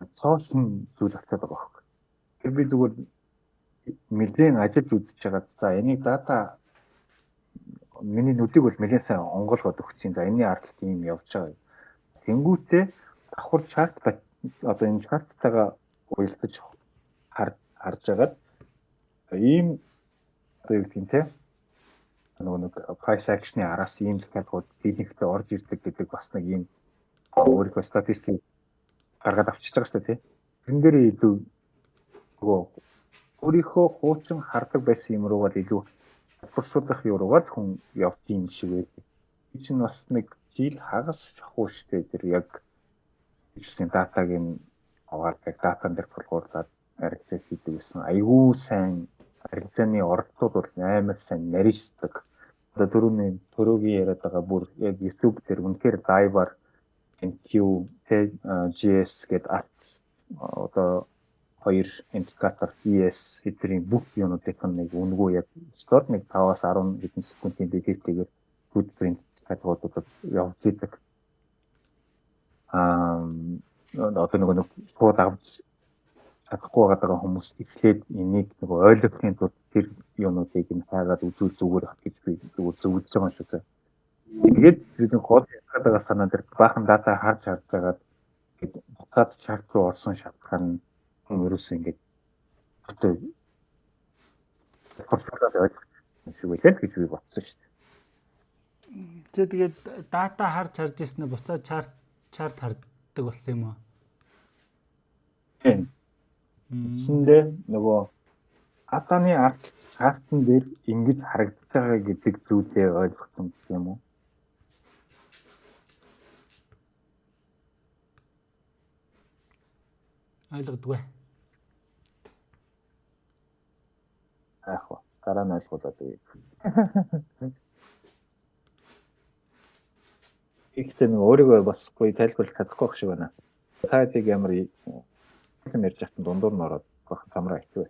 Цоошин зүйл авчаад байгаа байхгүй. Тэр би зүгээр мэдэн ажиллаж үзэж байгаа. За энийг дата миний нүдийг бол нэлээд сайн онгойлгоод өгсөн. За энэний ард тийм явж байгаа. Тэнгүүтээ давхар чарт одоо энэ чарттайгаа уялдаж харж агаад ийм одоо юу гэдэг те нөгөө price action-ы араас ийм захиалгууд дийлэнхтэй орж ирдэг гэдэг бас нэг ийм өөрийнхөө статистик гаргаад авчиж байгаа шүү дээ тий. Тэрэн дээр илүү нөгөө өөрийнхөө хуучин хардаг байсан юм руугаа илүү тасварсуулах юм руугаа хүн явж юм шиг байдаг. Би чинь бас нэг жил хагас шахуу штэ тэр яг фьючерсийн датагийн аваад датан дээр тулгуурлаад арилжаа хийдэг гэсэн. Айгүй сайн арилжааны оролцоод бол амар сайн нарийсдаг. Одоо түрүүний төрөгийн яриад байгаа бүр яг YouTube дээр үнэхээр дайвар NQ JS гэдэг арт одоо хоёр индикатор ES эдрийн бүх юунуудын нэг үнгөө яг стор нэг 5-аас 10 хэдэн секундын дэдэтэйгээр footprint категориудад явж идэг. Одоо нэг шууд авч чадахгүй байгаа хүмүүс ихлээд энийг нэг ойлгохын тулд тэр юунуудыг нь хайгаад үзүүл зүгээр ах гэж би зүгээр зөвлөж байгаа юм шиг байна. Тэгээд бидний гол байгаа санаа дээр баахан дата харж байгаад буцаад чарт руу орсон шалтгаан нь ерөөсөө ингэж одоо хорцолтой ойлгох юм шиг байлаа гэж би бодсон шүү дээ. Тэгээд дата харж ирсэн нь буцаад чарт хардаг болсон юм уу? Тийм. Үндсэндээ нөгөө датаны чартн дээр ингэж харагдаж байгаа гэдэг зүйлээ ойлгосон юм уу? Ойлгодгүй. Яг ба дараа нь ойлгуулаад үе. Ихтэй нэг өөрийгөө басгүй тайлбарлах чадахгүй байх шиг байна. Та хэд ямар юм ярьж хатан дундуур нь ороод бахан самраа ичвэ.